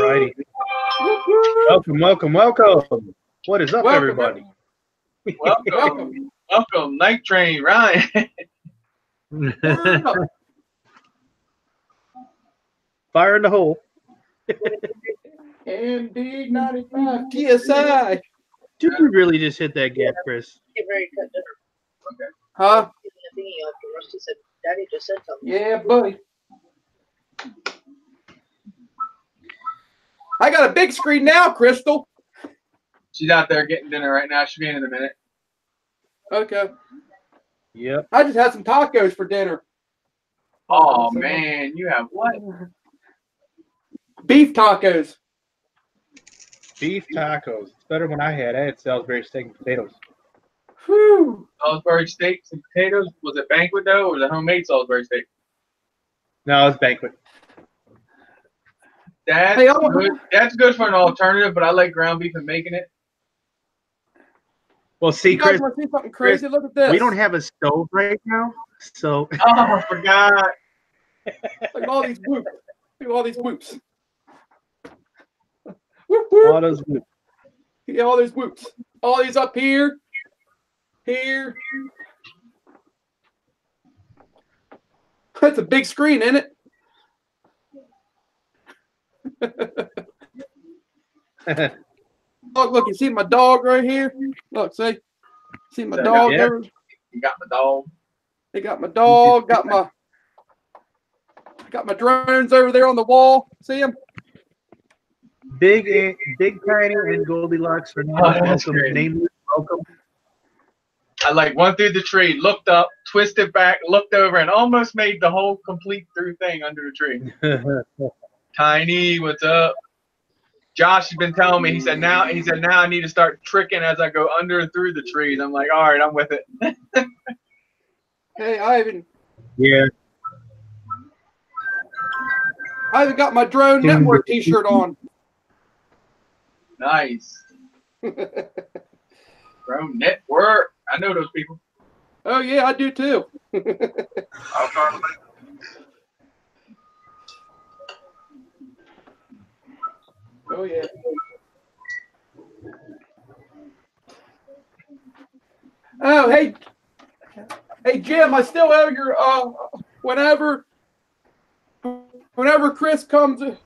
righty. Welcome, welcome, welcome. What is up, everybody? Welcome, Night Train, Ryan. Fire in the hole. MD 95 TSI. Did you really just hit that gap, Chris? Huh? Yeah, buddy. I got a big screen now, Crystal. She's out there getting dinner right now. She'll be in a minute. Okay. Yep. I just had some tacos for dinner. Oh, man. You have what? Beef tacos. Beef tacos. It's better when I had Salisbury steak and potatoes. Whew. Salisbury steaks and potatoes. Was it banquet, though, or was it homemade Salisbury steak? No, it's banquet. That's good for an alternative, but I like ground beef and making it. Well, see, you guys Chris, want to see something crazy? Look at this. we don't have a stove right now, so. Oh, I forgot. Look at all these whoops. Look at all these whoops. Whoop, whoop. All those whoops. Yeah, all those whoops. All these up here. Here. That's a big screen, isn't it? Look, you see my dog right here? Look, see? See my dog there? You got my dog. They got my dog, got my drones over there on the wall. See them? Big Tiny and Goldilocks for now. Welcome. Nameless, welcome. I went through the tree, looked up, twisted back, looked over, and almost made the whole complete through thing under the tree. Tiny, what's up? Josh has been telling me. He said now I need to start tricking as I go under and through the trees. I'm like, all right, I'm with it. Hey, Ivan. Yeah. I even got my Drone Network T-shirt on. Nice. Drone Network. I know those people. Oh yeah, I do too. Oh yeah. Oh hey Jim, I still have your whenever Chris comes up,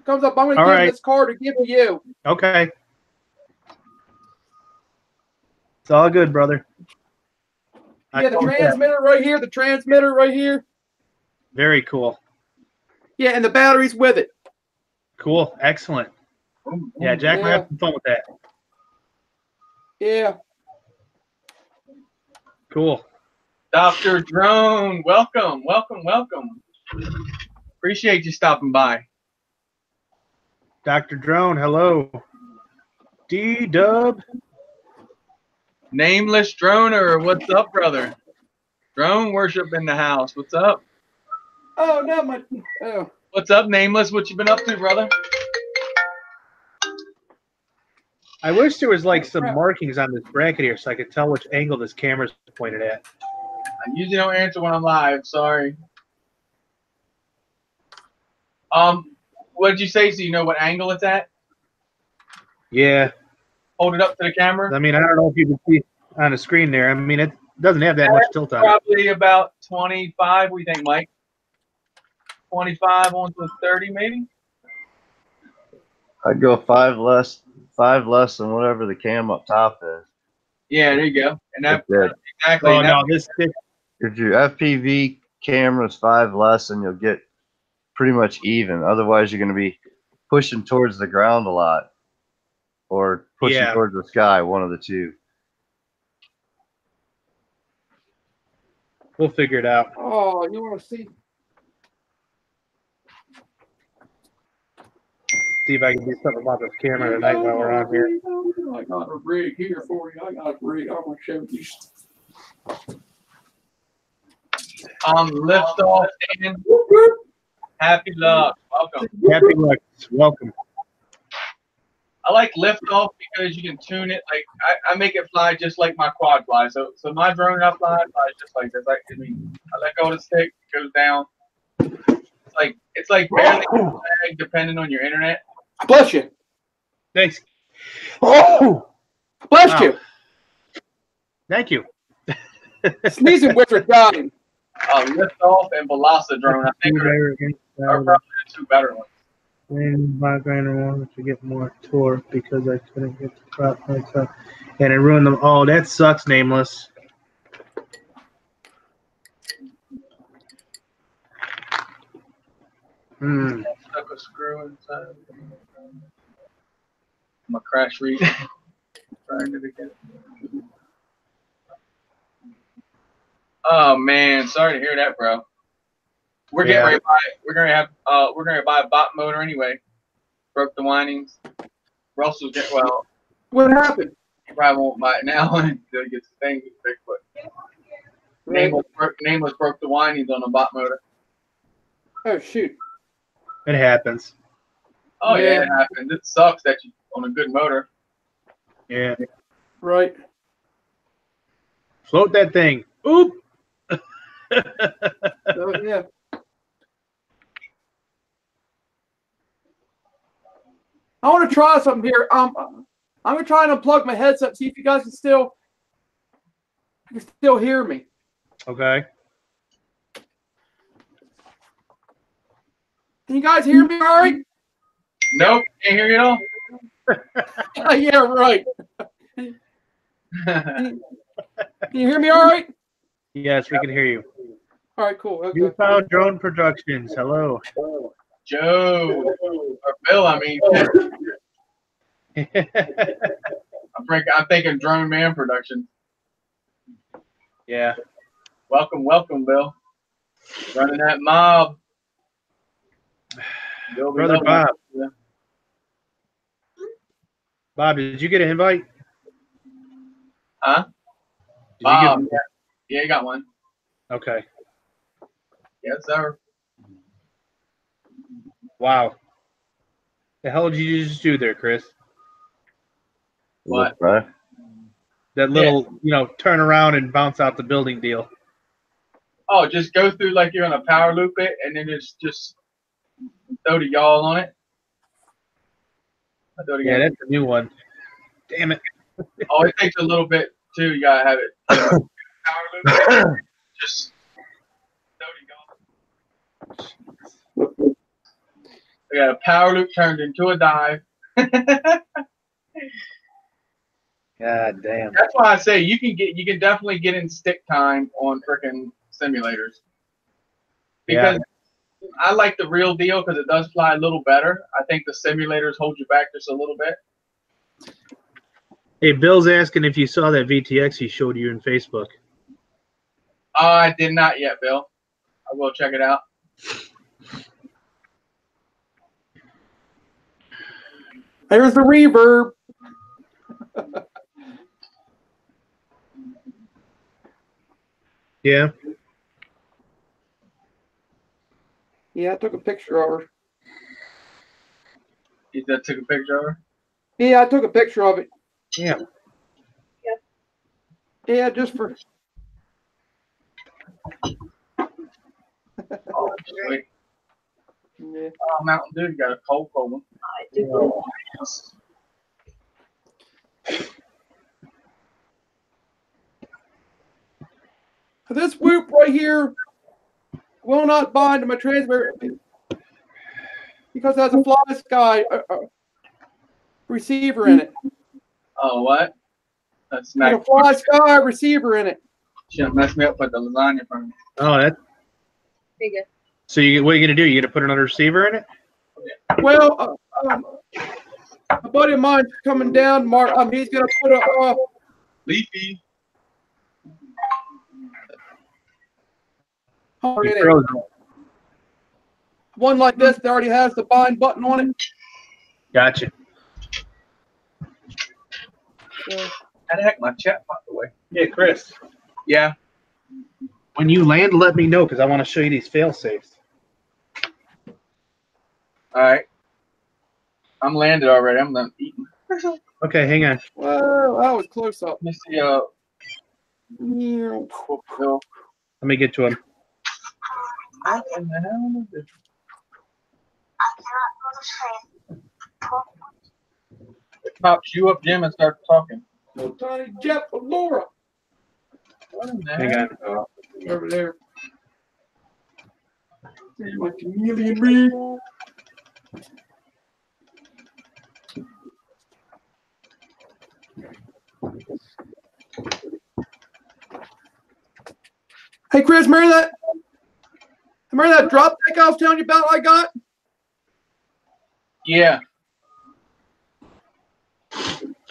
I'm gonna give him this card to give to you. Okay. It's all good, brother. Yeah, the transmitter right here. The transmitter right here. Very cool. Yeah, and the battery's with it. Cool. Excellent. Yeah, Jack, we're having fun with that. Yeah. Cool. Dr. Drone, welcome, welcome, welcome. Appreciate you stopping by. Dr. Drone, hello. D-Dub. Nameless Droner, what's up, brother? Drone worship in the house. What's up? Oh, no, oh. What's up, Nameless? What you been up to, brother? I wish there was some markings on this bracket here so I could tell which angle this camera's pointed at. I usually don't answer when I'm live. Sorry. What did you say? So you know what angle it's at? Yeah. Hold it up to the camera. I mean, I don't know if you can see on the screen there. I mean, it doesn't have that much tilt on it. Probably about 25. What do you think, Mike? 25 on to 30, maybe? I'd go 5 less than whatever the cam up top is. Yeah, there you go. And that's exactly. Oh, no, if your FPV camera is 5 less, then you'll get pretty much even. Otherwise, you're going to be pushing towards the ground a lot or pushing towards the sky, one of the two. We'll figure it out. Oh, you want to see? See if I can do something about this camera tonight while we're on here. I got a rig here for you. I got a rig. I'm going to show you. Lift off and happy luck. Welcome. Happy luck. Welcome. I like lift off because you can tune it. Like I make it fly just like my quad flies. So my drone I flies just like this. I let go of the stick, it goes down. It's like barely lag depending on your internet. Bless you. Thanks. Oh, Bless wow. you. Thank you. Sneezing wizard dying. Lift off and Velocidrone. I think are probably the two better ones. And my grinder wanted to get more torque because I couldn't get the crop myself, and it ruined them. Oh, that sucks, Nameless. Stuck a screw inside. My crash read. Trying to get it. Oh man, sorry to hear that, bro. We're getting ready to buy it. We're gonna buy a bot motor anyway. Broke the windings. Russell's getting What happened? he probably won't buy it now until he gets the thing with Bigfoot. Nameless broke the windings on the bot motor. Oh shoot. It happens. Oh yeah, it happens. It sucks that you on a good motor. Yeah. Right. Float that thing. Oop. Oh yeah. I want to try something here. I'm gonna try and unplug my headset. See if you guys can still hear me. Okay. Can you guys hear me all right? Nope, can't hear you at all. Yeah, right. Can you hear me all right? Yes, we can hear you. All right, cool. Okay. Newfound Drone Productions. Hello. Joe or Bill, I mean. I'm thinking Drone Man Productions. Yeah. Welcome, Bill. Running that mob. Brother Bob. Yeah. Bob, did you get an invite? Huh? Did Bob, you get... yeah, you got one. Okay. Yes, sir. Wow. The hell did you just do there, Chris? What? Right? That little, turn around and bounce out the building deal. Oh, just go through like you're gonna power loop it, and then just throw the yawl on it. Yeah, that's a new one. Damn it. Oh, it takes a little bit too. You gotta have it. Power loop it. Just throw the yawl. We got a power loop turned into a dive. God damn. That's why I say you can definitely get in stick time on frickin' simulators. Because I like the real deal because it does fly a little better. I think the simulators hold you back just a little bit. Hey, Bill's asking if you saw that VTX he showed you in Facebook. I did not yet, Bill. I will check it out. There's the reverb. Yeah. Yeah, I took a picture of her. You took a picture of her? Yeah, I took a picture of it. Yeah. Yeah, just for. Oh, sweet. Yeah. Oh, Mountain Dew got a cold one. I do. This whoop right here will not bind to my transmitter because it has a fly sky receiver in it. Oh, what? That's There's a fly sky receiver in it. Shouldn't mess me up with the lasagna from me. Oh, that. There you go. So what are you gonna do? You gonna put another receiver in it? Well, a buddy of mine's coming down. Mark, he's gonna put a Leafy. one like this that already has the bind button on it. Gotcha. How the heck my chat popped away? Yeah, Chris. Yeah. When you land, let me know because I want to show you these fail safes. All right. I'm landed already. I'm done eating. Okay, hang on. Well, that was close up. Let me see. Let me get to him. What in the hell is this? I cannot It pops you up, Jim, and starts talking. No Tiny Jeff or Laura. What in the Hang heck? on. Over there. My chameleon read. Hey Chris, remember that drop deck I was telling you about I got? Yeah.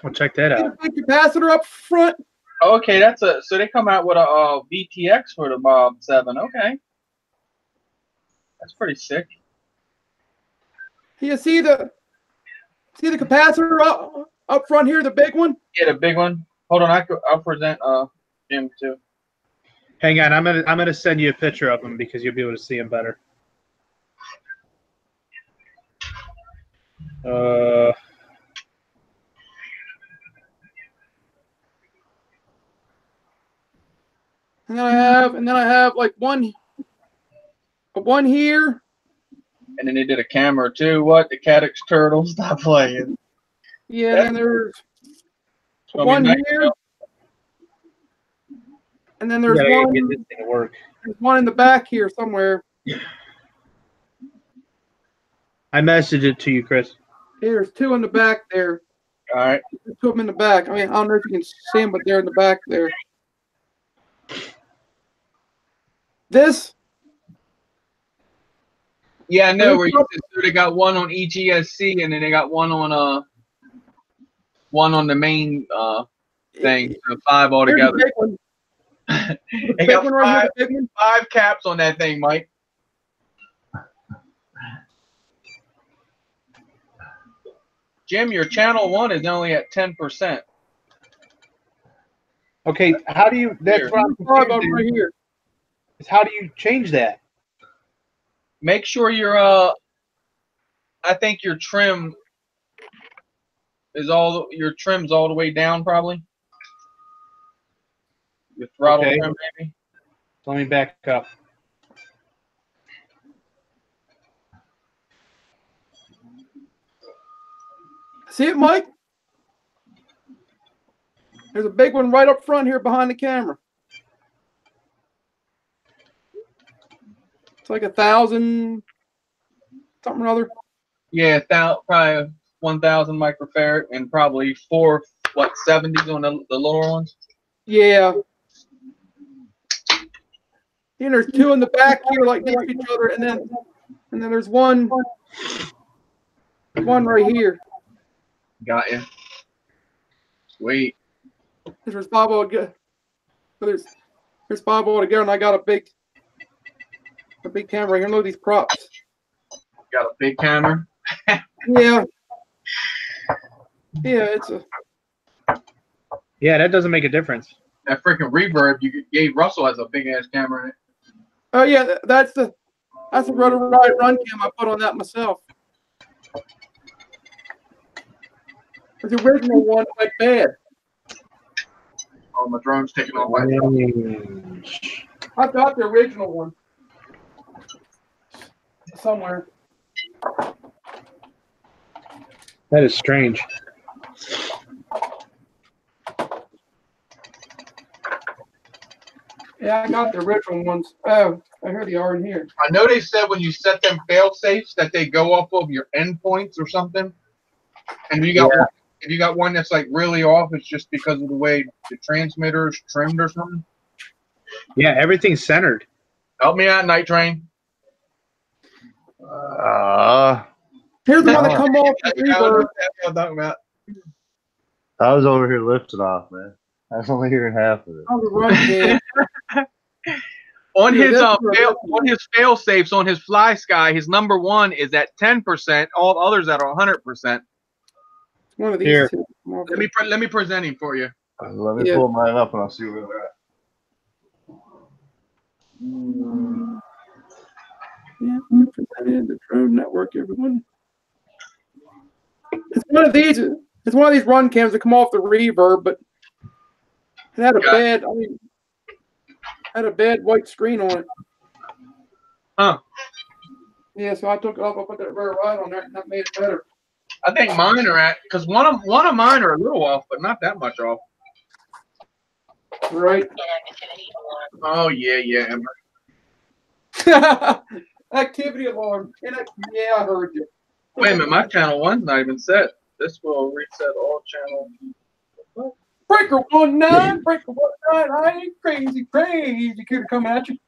I'll check that out. Big capacitor up front. Okay, that's a. So they come out with a VTX for the Bob 7. Okay. That's pretty sick. You see the capacitor up front here, the big one? Yeah, the big one. Hold on, I'll present Jim too. Hang on, I'm gonna send you a picture of them because you'll be able to see them better. And then I have like one here. And then they did a camera too. What? The Cadix Turtle? Stop playing. Yeah, and then there's gonna one be nice, here. though. And then there's Yeah, one. get this thing to work. There's one in the back here somewhere. I messaged it to you, Chris. There's two in the back there. All right. There's two of them in the back. I mean, I don't know if you can see them, but they're in the back there. This? Yeah, I know. Where you so they got one on each ESC, and then they got one on the main thing. So 5 altogether. Here's the big one. They got five caps on that thing, Mike. Jim, your channel 1 is only at 10%. Okay, how do you? That's what I'm confused right here. is how do you change that? Make sure your I think your trim is trim's all the way down, probably. Your throttle trim, maybe. Let me back up. See it, Mike? There's a big one right up front here behind the camera. It's like 1,000 something or other. Yeah, probably 1,000 microfarad and probably 70s on the lower ones. Yeah. And there's two in the back here, like next to each other, and then there's one right here. Got you. Sweet. There's 5 altogether. There's 5 altogether, and I got a big camera here. Look at these props. Got a big camera. Yeah. Yeah, it's a. Yeah, that doesn't make a difference. That freaking reverb you gave Russell has a big ass camera in it. Oh yeah, that's the rotor ride run cam I put on that myself. The original one went bad. Oh, my drone's taking off. I've got the original one somewhere. That is strange. Yeah, I got the original ones. Oh, I heard they are in here. I know they said when you set them fail safes that they go off of your endpoints or something. And if you got one that's like really off, it's just because of the way the transmitter is trimmed or something. Yeah, everything's centered. Help me out, Night Train. Here's the one that come off the reverb. I'm talking about. I was over here lifting off, man. I was only hearing half of it. On the run cam. On his fail safes on his Fly Sky, his number 1 is at 10%. All others that are 100%. One of these Here. two. Let me present him for you. Let me pull mine up and I'll see where they're at. Yeah, presented the drone network, everyone. It's one of these run cams that come off the reverb, but it had a bad white screen on it. Huh. Yeah, so I took it off. I put that rear right on there, and that made it better. I think mine are at, because one of mine are a little off, but not that much off. Right. Oh yeah, Ember. Activity alarm. Yeah, I heard you. Wait a minute, my channel 1's not even set. This will reset all channel. Breaker 19, breaker 19. I ain't crazy. Kid coming at you.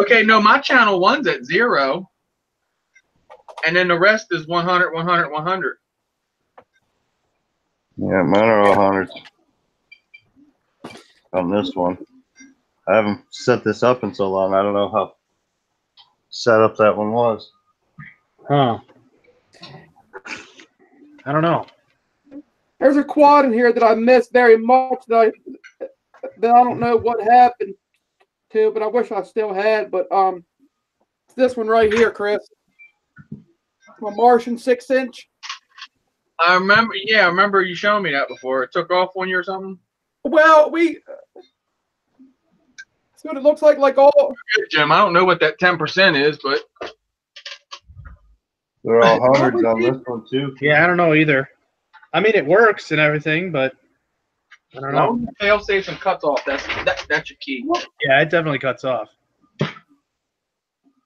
Okay, no, my channel 1's at 0. And then the rest is 100, 100, 100. Yeah, mine are all hundreds on this one. I haven't set this up in so long. I don't know how set up that one was. Huh. I don't know. There's a quad in here that I missed very much that I don't know what happened to, but I wish I still had. But it's this one right here, Chris. My Martian 6-inch. I remember, yeah, I remember you showing me that before. It took off 1 year or something. Well, that's what it looks like all. Good, Jim. I don't know what that 10% is, but They're all hundreds on this one too. Yeah, I don't know either. I mean, it works and everything, but I don't know. Fail safe and cuts off. That's your key. Yeah, it definitely cuts off.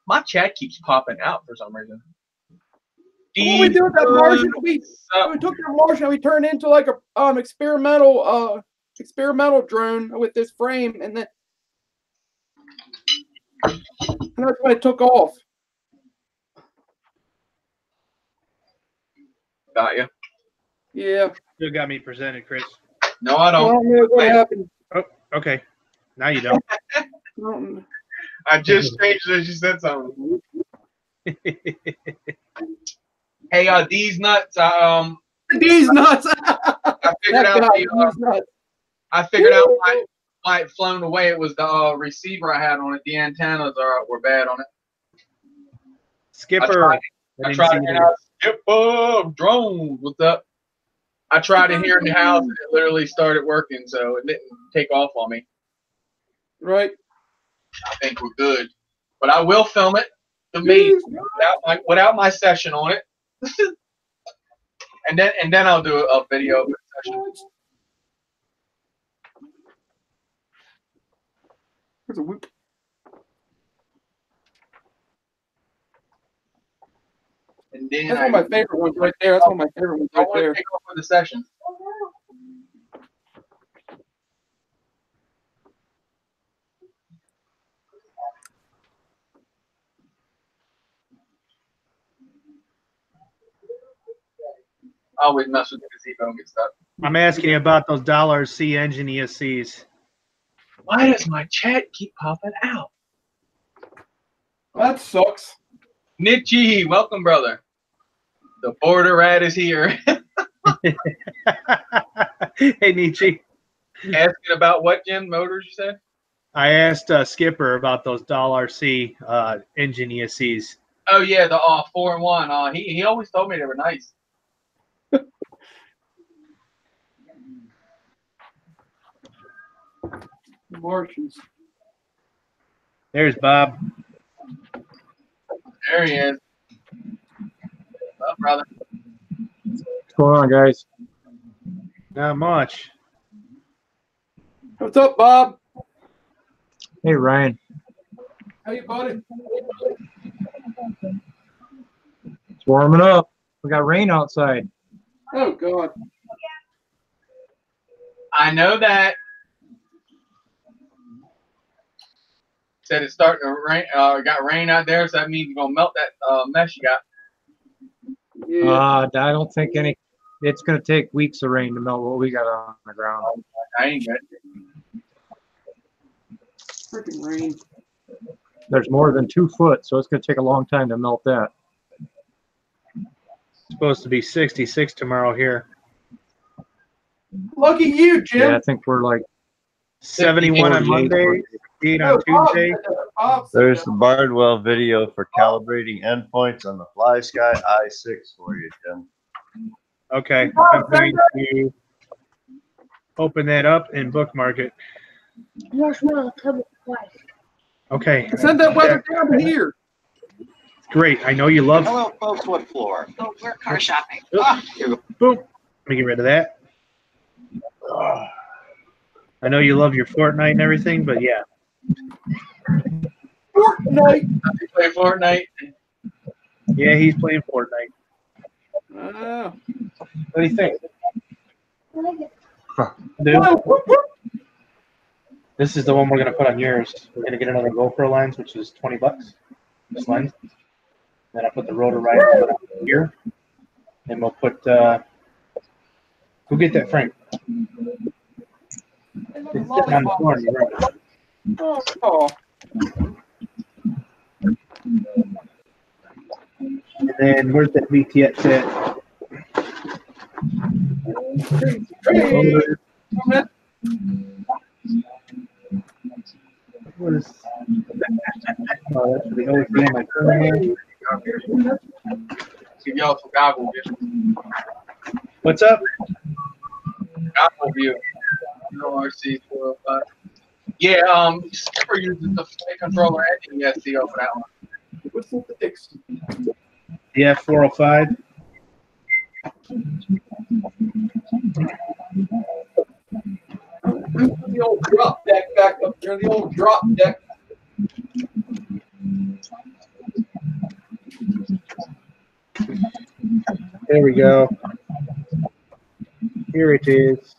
My chat keeps popping out for some reason. What we do with that Martian? We took the Martian and we turned it into like a experimental drone with this frame, and that's when it took off. Got you. Yeah. You got me presented, Chris. No, I don't. I don't know what happened. Oh, okay. Now you don't. I just changed it as you said something. Hey, these nuts. These nuts. I figured out. I figured out why it flown away. It was the receiver I had on it. The antennas were bad on it. Skipper. I tried it out. Skipper drone. What's up? I tried it here in the house, and it literally started working, so it didn't take off on me. Right. I think we're good, but I will film it to me without my session on it, and then I'll do a video of the session. There's a whoop. And then That's one of my favorite ones right there. That's one of my favorite ones I right want there. to take off for the session. I always mess with the gazebo and get stuck. I'm asking you about those $C engine ESCs. Why does my chat keep popping out? That sucks. Nietzsche, welcome, brother. The border rat is here. Hey, Nietzsche. Asking about what, Jim? Motors, you said? I asked Skipper about those $C engine ESCs. Oh, yeah, the 4-in-1. He always told me they were nice. Martians. There's Bob. There he is. What's up, brother? What's going on, guys? Not much. What's up, Bob? Hey, Ryan. How you, buddy? It's warming up. We got rain outside. Oh, God. I know that. Said it's starting to rain. Got rain out there, so that means you're gonna melt that mesh you got. Yeah. I don't think any. It's gonna take weeks of rain to melt what we got on the ground. I ain't good. Freaking rain. There's more than 2 foot, so it's gonna take a long time to melt that. It's supposed to be 66 tomorrow here. Lucky you, Jim. Yeah, I think we're like 71 on Monday, 8 on Tuesday. There's the Bardwell video for calibrating endpoints on the Fly Sky i6 for you, Jim. Okay, I'm going to open that up and bookmark it. Okay. Send that weather down to here. Great. I know you love. Hello, folks. What floor? Oh, we're car shopping. Boom. Let me get rid of that. I know you love your Fortnite and everything, but yeah. Fortnite. You play Fortnite? Yeah, he's playing Fortnite. Oh. What do you think? Dude, this is the one we're gonna put on yours. We're gonna get another GoPro lens, which is $20. This lens. Then I'll put the rotor right here. And we'll put go get that frame. It's sitting on the floor in your room. Oh. And then where's that VTX at? What is oh, that's for the OCM. Give y'all some goggle view. What's up? Goggle view. RC 405. Yeah, Skipper uses the flight controller and the SCO for that one. What's the fix? Yeah, 405. The old drop deck back up there. The old drop deck. There we go. Here it is.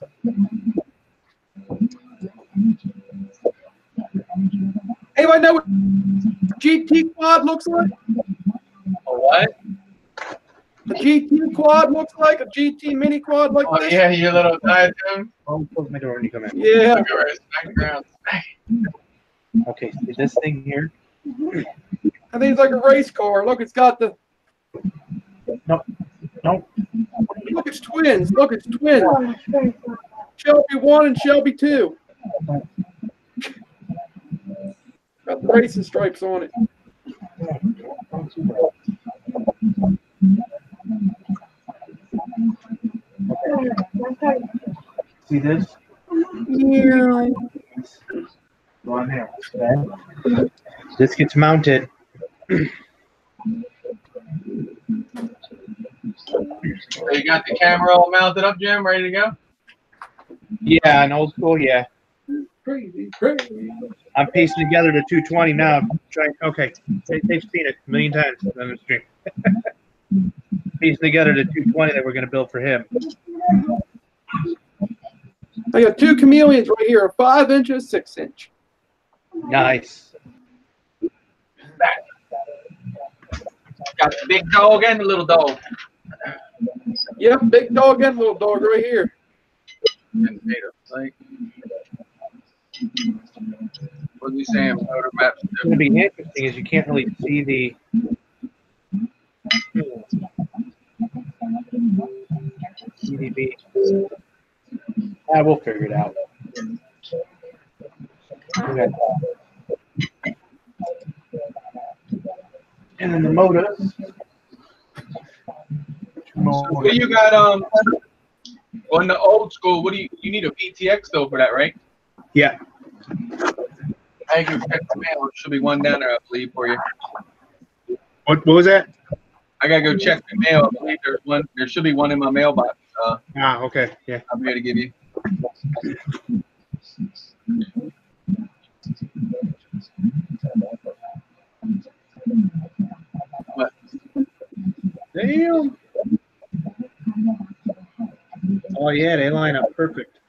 Anybody know what GT quad looks like? A what? A GT quad looks like a GT mini quad like Oh this. yeah, your little diadem. Oh, close my door when you come in. Yeah. Look at his background. Okay, see this thing here? I think it's like a race car. Look, it's got the. No. Look, it's twins. Look, it's twins. Shelby 1 and Shelby 2. Got the racing stripes on it. See this? Yeah. Go on here. Okay. This gets mounted. So you got the camera all mounted up, Jim, ready to go? Yeah, an old school, yeah. Crazy. I'm piecing together the 220 now. Okay, they've seen it a million times on the stream. Piecing together the 220 that we're going to build for him. I got two chameleons right here, a 5-inch and a 6-inch. Nice. Got the big dog and the little dog. Yep, big dog and little dog right here. Like, what are you saying? Motor maps. What's going to be interesting is you can't really see the. CDB. We'll figure it out. Okay. And then the motors. So what do you got on the old school? What do you need a VTX though for that, right? Yeah. I can check the mail. There should be one down there, I believe, for you. What was that? I gotta go check the mail. I believe there's one. There should be one in my mailbox. Okay. Yeah. I'm here to give you. What? Damn. Oh yeah, they line up perfect.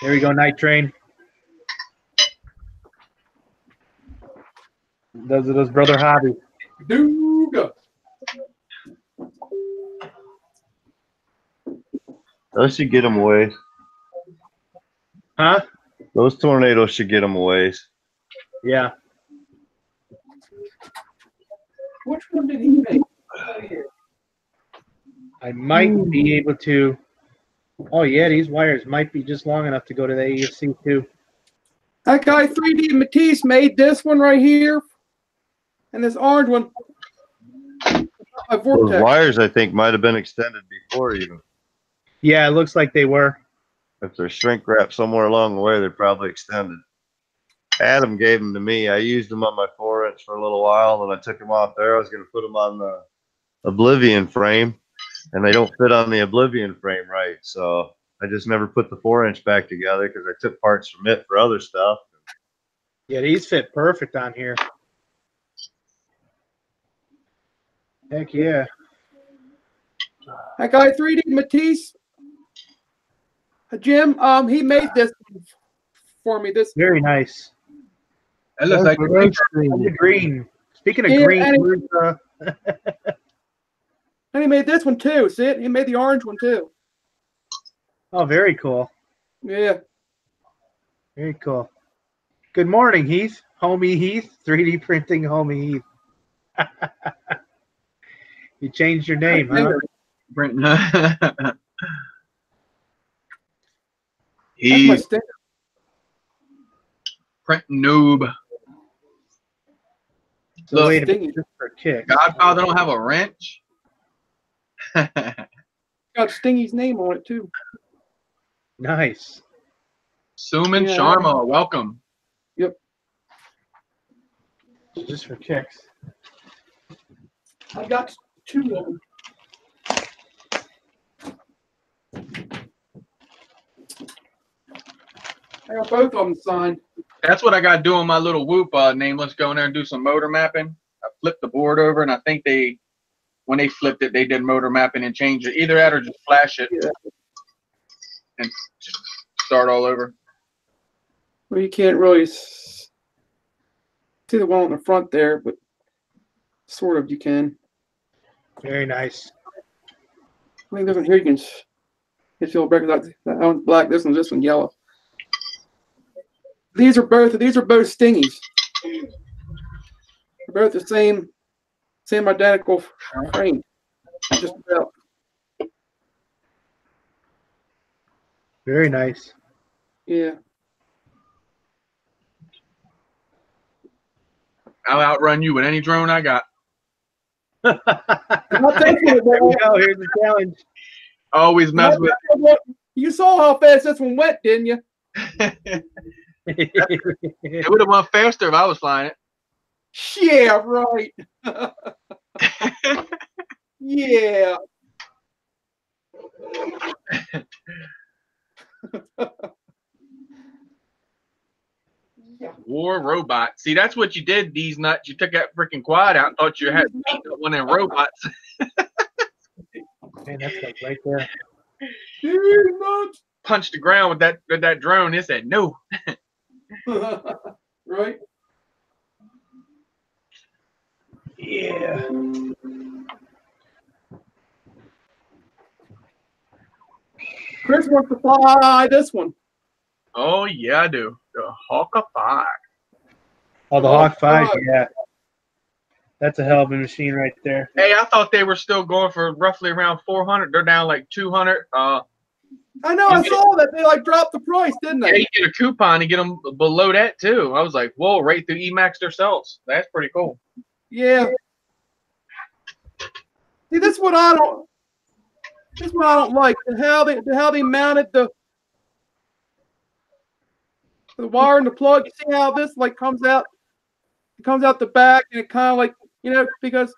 There we go, night train. Those are those brother hobbies. Dooga. Those should get them away. Huh? Those tornadoes should get them away. Yeah. Which one did he make? I might be able to. Oh yeah, these wires might be just long enough to go to the AFC too. That guy 3D Matisse made this one right here, and this orange one. A Those vortex. wires, I think, might have been extended before even. Yeah, it looks like they were. If they're shrink wrapped somewhere along the way, they're probably extended. Adam gave them to me. I used them on my 4-inch for a little while, and I took them off there. I was going to put them on the Oblivion frame, and they don't fit on the Oblivion frame right. So I just never put the 4-inch back together because I took parts from it for other stuff. Yeah, these fit perfect on here. Heck yeah. That guy 3D Matisse, Jim, he made this for me. This Very nice. That looks like The green. Speaking of Yeah, green, and where's, and he made this one too. See it? He made the orange one too. oh, very cool. Yeah. Very cool. Good morning, Heath. Homie Heath. 3D printing homie Heath. You changed your name, huh? Brenton. That's my He's sticker. Brenton noob. So Look, wait a minute, just for kicks. Godfather don't have a wrench. Got Stingy's name on it too. Nice. Suman Yeah. Sharma, welcome. Yep. Just for kicks. I got 2 of them. I got both of them signed. That's what I got to do on my little Whoop name. Let's go in there and do some motor mapping. I flipped the board over, and I think when they flipped it, they did motor mapping and changed it. Either that or just flash it and just start all over. Well, you can't really see the one on the front there, but sort of you can. Very nice. I think this one here you can feel better. That one's black. This one yellow. These are both Stingies. They're both the same identical frame. Just about. Very nice. Yeah. I'll outrun you with any drone I got. Not that There we go. Here's the challenge. Always mess with. You saw how fast this one went, didn't you? It would have went faster if I was flying it. Yeah, right. Yeah. War robot. See, that's what you did, these nuts. You took that freaking quad out and thought you had one of them robots. Man, that's like right there. Punched the ground with that drone. It said no. Right? Yeah. Chris wants to fly this one. Oh yeah, I do. The Hawk 5. Oh, the Hawk 5, yeah. That's a hell of a machine right there. Hey, I thought they were still going for roughly around 400. They're down like 200. I know. I saw that they dropped the price, didn't Yeah, they? you get a coupon to get them below that too. I was like, whoa, right through Emacs themselves. That's pretty cool. Yeah. See, this is what I don't like. How they mounted the wire and the plug. You see how this comes out? It comes out the back, and it kind of because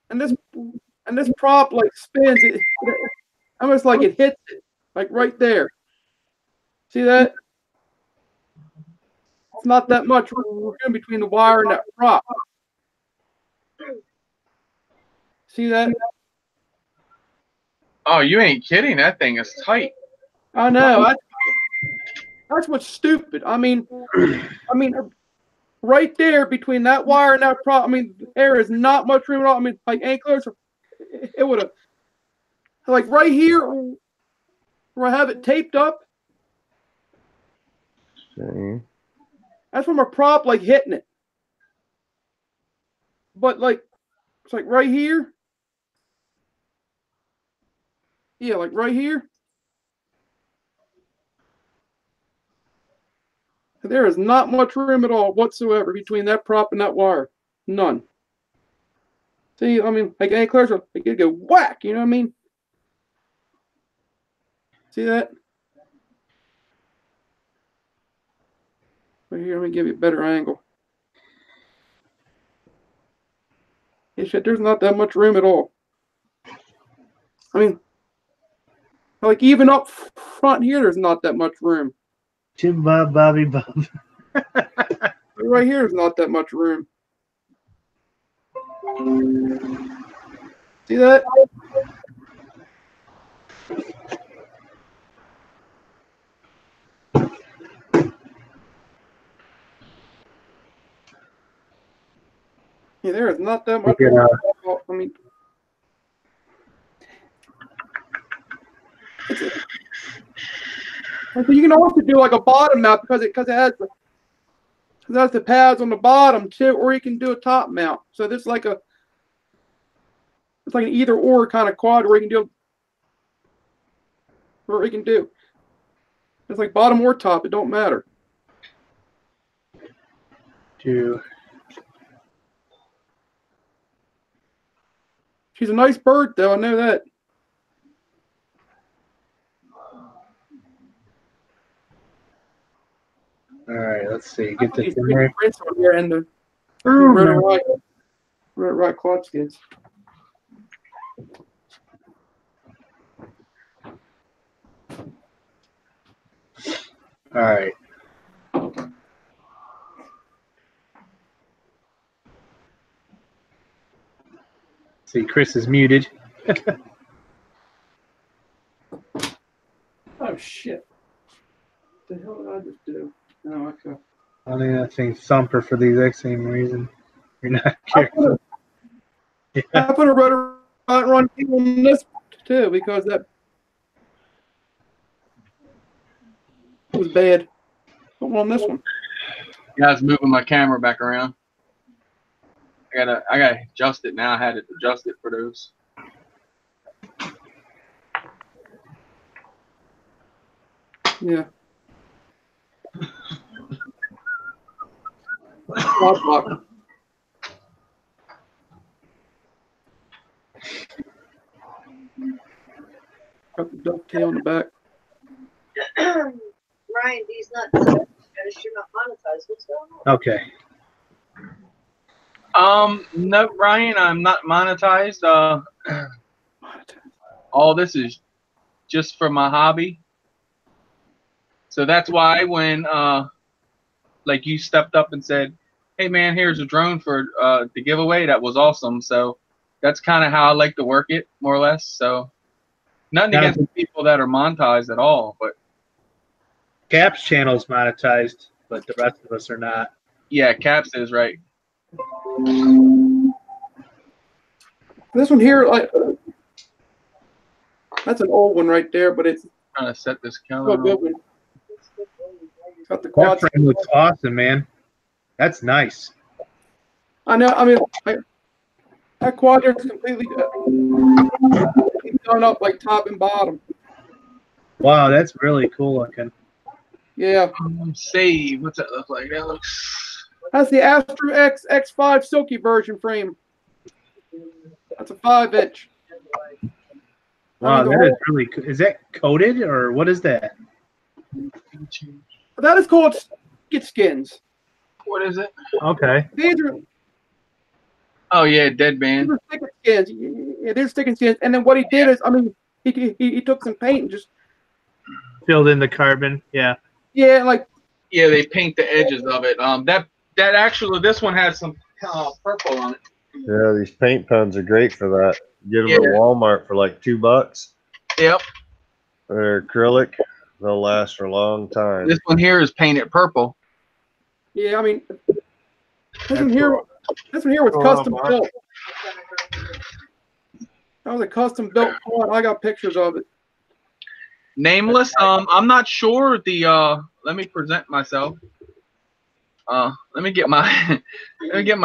and this prop spins it almost like it hits it right there. See that? It's not that much room between the wire and that prop. See that? Oh, you ain't kidding. That thing is tight. I know. That's what's stupid. I mean, right there between that wire and that prop. I mean, there is not much room at all. I mean, anklers. It would have right here where I have it taped up. Okay. That's from a prop hitting it. But it's right here. Yeah, right here. There is not much room at all whatsoever between that prop and that wire. None. See, I mean, anklers are you go whack. You know what I mean? See that? Right here, let me give you a better angle. Yeah, shit, there's not that much room at all. I mean, like even up front here, there's not that much room. Jim Bob, Bobby Bob. Right here is not that much room. See that? Yeah, there is not that much room. I mean, you can also do like a bottom mount because it has the pads on the bottom too, or you can do a top mount. So this like it's like an either or kind of quad where you can do. It's like bottom or top. It don't matter. She's a nice bird, though. I know that. All right, let's see. Get this in there. there. And the right clutch skids. All right. See, Chris is muted. Oh shit! What the hell did I just do? Oh, okay. I think that thing's thumper for the exact same reason. You're not careful. I put a rotor run on this too because that was bad. Put one on this one. Yeah, I was moving my camera back around. I gotta adjust it now. I had to adjust it for those. Yeah. Got the dovetail in the back. Ryan, these nuts. You're not monetized. What's going on? Okay. No, Ryan, I'm not monetized. All this is just for my hobby. So that's why when like you stepped up and said, "Hey man, here's a drone for the giveaway," that was awesome. So that's kind of how I like to work it, more or less. So nothing against the people that are monetized at all, but Cap's channel's monetized, but the rest of us are not. yeah, Caps is right. This one here, like that's an old one right there, but it's Trying to set this still a camera. good one. Got the That quad. frame looks awesome, man. That's nice. I know. I mean, that quad is completely done up like top and bottom. Wow, that's really cool looking. Yeah. Save. What's that look like? That looks. That's the Astro X X5 Silky version frame. That's a 5-inch. Wow, that is really cool. Is that coated or what is that? That is called skid skins. What is it? Okay. These are. Oh yeah, deadband. Stick skins. Yeah, they're sticking skins. And then what he did is, I mean, he took some paint and just filled in the carbon. Yeah. Yeah, like. Yeah, they paint the edges of it. That actually, this one has some purple on it. Yeah, these paint pens are great for that. Get them at Walmart for like $2. Yep. They're acrylic. They'll last for a long time. This one here is painted purple. Yeah, I mean, this one here was custom built. That was a custom built quad. I got pictures of it. Nameless. I'm not sure the. Let me present myself. Let me get my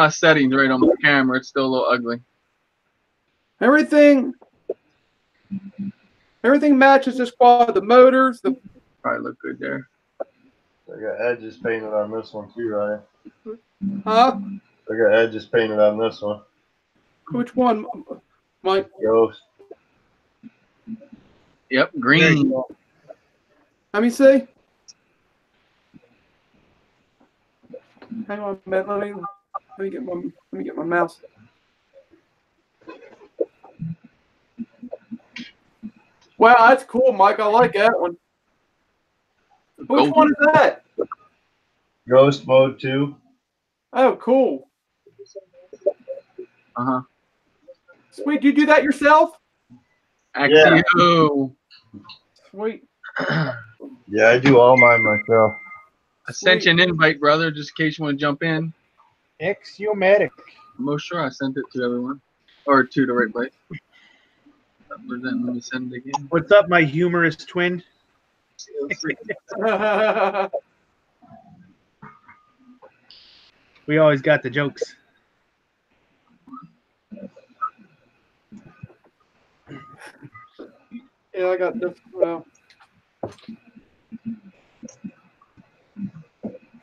settings right on my camera. It's still a little ugly. Everything matches this quad. The motors, the probably look good there. I got edges painted on this one too, Ryan. Huh? I got edges painted on this one. Which one, Mike? Ghost. Yep, green. Let me see. Hang on a minute. Let me get my mouse. Wow, that's cool, Mike. I like that one. Which one is that? Ghost mode 2. Oh, cool. Uh-huh. Sweet. Do you do that yourself? Axio. Sweet. Yeah, I do all mine myself. I sent you an invite, brother, just in case you want to jump in. Axiomatic. I'm most sure I sent it to everyone. Or to the right place. Let me send it again. What's up, my humorous twin? We always got the jokes. Yeah, I got this. Well,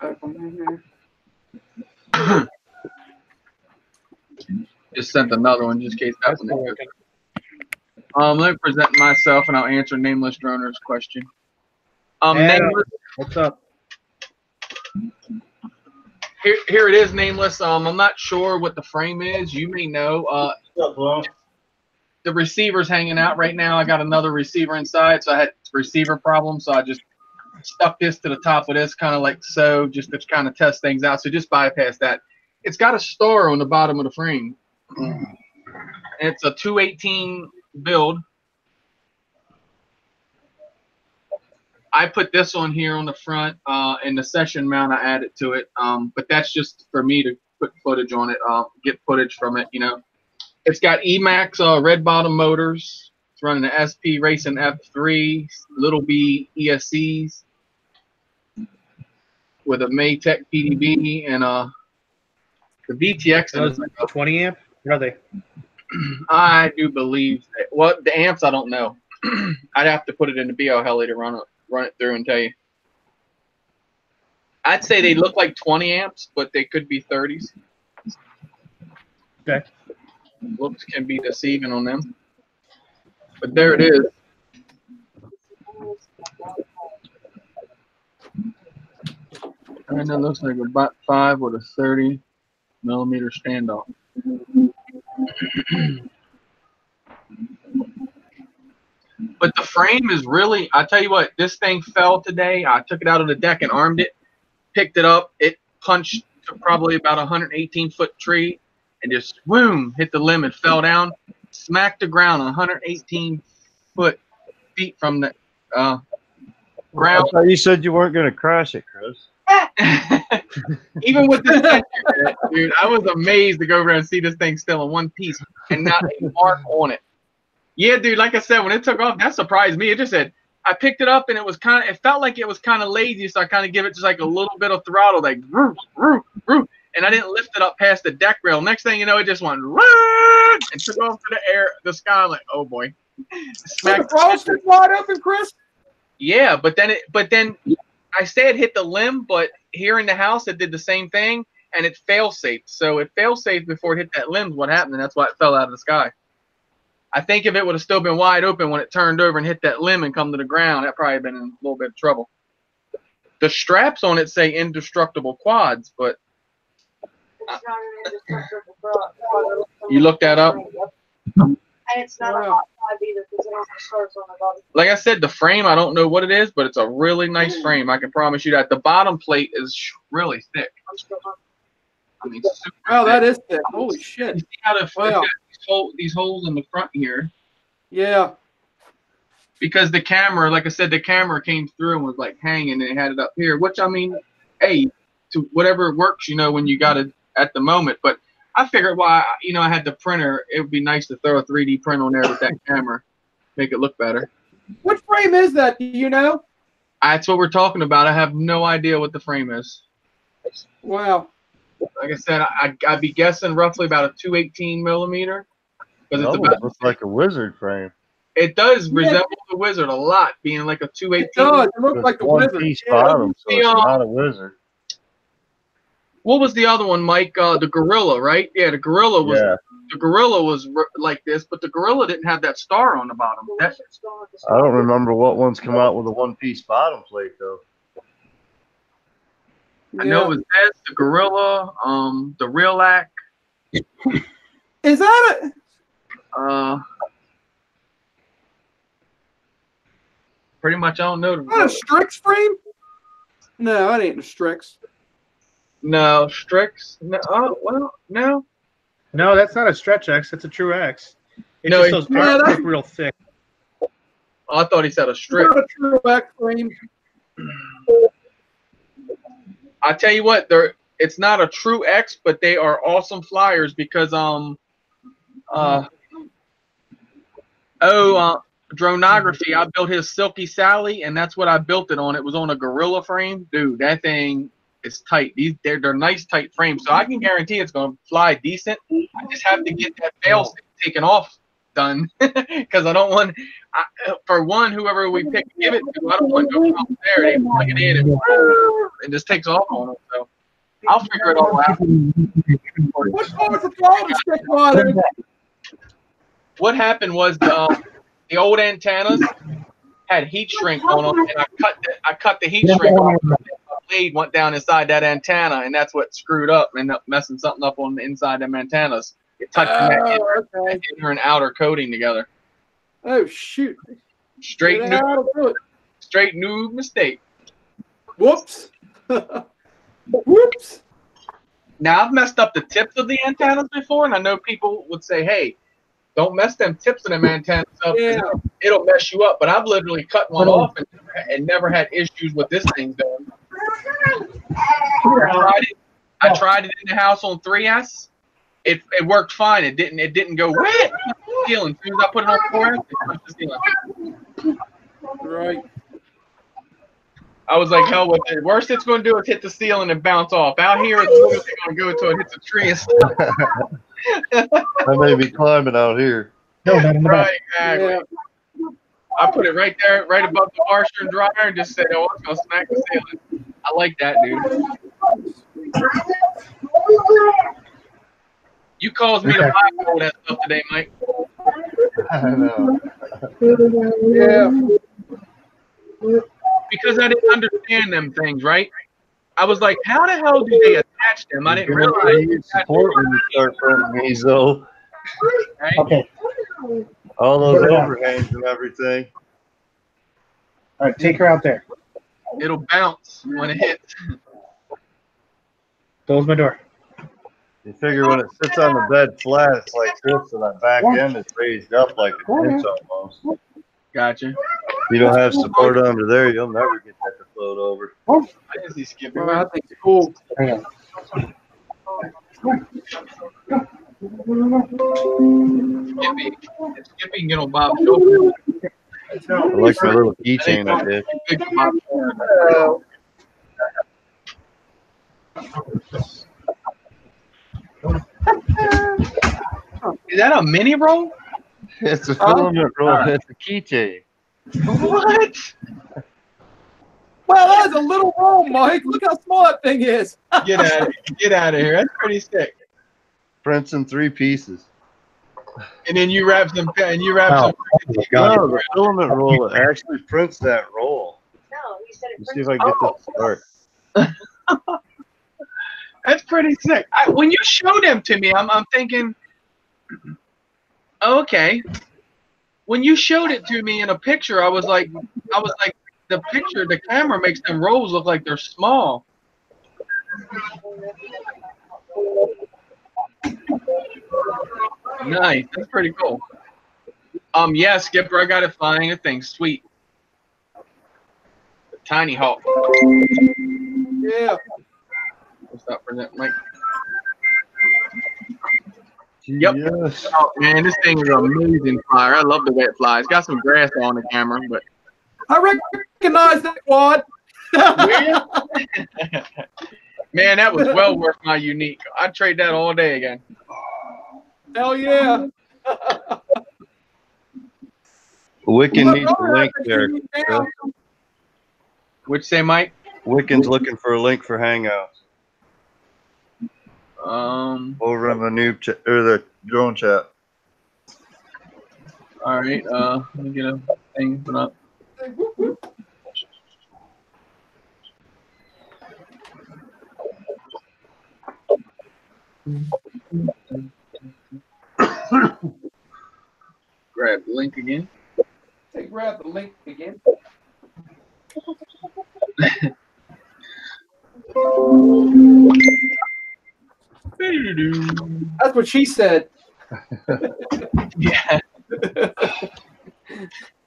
back on here. Just sent another one just in case that That's one still didn't working. go. Let me present myself and I'll answer Nameless Droner's question. Adam, Nameless, what's up? here it is, Nameless. I'm not sure what the frame is. You may know. What's up, Flo? The receiver's hanging out right now. I got another receiver inside, so I had receiver problems, so I just stuck this to the top of this, kind of like so, just to kind of test things out. So just bypass that. It's got a star on the bottom of the frame. It's a 218 build. I put this on here on the front, and the session mount I added to it. But that's just for me to put footage on it, get footage from it, you know. It's got Emax red bottom motors. It's running the SP Racing F3, little B ESCs with a Maytech PDB and the VTX. Those 20 amp? What are they? I do believe what the amps I don't know. I'd have to put it in the BL Heli to run it through and tell you. I'd say they look like 20 amps, but they could be 30s. Okay. Looks can be deceiving on them. But there it is. And it looks like a Bot 5 with a 30 millimeter standoff. But the frame is really, I tell you what, this thing fell today. I took it out of the deck and armed it, picked it up. It punched to probably about a 118-foot tree and just, boom, hit the limb and fell down, smacked the ground 118 feet from the ground. I thought you said you weren't going to crash it, Chris. Even with this picture, dude, I was amazed to go over and see this thing still in one piece and not a mark on it. Yeah, dude, like I said, when it took off, that surprised me. It just said, I picked it up and it felt like it was kind of lazy, so I kind of give it just like a little bit of throttle, like, roof, roof, roof. And I didn't lift it up past the deck rail. Next thing you know, it just went, and took off to the sky. I'm like, oh boy. The throttle stick wide open, Chris? Yeah, but then I say it hit the limb, but here in the house it did the same thing and it fail-safed. So it fail-safed before it hit that limb. What happened? And that's why it fell out of the sky. I think if it would have still been wide open when it turned over and hit that limb and come to the ground, that probably been in a little bit of trouble. The straps on it say indestructible quads, but It's not an indestructible quad. you looked that up? And it's not a hot five either because it also starts on the bottom. Like I said, the frame, I don't know what it is, but it's a really nice frame. I can promise you that. The bottom plate is really thick. I'm still hungry. I mean, super Oh, thick. that is thick. Holy You shit. see how Wow. these holes in the front here? Yeah. Because the camera, like I said, the camera came through and was like hanging and it had it up here, which I mean, hey, to whatever works, you know, when you got it at the moment. But I figured, I had the printer, it would be nice to throw a 3D print on there with that camera, make it look better. What frame is that? Do you know? That's what we're talking about. I have no idea what the frame is. Wow. Like I said, I'd be guessing roughly about a 218 millimeter. It Because almost looks like a wizard frame. it does resemble the Wizard a lot, being like a 218. It does. It looks With like the one wizard. piece Yeah. bottom, so it's not a wizard. What was the other one, Mike? The Gorilla, right? Yeah, the Gorilla was. Yeah. The Gorilla was like this, but the Gorilla didn't have that star on the bottom. The wizard's going with the I don't remember what ones come out with a one piece bottom plate though. I know it was this, the Gorilla, the Real Act. Is that it? Pretty much I don't know. Is that a Strix frame? No, that ain't a Strix. No, Strix. No, oh, well, no. No, that's not a stretch X. That's a true X. It's No, just those parts look real thick. Oh, I thought he said a It's Strix. not a true X frame. I tell you what, it's not a true X, but they are awesome flyers because Dronography, I built his Silky Sally, and that's what I built it on. It was on a Gorilla frame. Dude, that thing is tight. They're nice tight frames, so I can guarantee it's going to fly decent. I just have to get that fail taken off done because I don't want, for one, whoever we pick to give it to, I don't want to go out there. They plug it in and it just takes off on them. So I'll figure it all out. What happened was the old antennas had heat shrink on them, and I cut the heat shrink off. The blade went down inside that antenna, and that's what screwed up and ended up messing something up on the inside them antennas. It touched that inner and outer coating together. Oh shoot! Straight new mistake. Whoops. Whoops. Now I've messed up the tips of the antennas before, and I know people would say, "Hey, don't mess them tips of them antennas up. Yeah. It'll mess you up." But I've literally cut one off and never had issues with this thing going. I tried it in the house on 3S. It worked fine. It didn't go wet. Ceiling. As soon as I put it on 4S, it touched the ceiling. Right. I was like, hell with it. Worst it's going to do is hit the ceiling and bounce off. Out here, it's going to go until it hits a tree and stuff. I may be climbing out here. No, not in the back. Right, exactly. Yeah. I put it right there, right above the washer and dryer, and just said, "Oh, it's gonna smack the ceiling." I like that, dude. You caused me to buy all that stuff today, Mike. I know. Yeah. Because I didn't understand them things, right? I was like, how the hell do they attach them? I didn't realize. You support when you start printing these, though. Right? Okay. All those overhangs and everything. All right, take her out there. It'll bounce when it hits. Close my door. You figure when it sits on the bed flat, it's like this, so that back end is raised up like an inch almost. Gotcha. You don't have support under there, you'll never get that to float over. I didn't see Skippy. Well, I think it's cool. Hang on. Skippy can get on Bob's shoulder. I like my little keychain I did. Is that a mini roll? It's a filament roll. It's a keychain. What? Well, that's a little roll, Mike. Look how small that thing is. Get out of here. That's pretty sick. Prints in 3 pieces. And then you wrap some. No, the filament roll actually prints that roll. No, you said it. Let's see if I can get this to start. That's pretty sick. When you show them to me, I'm thinking, okay. When you showed it to me in a picture, I was like, the camera makes them rolls look like they're small. Nice. That's pretty cool. Yeah, Skipper, I got it flying. That thing's sweet. The Tiny Hawk. Yeah. What's up for that, Mike? Yep. Yes. Oh, man, this thing is an amazing flyer. I love the way it flies. It's got some grass on the camera, but I recognize that quad. Man, that was well worth my unique. I'd trade that all day again. Hell yeah. Wiccan needs a link there. Which say, Mike? Wiccan's looking for a link for Hangouts. Over in the noob chat or the drone chat. All right. Let me get a thing put up. Grab the link again. Hey, grab the link again. That's what she said. Yeah.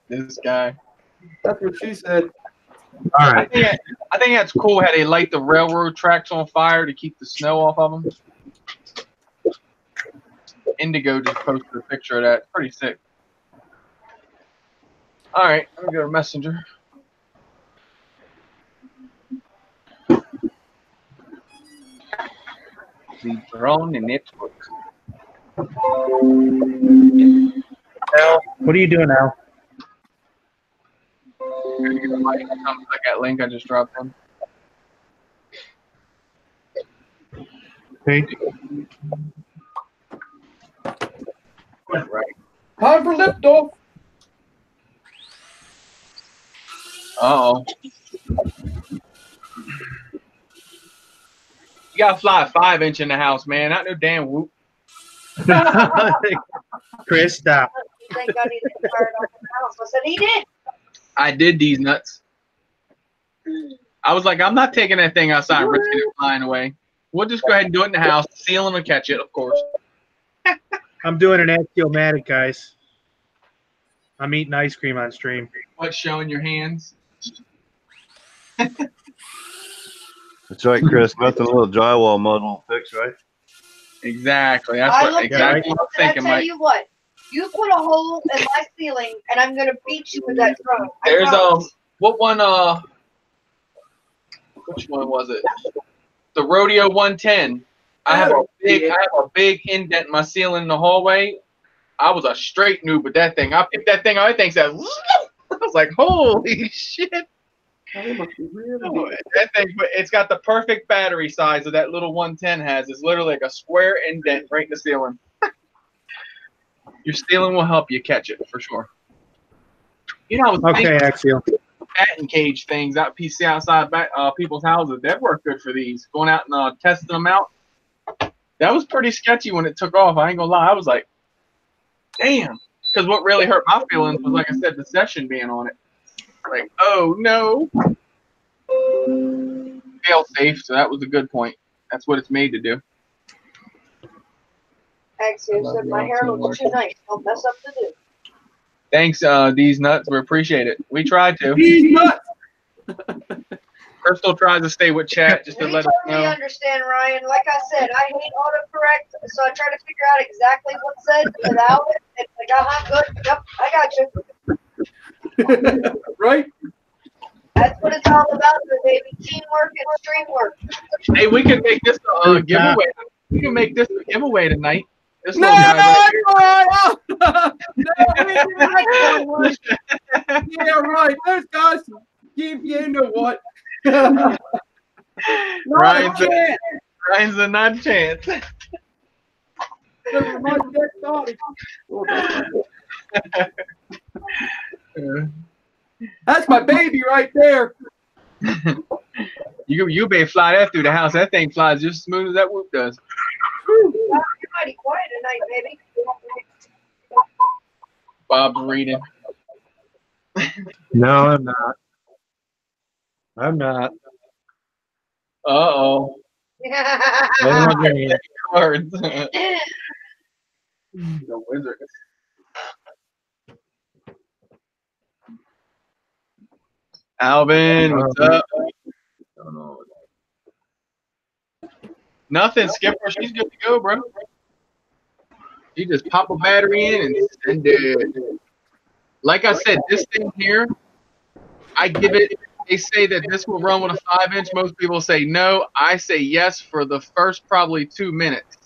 This guy. That's what she said. All right. I think that's cool how they light the railroad tracks on fire to keep the snow off of them. Indigo just posted a picture of that. It's pretty sick. All right, let me go to Messenger. Leads are on the network. Al, what are you doing now? Click that link I just dropped in. Hey. Right. Time for liftoff. Uh-oh. You gotta fly a 5-inch in the house, man. Not no damn whoop. Chris, stop. Thank God he didn't fire it off in the house. I said he did. I did these nuts. I was like, I'm not taking that thing outside and risking it flying away. We'll just go ahead and do it in the house. The ceiling will catch it, of course. I'm doing an axiomatic, guys. I'm eating ice cream on stream. What's showing your hands? That's right, Chris. Nothing a little drywall mud won't fix, right? Exactly. That's I what looked at exactly it, what I'm and I thinking, tell Mike. you what, you put a hole in my ceiling, and I'm gonna beat you with that drone. I There's promise. what one which one was it? The Rodeo 110. I have a big indent in my ceiling in the hallway. I was a straight noob with that thing. I picked that thing out. That thing said, I was like, holy shit. That thing, but it's got the perfect battery size that that little 110 has. It's literally like a square indent right in the ceiling. Your ceiling will help you catch it for sure. You know, I was thinking Axiom. batting cage things out PC outside people's houses. That worked good for these. Going out and testing them out. That was pretty sketchy when it took off. I ain't gonna lie. I was like, damn. Because what really hurt my feelings was, like I said, the session being on it. Like, oh no. Fail safe, so that was a good point. That's what it's made to do. Axiom said my hair looks too nice. Don't mess up the do. Thanks, these nuts. We appreciate it. We tried to. These nuts. Crystal tries to stay with chat just to We let us totally know. understand, Ryan. Like I said, I hate autocorrect, so I try to figure out exactly what's said without it. It's like, good. Yep, I got you. Right? That's what it's all about, baby. Teamwork and stream work. Hey, we can make this a giveaway. We can make this a giveaway tonight. This No, little guy right Yeah, right. Those guys, you know what? Not Ryan's a chance. Ryan's a not chance. They're my dead body. That's my baby right there. You may fly that through the house. That thing flies just as smooth as that whoop does. You're mighty quiet tonight, baby. Bob's reading. No, I'm not. I'm not. Uh-oh. Oh, Jane. Cards. The wizard. Alvin, what's up? Nothing, Skipper. She's good to go, bro. You just pop a battery in and send it. Like I said, this thing here, I give it. They say that this will run with a 5-inch. Most people say no. I say yes for the first probably 2 minutes.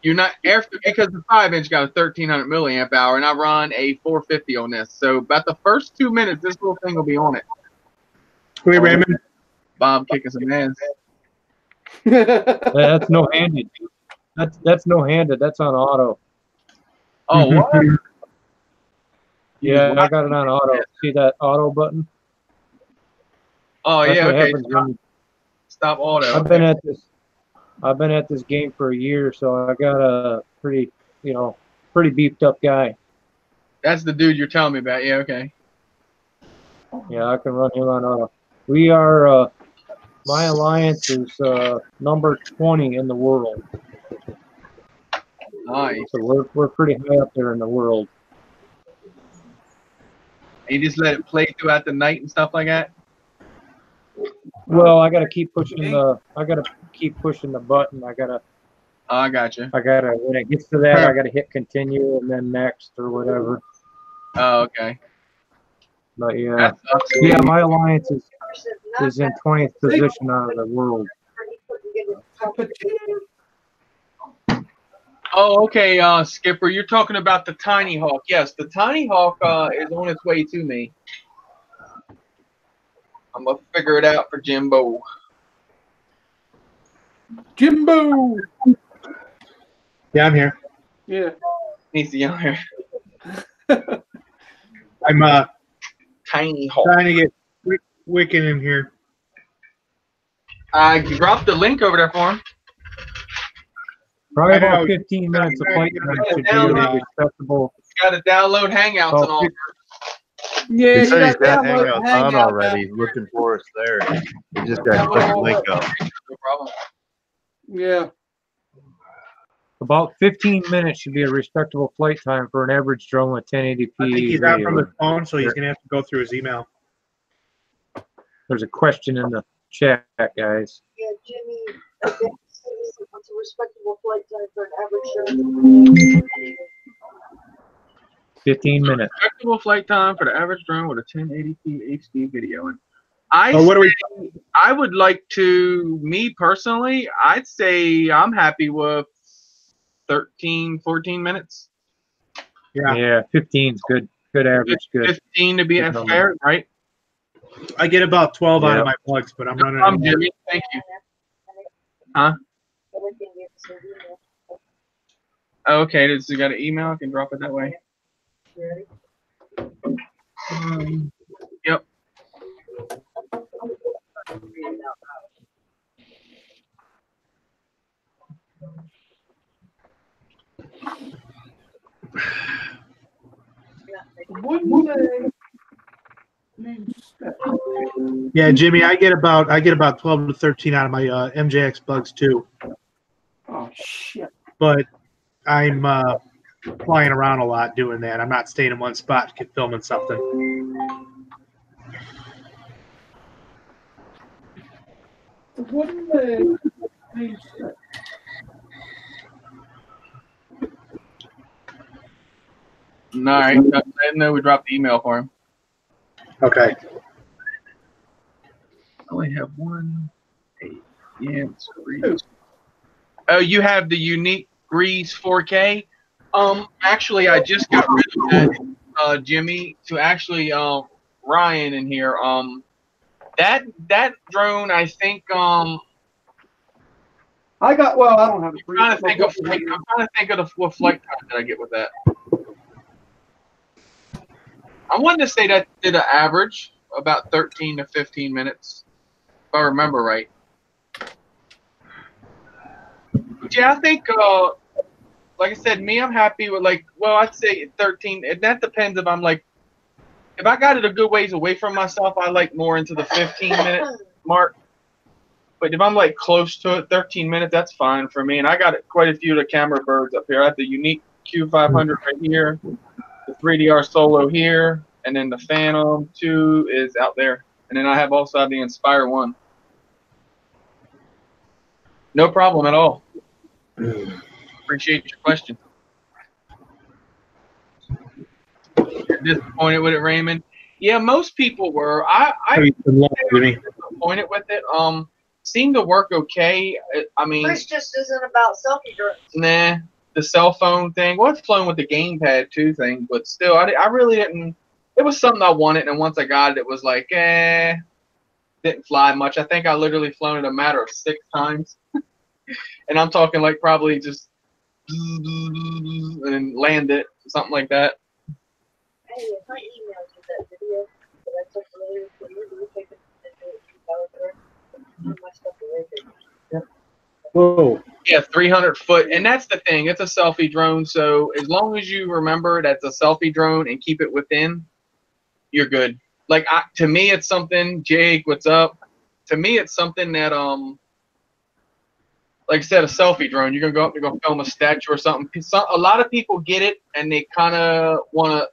You're not after because the 5-inch got a 1300 milliamp hour, and I run a 450 on this. So about the first 2 minutes, this little thing will be on it. Wait, Raymond. Bob kicking some ass. That's no handed. That's no handed. That's on auto. Oh, what? Yeah, I got it on auto. See that auto button? Oh, That's yeah, what okay. happens when Stop auto. I've been at this. I've been at this game for a year, so I got a pretty, pretty beefed up guy. That's the dude you're telling me about. Yeah, okay. Yeah, I can run him on auto. We are, my alliance is number 20 in the world. Nice. So we're pretty high up there in the world. You just let it play throughout the night and stuff like that? Well, I gotta keep pushing the button. Oh, I gotcha. When it gets to that, I gotta hit continue and then next or whatever. Oh, okay. But yeah. That sucks. Yeah, my alliance is in 20th position out of the world. Oh, okay, Skipper, you're talking about the Tiny Hawk. Yes, the Tiny Hawk is on its way to me. I'm gonna figure it out for Jimbo. Jimbo. Yeah, I'm here. Yeah. He's the owner. I'm Tiny Hawk. trying to get Wicked in here. I dropped the link over there for him. Probably I know. about 15 minutes of flight time should be acceptable. Got to download Hangouts and all. Yeah, He said he's got download Hangouts on Hangout already. He's looking for us there. He just got to click the link up. No problem. Yeah. About 15 minutes should be a respectable flight time for an average drone with 1080p. I think he's out from video. his phone, so he's gonna have to go through his email. There's a question in the chat, guys. Yeah, Jimmy, what's a respectable flight time for an average show? 15 minutes. Respectable flight time for the average drone with a 1080p HD video. And I would like to, me personally, I'd say I'm happy with 13, 14 minutes. Yeah, 15's good. Good average. Good. 15 to be Good number. fair, right? I get about 12 out of my plugs, but I'm running. I'm Jimmy. Thank you. Huh? Okay, does you got an email? I can drop it that way. Yep. Yeah, Jimmy, I get about 12 to 13 out of my MJX bugs too. Oh shit. But I'm flying around a lot doing that. I'm not staying in one spot to get filming something. All right. Let him know we dropped the email for him. Okay. I only have 1. 8. Yeah, it's Grease. Oh, you have the unique Grease 4K? Actually, I just got rid of that, Jimmy, to actually Ryan in here. That drone, I think I don't have a I'm trying to think of what flight time did I get with that. I wanted to say that did an average about 13 to 15 minutes, if I remember right. But yeah, I think, like I said, I'm happy with I'd say 13. And that depends if I'm if I got it a good ways away from myself, I like more into the 15-minute mark. But if I'm close to it, 13 minutes, that's fine for me. And I got quite a few of the camera birds up here. I have the unique Q500 right here, the 3DR Solo here, and then the Phantom 2 is out there. And then I also have the Inspire 1. No problem at all. Appreciate your question. You're disappointed with it, Raymond? Yeah, most people were. I was disappointed with it. Seemed to work okay. I mean, Chris just isn't about selfie drones. Nah, the cell phone thing. Well, it's flown with the gamepad too thing, but still, I really didn't. It was something I wanted, and once I got it, it was didn't fly much. I think I literally flown it a matter of 6 times, and I'm talking probably just and land it, something like that. Hey, if I emailed you that video that I took earlier for you, do you take it and do it? My stuff away. Whoa. Yeah, 300 foot, and that's the thing. It's a selfie drone, so as long as you remember that's a selfie drone and keep it within, you're good. Like to me, it's something. Jake, what's up? To me, it's something that like I said, a selfie drone. You're gonna go up, you're gonna film a statue or something. A lot of people get it, and they kind of want to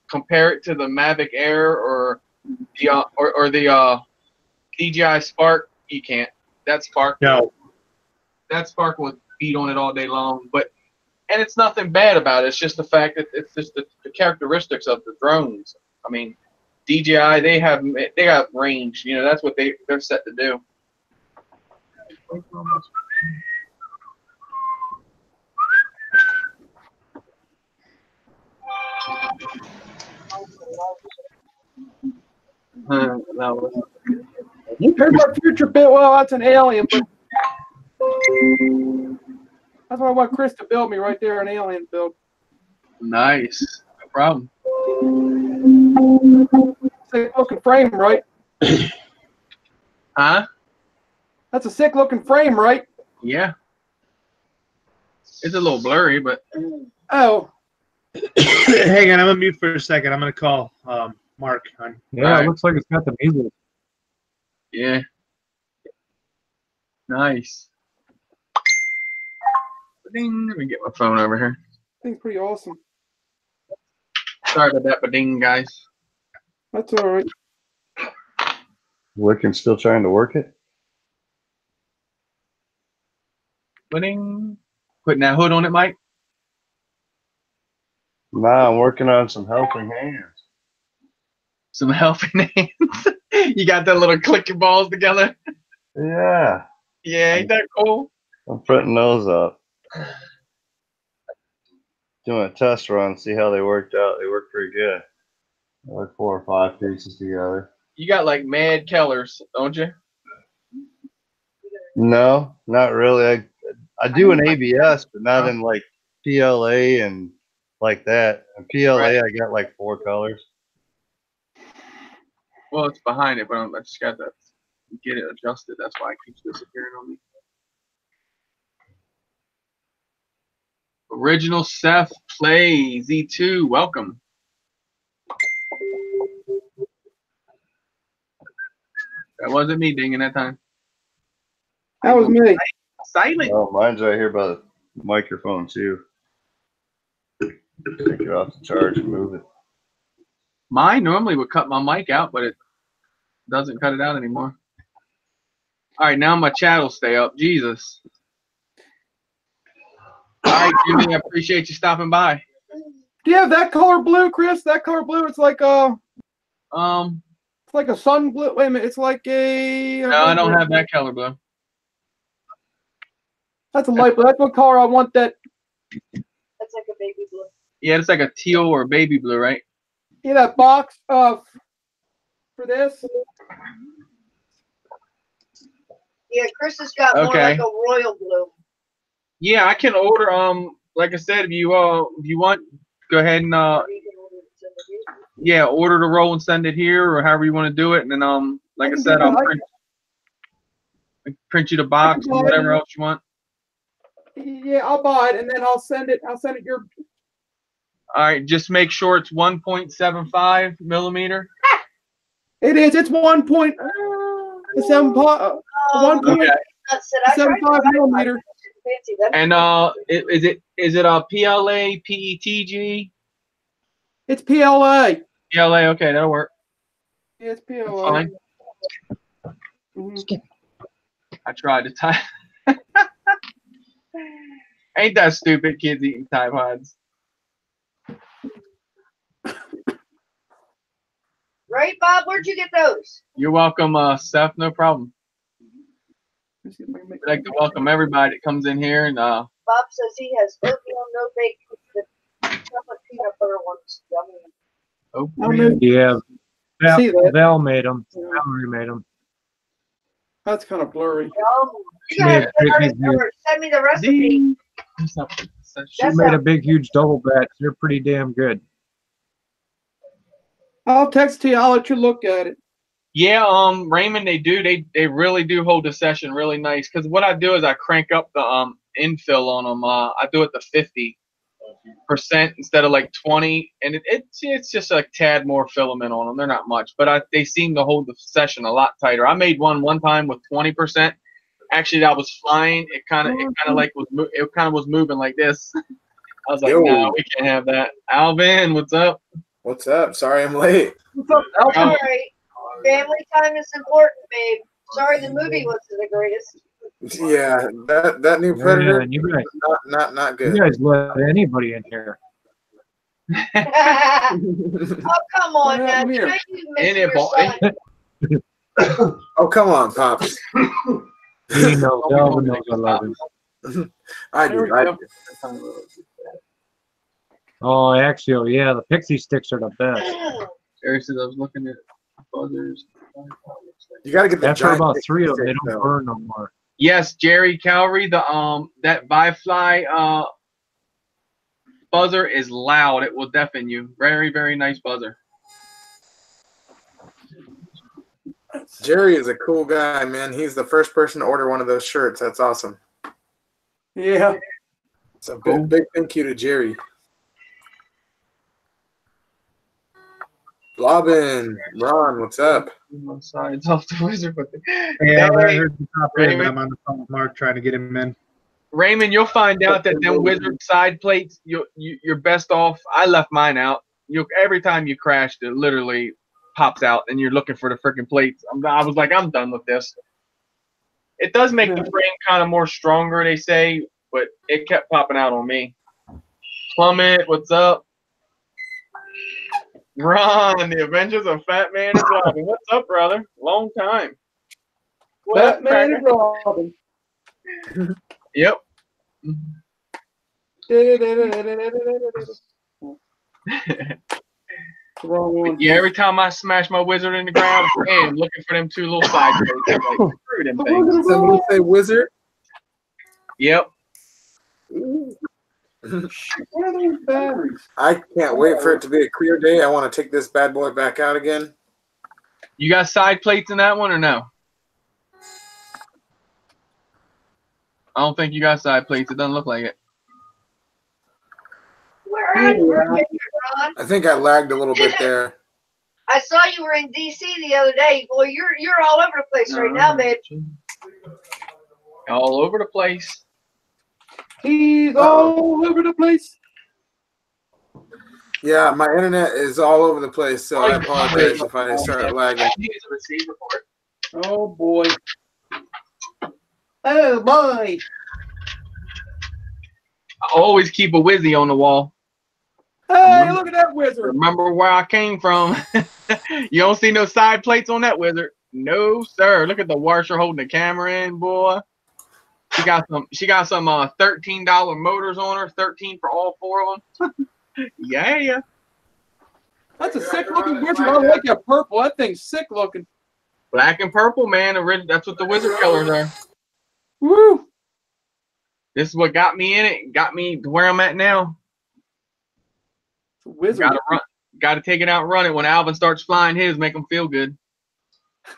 compare it to the Mavic Air or the DJI Spark. You can't. That Spark. No. That Spark will beat on it all day long. And it's nothing bad about it. It's just the fact that it's just the characteristics of the drones. I mean, DJI, they got range. You know, that's what they're set to do. Here's my future build. Well, that's an alien, but that's what I want Chris to build me right there, an alien build. Nice. No problem. Sick looking frame, right? Huh? That's a sick looking frame, right? Yeah. It's a little blurry, but. Oh. Hang on, I'm gonna mute for a second. I'm gonna call Mark. Yeah, it looks like it's got the measles. Yeah. Nice. Ding. Let me get my phone over here. Thing's pretty awesome. Sorry about that, but ding, guys. That's all right. Wiccan still trying to work it? Ding. Putting that hood on it, Mike. Nah, I'm working on some helping hands. Some helping hands. You got that little click your balls together. Yeah. Yeah, ain't that cool? I'm printing those up. Doing a test run, see how they worked out. They worked pretty good. Like 4 or 5 pieces together. You got like mad killers, don't you? No, not really. I do an ABS, but not in like PLA and like that. In PLA, Right. I got like 4 colors. Well, it's behind it, but I just got to get it adjusted. That's why it keeps disappearing on me. Original Seth Play Z2, welcome. That wasn't me dinging that time. That was me. Silent. Oh, mine's right here by the microphone too. Take it off the charge and move it. Mine normally would cut my mic out, but it doesn't cut it out anymore. All right, now my chat will stay up. Jesus. All right, Jimmy, I appreciate you stopping by. Do you have that color blue, Chris? That color blue, it's like a sun blue. Wait a minute, it's like a. No, I don't have that color blue. That's a light blue. That's what color I want. That. That's like a baby blue. Yeah, it's like a teal or baby blue, right? Yeah, that box for this. Yeah, Chris has got more Okay. like a royal blue. Yeah, I can order. Like I said, if you want, go ahead and yeah, order the roll and send it here, or however you want to do it, and then like I said, I'll print you the box and whatever else you want. Yeah, I'll buy it and then I'll send it. I'll send it your. All right, just make sure it's 1.75 millimeter. It is. It's 1.75 millimeter. And is it a PLA PETG? It's PLA. PLA, okay, that'll work. Yeah, it's That's PLA. fine. Mhm. I tried to type. Ain't that stupid? Kids eating Tide Pods. Right, Bob? Where'd you get those? You're welcome, Seth. No problem. Let's see if I can make I'd like to welcome everybody that comes in here and Bob says he has oatmeal, no bacon, the chocolate peanut butter ones. Yummy. Yeah, See that? Val made them. Valerie made them. That's kind of blurry. Yum. You gotta send me the recipe. She made a big, huge double batch. They're pretty damn good. I'll text to you. I'll let you look at it. Yeah, Raymond, they do. They really do hold the session really nice. Because what I do is I crank up the infill on them. I do it to 50% instead of like 20, and it's just a tad more filament on them. They're not much, but they seem to hold the session a lot tighter. I made one time with 20%. Actually, that was fine. It kind of was moving like this. I was like, Yo. no, we can't have that. Alvin, what's up? What's up? Sorry I'm late. What's up, Alvin? All right. Family time is important, babe. Sorry the movie wasn't the greatest. Yeah, that new Predator, Man, you guys, not good. you guys let anybody in here. Oh, come on now. happened here? Try you missing it, your boy. son. Oh, come on, Pops. He knows, Alvin knows I love him. I There we do. I go. do. Oh, Axio, yeah, the pixie sticks are the best. Jerry says I was looking at buzzers. You got to get the After giant about pixie 3 of them, they stick, don't though. burn no more. Yes, Jerry Cowrie, the that Bifly buzzer is loud. It will deafen you. Very, very nice buzzer. Jerry is a cool guy, man. He's the first person to order one of those shirts. That's awesome. Yeah. So Cool. big thank you to Jerry. Robin, Ron, what's up? One side's off the wizard, but Yeah, I Hey, heard you pop in. Raymond. I'm on the phone with Mark trying to get him in. Raymond, you'll find out that them wizard side plates, you're best off. I left mine out. Every time you crash, it literally pops out, and you're looking for the freaking plates. I was like, I'm done with this. It does make the frame kind of more stronger, they say, but it kept popping out on me. Plummet, what's up? Ron, the Avengers of Fat Man and Robin. What's up, brother? Long time. What up, Batman and Cracker? Robin. Yep. Wrong one. Yeah, every time I smash my wizard in the ground, I'm looking for them two little side plates. I'm like, screw them things. Somebody say wizard? Yep. What are those batteries? I can't wait for it to be a clear day. I want to take this bad boy back out again. You got side plates in that one or no? I don't think you got side plates. It doesn't look like it. Where are you, Ron? I think I lagged a little bit there. I saw you were in DC the other day. Boy, you're all over the place right now, babe. All over the place. He's all over the place. Yeah, my internet is all over the place, so I apologize if I start lagging. Oh boy. Oh boy. I always keep a Wizzy on the wall. Hey, look at that wizard. Remember where I came from. You don't see no side plates on that wizard. No, sir. Look at the washer holding the camera in, boy. She got some $13 motors on her, 13 for all 4 of them. Yeah. That's a sick looking wizard. I like that purple. That thing's sick looking. Black and purple, man. That's what the wizard colors are. Woo. This is what got me in it. Got me to where I'm at now. Wizard. Gotta take it out and run it. When Alvin starts flying his, make him feel good.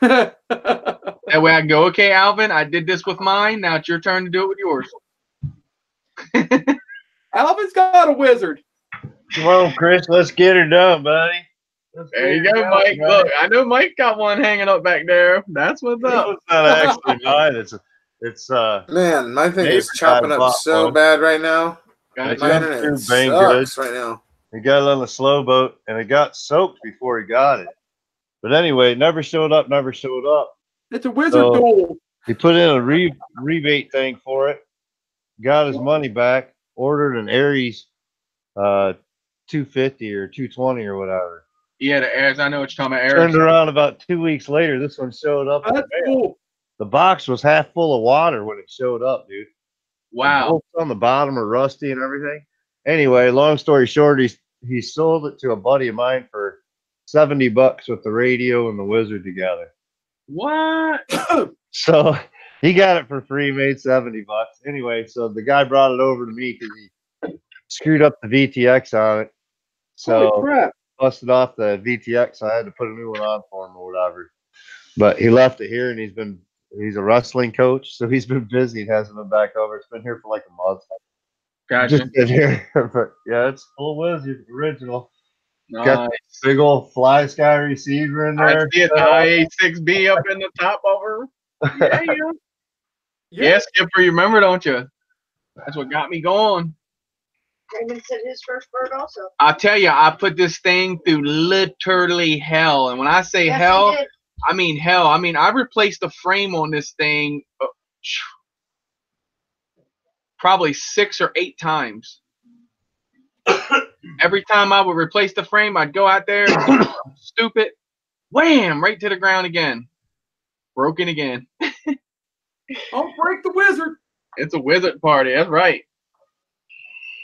That way I can go, okay, Alvin, I did this with mine. Now it's your turn to do it with yours. Alvin's got a wizard. Come on, Chris, let's get her done, buddy. There you go, Mike. Look, I know Mike got one hanging up back there. That's what's up. It's not actually mine. It's Man, my thing is Neighbor chopping got a up lot so one. bad right now. Gotcha. My internet Too sucks bang good. right now. He got it on the slow boat, and it got soaked before he got it. But anyway, it never showed up. It's a wizard So- duel. He put in a rebate thing for it, got his money back, ordered an Aries 250 or 220 or whatever. Yeah, the airs. I know what you're talking about. Turned Airs. around about 2 weeks later. This one showed up. in the That's mail. cool. The box was half full of water when it showed up, dude. The Wow. bolts on the bottom are rusty and everything. Anyway, long story short, he sold it to a buddy of mine for $70 with the radio and the wizard together. What? So he got it for free, made $70. Anyway, so the guy brought it over to me because he screwed up the VTX on it. Holy So crap. busted off the VTX. I had to put a new one on for him or whatever. But he left it here, and he's a wrestling coach, so he's been busy and hasn't been back over. It's been here for like a month. Gotcha. Just been here, but yeah, it's full Wizard original. Got Nice. the big old Fly Sky receiver in I there. see it, the IA6B up in the top of her. Yeah, yeah, Skipper, you remember, don't you? That's what got me going. Raymond said his first bird also. I'll tell you, I put this thing through literally hell. And when I say Yes, hell, he did. I mean hell. I mean, I replaced the frame on this thing probably 6 or 8 times. Every time I would replace the frame, I'd go out there, stupid, wham, right to the ground again. Broken again. Don't break the wizard. It's a wizard party. That's right.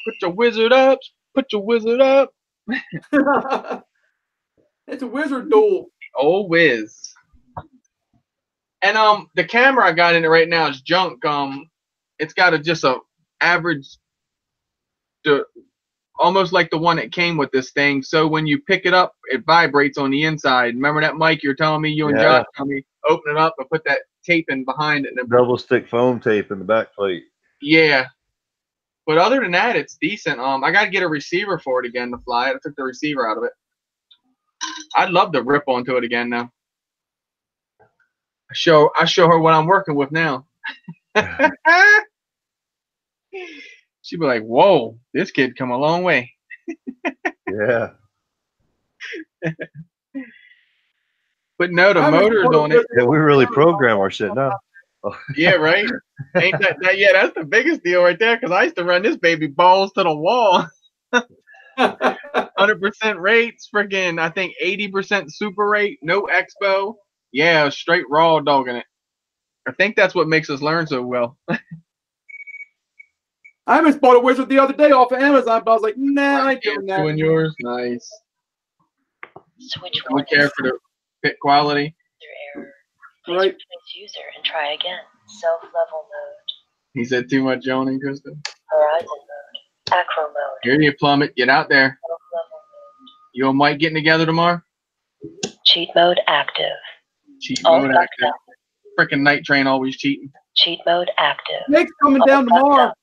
Put your wizard up. Put your wizard up. It's a wizard duel. Oh, whiz. And the camera I got in it right now is junk. It's got just a average, almost like the one that came with this thing. So when you pick it up, it vibrates on the inside. Remember that mic you're telling me, you and Josh told me, open it up and put that tape in behind it. And Double stick foam tape in the back plate. Yeah. But other than that, it's decent. I got to get a receiver for it again to fly it. I took the receiver out of it. I'd love to rip onto it again now. I show her what I'm working with now. She'd be like, whoa, this kid come a long way. Yeah. But no, the motor's on it. Yeah, we really program our shit now. Yeah, right? Ain't that yeah, that's the biggest deal right there, because I used to run this baby balls to the wall. 100% rates, freaking, I think 80% super rate, no expo. Yeah, straight raw dogging it. I think that's what makes us learn so well. I almost bought a wizard the other day off of Amazon, but I was like, nah, I ain't doing that. Doing yours? Nice. Switch I don't care for the pit quality. error. Right. Replace user and try again. Self-level mode. He said too much yawning, Krista. Horizon mode. Acro mode. Here you plummet. Get out there. Self-level mode. You and Mike getting together tomorrow? Cheat mode active. Cheat All mode fucked active. up. Freaking Night Train always cheating. Cheat mode active. Nate's coming down All fucked tomorrow. up.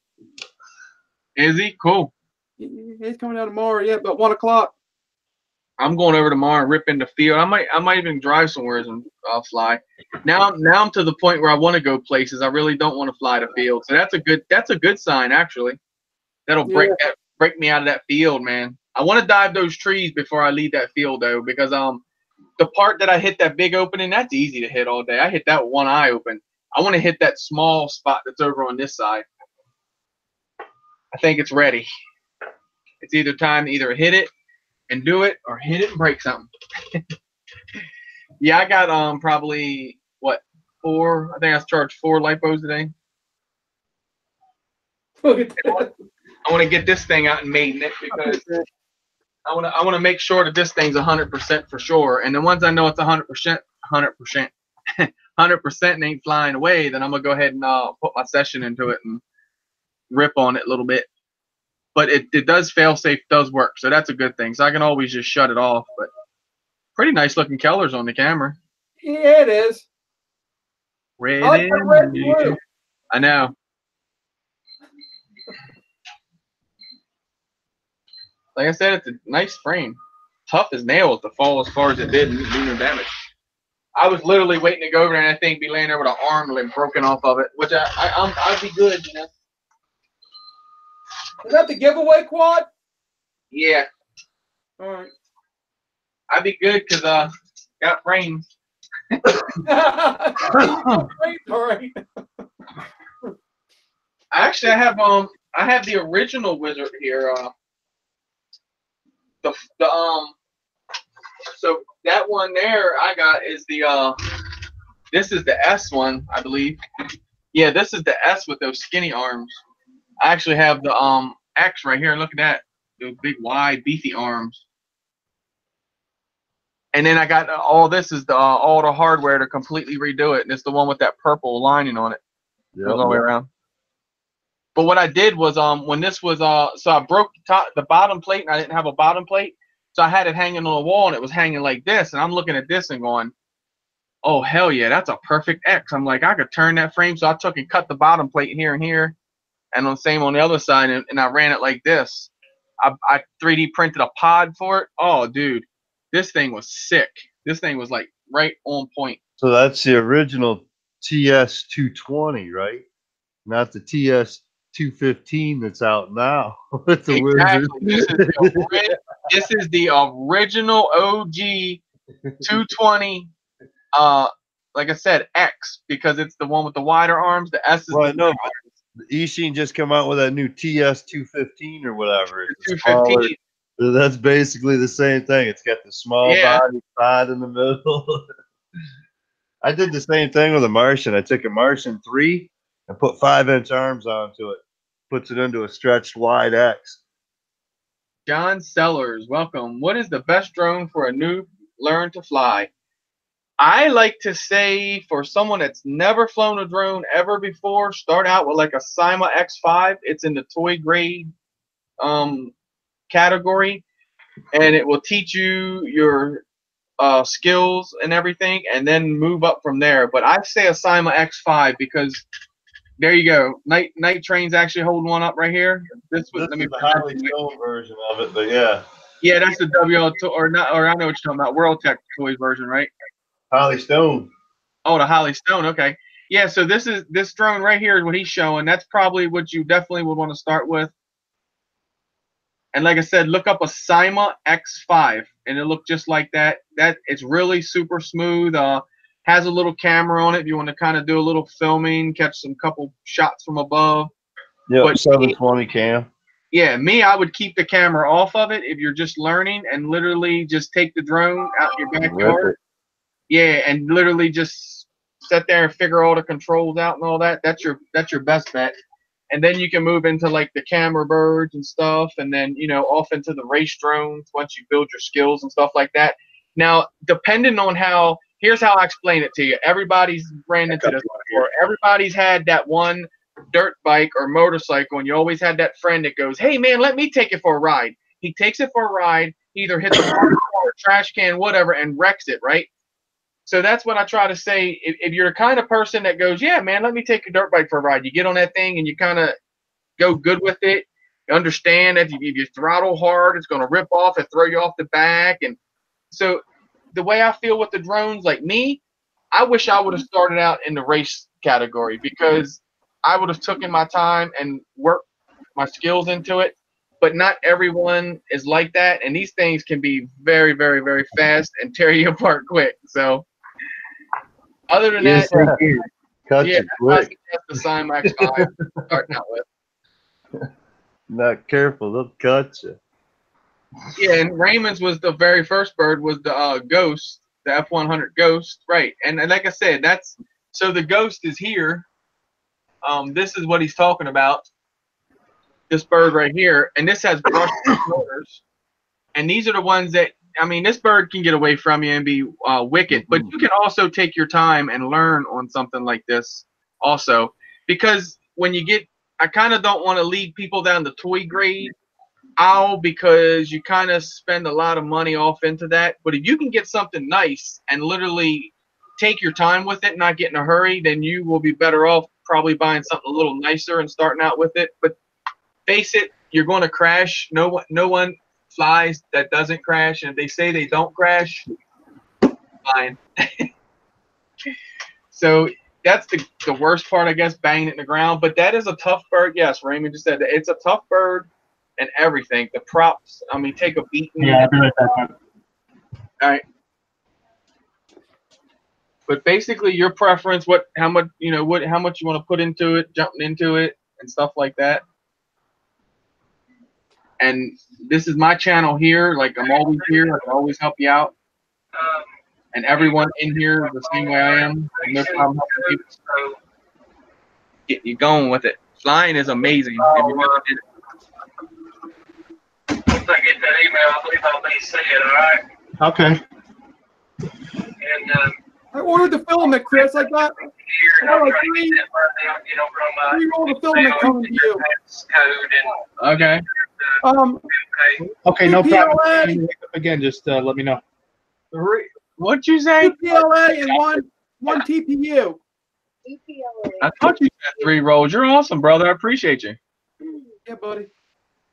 Is he? Cool. He's coming down tomorrow, yeah, about 1 o'clock. I'm going over tomorrow and rip in the field. I might even drive somewhere and I'll fly. Now I'm to the point where I want to go places. I really don't want to fly the field. So that's a good sign actually. That'll break me out of that field, man. I want to dive those trees before I leave that field though, because the part that I hit that big opening, that's easy to hit all day. I hit that with one eye open. I want to hit that small spot that's over on this side. I think it's ready. It's either time to either hit it and do it or hit it and break something. Yeah, I got probably what, 4? I think I charged 4 lipos today. I want to get this thing out and maiden it because I want to make sure that this thing's 100% for sure. And then once I know it's 100%, 100% ain't flying away, then I'm gonna go ahead and put my session into it and rip on it a little bit. But it does fail safe, does work, so that's a good thing. So I can always just shut it off. But pretty nice looking colors on the camera. Yeah, it is. Red, I like that red and blue. I know. Like I said, it's a nice frame. Tough as nails to fall as far as it did and do no damage. I was literally waiting to go over there and that thing be laying there with an arm like broken off of it, which I'd be good, you know. Is that the giveaway quad? Yeah, All right. I'd be good because got frames. All right. Actually, I have the original wizard here. So that one there I got is the this is the S one, I believe. Yeah, this is the S with those skinny arms. I actually have the X right here. Look at that, those big wide beefy arms. And then I got all this is the all the hardware to completely redo it, and it's the one with that purple lining on it. Yep. Goes all the way around. But what I did was when this was so I broke the bottom plate and I didn't have a bottom plate, so I had it hanging on the wall and it was hanging like this, and I'm looking at this and going, oh, hell yeah, that's a perfect X. I'm like, I could turn that frame. So I took and cut the bottom plate here and here, and on the same on the other side, and I ran it like this. I 3D printed a pod for it. Oh, dude, this thing was sick. This thing was like right on point. So that's the original TS220, right? Not the TS215 that's out now with the Exactly. Wizard. This is the original OG 220. Like I said, X, because it's the one with the wider arms. The S is Well, I know, but Ishin just come out with that new TS215 or whatever. It's 215. That's basically the same thing. It's got the small body pod in the middle. I did the same thing with a Martian. I took a Martian 3 and put 5-inch arms onto it. Puts it into a stretched wide X. John Sellers, welcome. What is the best drone for a new learn to fly? I like to say for someone that's never flown a drone ever before, start out with like a Cyma X5. It's in the toy grade category, and it will teach you your skills and everything, and then move up from there. But I'd say a Cyma X5 because there you go. Night Train's actually holding one up right here. This is the Holly Stone version of it, but yeah. Yeah, that's the WL or not, or I know what you're talking about. World Tech Toys version, right? Holly Stone. Oh, the Holly Stone. Okay. Yeah, so this drone right here is what he's showing. That's probably what you definitely would want to start with. And like I said, look up a Cyma X5, and it'll look just like that. It's really super smooth. Has a little camera on it if you want to kind of do a little filming, catch some couple shots from above. Yeah, 720 cam. Yeah, I would keep the camera off of it if you're just learning, and literally just take the drone out your backyard. Yeah, and literally just sit there and figure all the controls out and all that. That's your best bet. And then you can move into like the camera birds and stuff, and then off into the race drones once you build your skills and stuff like that. Now, depending on here's how I explain it to you. Everybody's ran into this before. Everybody's had that one dirt bike or motorcycle, and you always had that friend that goes, "Hey man, let me take it for a ride." He takes it for a ride, he either hits a car or trash can, whatever, and wrecks it, right? So that's what I try to say. If you're the kind of person that goes, "Yeah, man, let me take a dirt bike for a ride," you get on that thing and you kind of go good with it. You understand that if you throttle hard, it's going to rip off and throw you off the back. And so the way I feel with the drones, like me, I wish I would have started out in the race category, because I would have taken my time and worked my skills into it. But not everyone is like that, and these things can be very, very, very fast and tear you apart quick. So other than that, cut you quick. The Cyma X5 starting out with. Not careful, they'll cut you. Yeah, and Raymond's was the very first bird, was the Ghost, the F100 Ghost, right? And like I said, so the Ghost is here. This is what he's talking about. This bird right here, and this has brushed motors, and these are the ones that, I mean, this bird can get away from you and be wicked, but you can also take your time and learn on something like this also, because when you get, I kind of don't want to lead people down the toy grade aisle, because you kind of spend a lot of money off into that. But if you can get something nice and literally take your time with it, not get in a hurry, then you will be better off probably buying something a little nicer and starting out with it. But face it, you're going to crash. No one flies that doesn't crash, and if they say they don't crash, fine. So that's the worst part, I guess, banging it in the ground. But that is a tough bird. Yes, Raymond just said that. It's a tough bird and everything. The props, I mean, take a beating. Yeah, I'll be right back. All right. But basically, your preference, how much you want to put into it, jumping into it, and stuff like that. And this is my channel here. Like, I'm always here. I can always help you out. And everyone in here is the same way I am. And no problem helping you. Get you going with it. Flying is amazing. If you never did it. Once I get that email, I believe I'll be seeing it, all right? Okay. And I ordered the filament, Chris. I got like three rolls of filament coming to you. Okay. Okay, no problem. Again, just let me know. What'd you say? 2 PLA and one TPU. I thought you said 3 rolls. You're awesome, brother. I appreciate you. Yeah, buddy.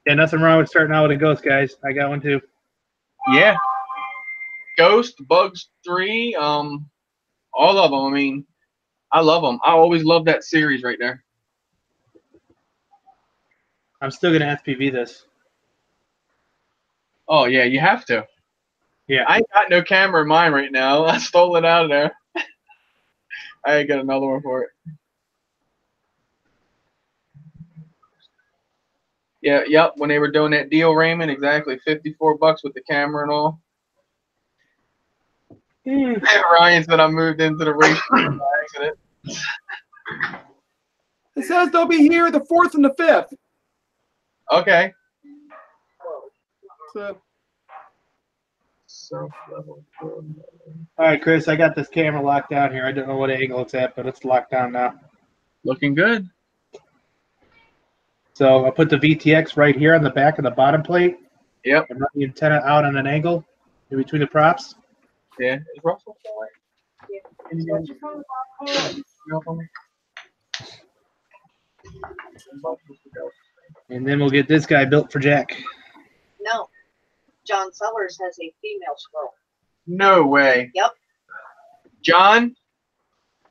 Yeah, nothing wrong with starting out with a ghost, guys. I got one too. Yeah. Ghost, Bugs 3, all of them. I mean, I love them. I always love that series right there. I'm still gonna FPV this. Oh yeah, you have to. Yeah. I ain't got no camera in mine right now. I stole it out of there. I ain't got another one for it. Yeah, yep. When they were doing that deal, Raymond, exactly, $54 with the camera and all. Ryan said I moved into the race by accident. It says they'll be here the 4th and the 5th. Okay. So All right, Chris, I got this camera locked down here. I don't know what angle it's at, but it's locked down now. Looking good. So I'll put the VTX right here on the back of the bottom plate. Yep. And run the antenna out on an angle in between the props. Yeah. Is Russell still awake? Can you help me? And then we'll get this guy built for Jack. No. John Sellers has a female squirrel. No way. Yep. John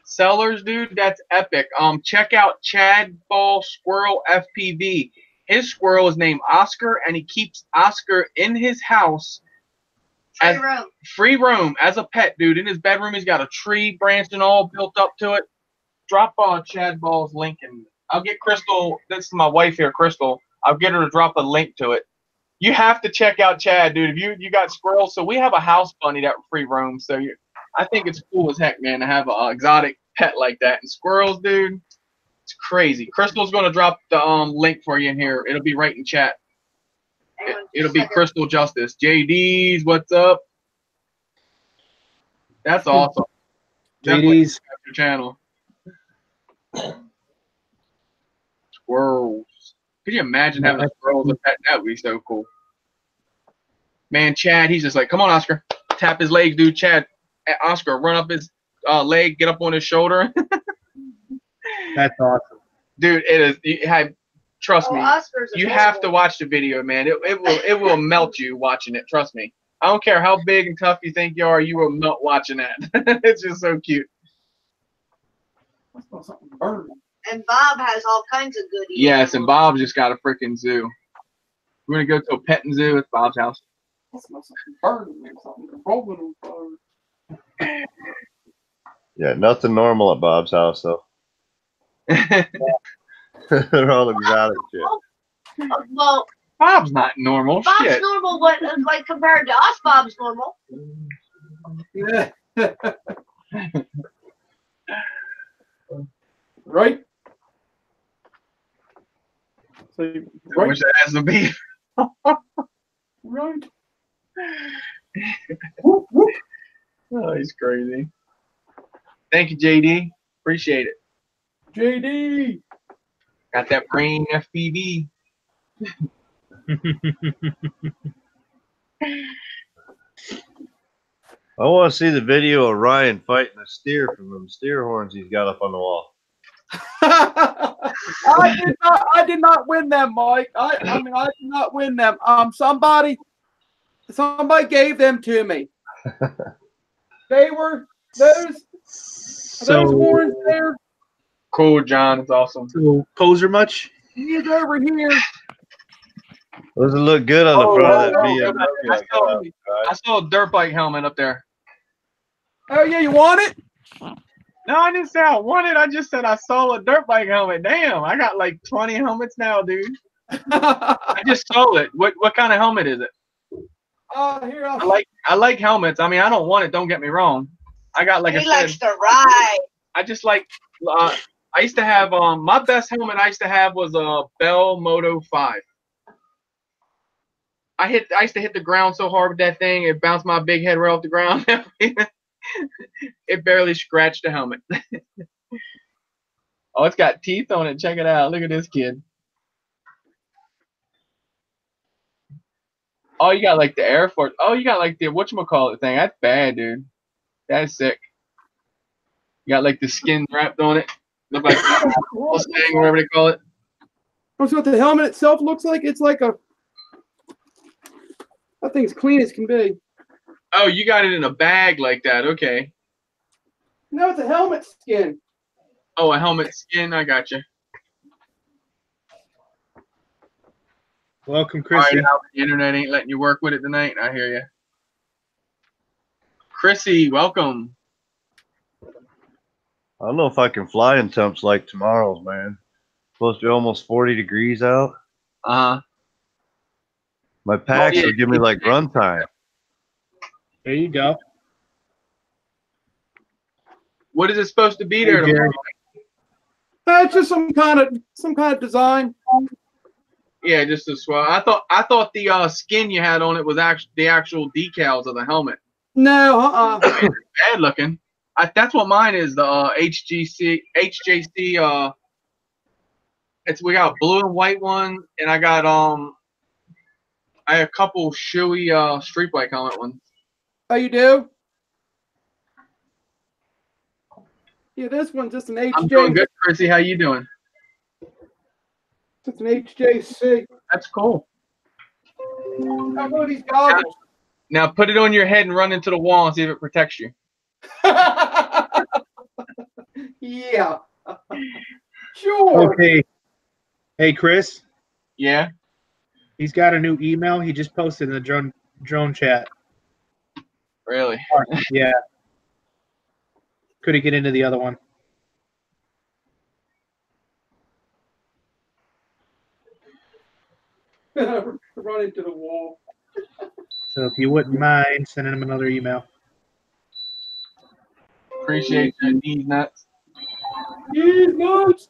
Sellers, dude, that's epic. Check out Chad Ball Squirrel FPV. His squirrel is named Oscar, and he keeps Oscar in his house as free roam as a pet, dude. In his bedroom, he's got a tree branch and all built up to it. Drop Chad Ball's link, and I'll get Crystal. This is my wife here, Crystal. I'll get her to drop a link to it. You have to check out Chad, dude. If you got squirrels, so we have a house bunny that free roams. So I think it's cool as heck, man, to have an exotic pet like that. And squirrels, dude, it's crazy. Crystal's gonna drop the link for you in here. It'll be right in chat. It'll be Crystal Justice. JD's, what's up? That's awesome. JD's your channel. Squirrels. Could you imagine having a squirrel as a pet? That would be so cool. Man, Chad, he's just like, come on, Oscar. Tap his legs, dude. Chad, Oscar, run up his leg, get up on his shoulder. That's awesome. Dude, it is. Trust me. You have to watch the video, man. It will melt you watching it. Trust me. I don't care how big and tough you think you are, you will melt watching that. It's just so cute. And Bob has all kinds of goodies. Yes, and Bob just got a freaking zoo. We're going to go to a petting zoo at Bob's house. Yeah, nothing normal at Bob's house, though. They're all exotic shit. Well, Bob's not normal. Bob's Shit. normal, but like compared to us, Bob's normal. yeah. Right? So, I wish I had some beef. Right. Oh, he's crazy. Thank you, JD. Appreciate it. JD. Got that brain FPV. I want to see the video of Ryan fighting a steer from them steer horns he's got up on the wall. I did not win them, Mike. I mean I did not win them. Somebody gave them to me. They were those horns there. Cool, John. It's awesome. So, poser much? He's over here. Does it look good on the front of that BMW? I saw a dirt bike helmet up there. Oh yeah, you want it? No, I didn't say I wanted. I just said I saw a dirt bike helmet. Damn, I got like 20 helmets now, dude. I just saw it. What kind of helmet is it? Here I like helmets. I mean, I don't want it. Don't get me wrong. I got like he likes to ride. I just like. I used to have my best helmet. I used to have was a Bell Moto 5. I used to hit the ground so hard with that thing, it bounced my big head right off the ground. It barely scratched the helmet. Oh, it's got teeth on it. Check it out. Look at this kid. Oh, you got like the Air Force. Oh, you got like the whatchamacallit thing. That's bad, dude. That's sick. You got like the skin wrapped on it. Look like Mustang or whatever they call it. That's what the helmet itself looks like. It's like a. That thing's clean as can be. Oh, you got it in a bag like that. Okay. No, it's a helmet skin. Oh, a helmet skin. I got you. Welcome, All right, Chrissy. now the internet ain't letting you work with it tonight. I hear you. Chrissy, welcome. I don't know if I can fly in temps like tomorrow's, man. Supposed to be almost 40 degrees out. Uh-huh. My packs will give me like run time. There you go. What is it supposed to be there tomorrow? It's just some kind of design. Yeah, just a swell. I thought the skin you had on it was actually the actual decals of the helmet. No, Bad looking. That's what mine is. The HJC. We got a blue and white one, and I got I have a couple shoey street bike helmet ones. Oh, you do? Yeah, this one's just an HJ. I'm doing good, Chrissy. How you doing? It's an HJC. That's cool. Got one of these goggles. Now put it on your head and run into the wall and see if it protects you. Yeah. Sure. Okay. Hey, Chris. Yeah. He's got a new email. He just posted in the drone chat. Really? Yeah. Couldn't get into the other one. Run into the wall. So if you wouldn't mind sending him another email. Appreciate you, these nuts. These nuts.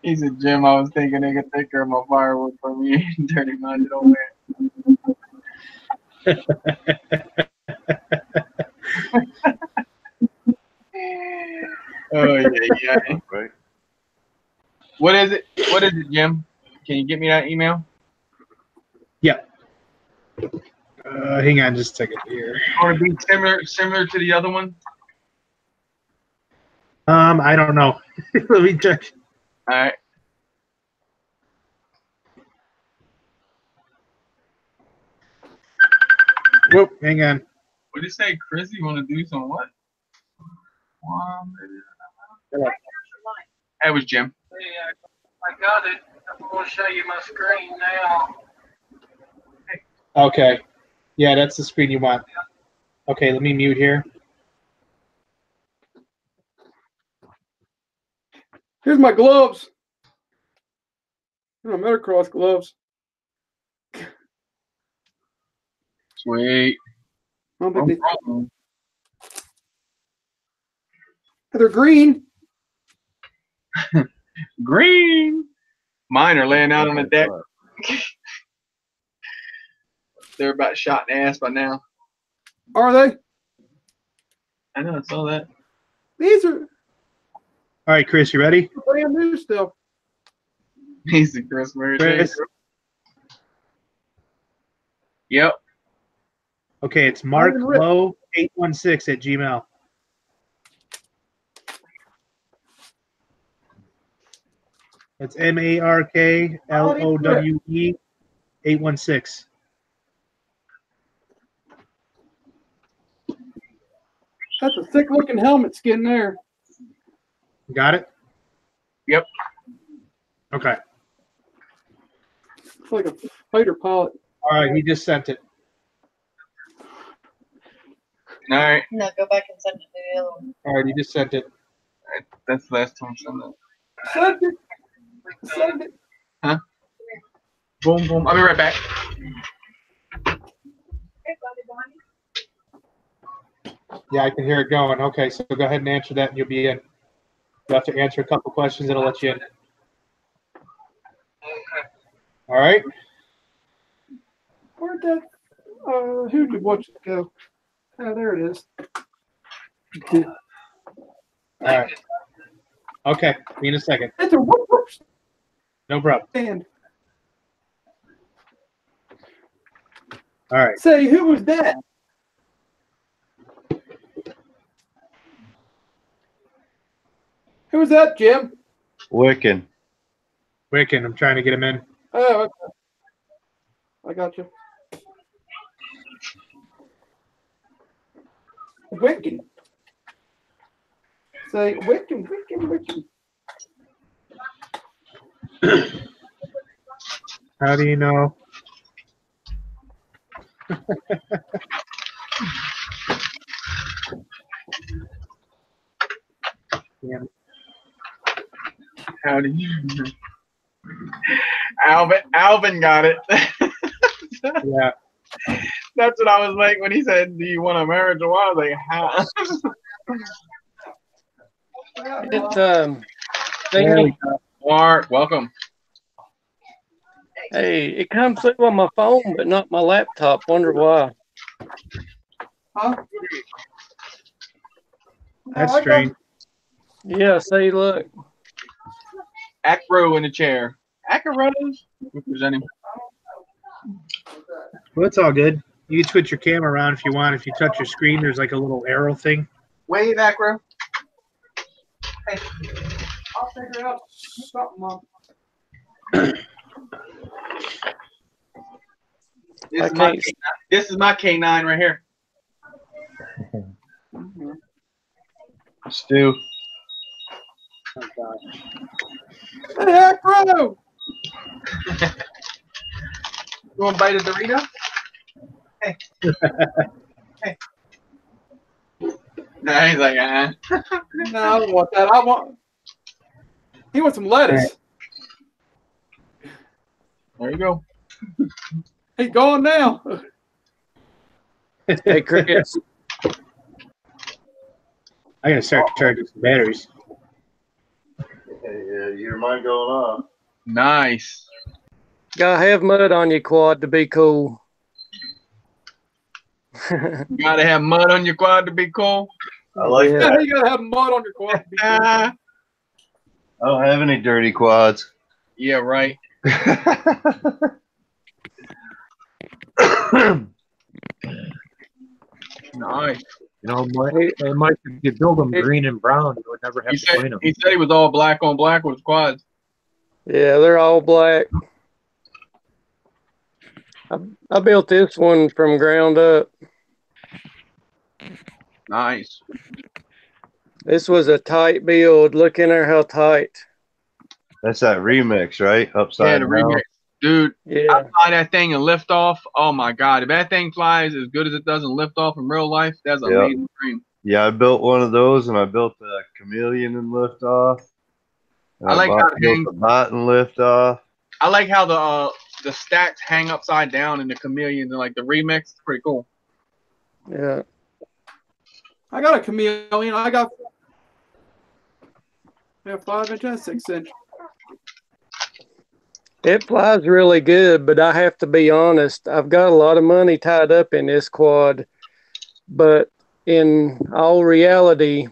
He said, Jim, I was thinking they could take care of my firewood for me. Dirty-minded old man. Oh, yeah. Right. What is it? What is it, Jim? Can you get me that email? Yeah. Hang on just a second here. Or be similar to the other one? I don't know. Let me check. All right. Whoop, hang on. What did you say, Chris? You want to do some what? That was Jim. I got it. I'm going to show you my screen now. Okay. Yeah, that's the screen you want. Okay, let me mute here. Here's my gloves. Here's my motocross gloves. Sweet. I don't think they're green. Green. Mine are laying out on the deck. They're about shot in the ass by now. Are they? I know, I saw that. These are All right, Chris, you ready? brand new still. He's the Chris Murray. Chris? Yep. Okay, it's marklow816@gmail. It's MARKLOWE 816. That's a thick looking helmet skin there. Got it? Yep. Okay. It's like a fighter pilot. All right, he just sent it. All right. No, go back and send it to the other one. All right, he just sent it. That's the last time I sent that. Send it. Send it. Huh? Boom, boom. I'll be right back. Yeah, I can hear it going. Okay, so go ahead and answer that, and you'll be in. You have to answer a couple questions, it'll let you in. All right? Where'd that, who did watch it go? Oh, there it is. All right. Okay, see you in a second. It's a whoops No problem. stand. All right. Say, who was that? Who was that, Jim? Wiccan. Wiccan, I'm trying to get him in. Oh, okay. I got you. Wiccan. Say, Wiccan, Wiccan, Wiccan. How do you know? Damn. How do you? Alvin got it. Yeah. That's what I was like when he said, "Do you want a marriage?" Or I was like, "How?" It's There we thingy. go. Mark, welcome. Hey, it comes through on my phone, but not my laptop. Wonder why. Huh? That's Oh, I got- strange. Yeah, see, look. Acro in the chair. Acro's representing. Well, it's all good. You can switch your camera around if you want. If you touch your screen, there's like a little arrow thing. Wave, Acro. I'll figure out something. This is my K9 right here. Stu. Oh, God. Hey, Acro! You want to bite a Dorito? Hey. Hey. No, he's like, No, I don't want that. He wants some lettuce. There you go. He's going now. Hey, Chris. I gotta start charging some batteries. Hey, your mind going off. Nice. Gotta have mud on your quad to be cool. You gotta have mud on your quad to be cool. I like Yeah. that. You gotta have mud on your quad. to be cool. I don't have any dirty quads. Yeah, right. Nice. You know, Mike, if you build them green and brown, you would never have to clean them. He said he was all black on black with quads. Yeah, they're all black. I built this one from ground up. Nice. This was a tight build. Look in there how tight. That's that remix, right? Yeah, Upside the down. remix. Dude, Yeah. I fly that thing and lift off. Oh my God. If that thing flies as good as it does and lift off in real life, that's an Yep. amazing dream. Yeah, I built one of those, and I built a chameleon and lift off. And I like how it built hangs. the bot and lift off. I like how the stacks hang upside down in the chameleons and like the remix. It's pretty cool. Yeah. I got a chameleon. I got 5-inch and 6-inch. It flies really good, but I have to be honest, I've got a lot of money tied up in this quad. But in all reality,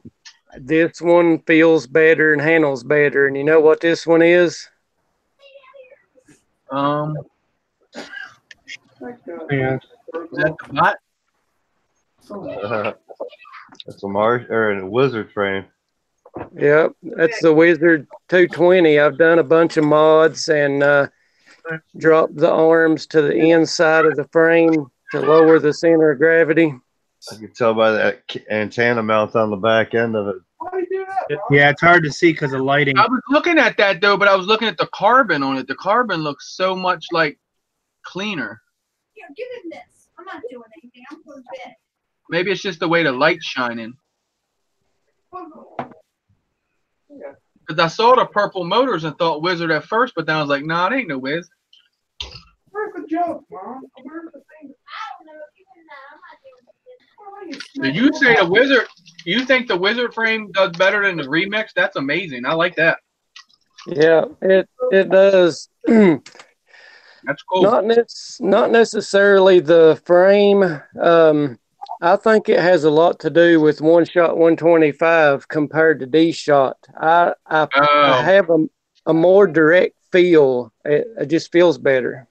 this one feels better and handles better. And you know what this one is? Yeah. Is that the bot? That's a wizard frame. Yep, that's the Wizard 220. I've done a bunch of mods and dropped the arms to the inside of the frame to lower the center of gravity. I can tell by that antenna mount on the back end of it. Why do you do that? Yeah, it's hard to see because of lighting. I was looking at that though, but I was looking at the carbon on it. The carbon looks so much like cleaner. Here, give him this. I'm not doing anything. I'm going to bed. Maybe it's just the way the light's shining. Because I saw the purple motors and thought Wizard at first, but then I was like, nah, it ain't no Wiz. Where's the joke, Mom? Where's the thing? I don't know. I'm not doing anything. Did you say the Wizard? You think the Wizard frame does better than the remix? That's amazing. I like that. Yeah, it does. That's cool. Not necessarily the frame. I think it has a lot to do with one shot 125 compared to D shot. I have a more direct feel. It just feels better.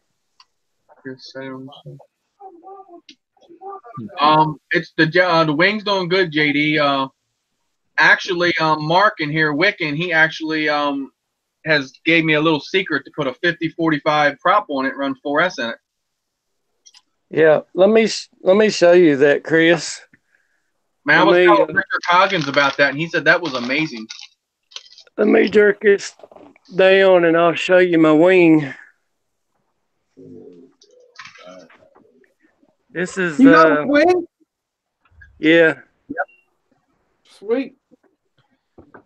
It's the wing's doing good, JD. Actually, Mark in here, Wiccan, he actually has gave me a little secret to put a 50-45 prop on it, run 4S in it. Yeah, let me show you that, Chris. Man, I was telling Richard Coggins about that, and he said that was amazing. Let me jerk this down, and I'll show you my wing. This is You got a wing? Yeah. Sweet.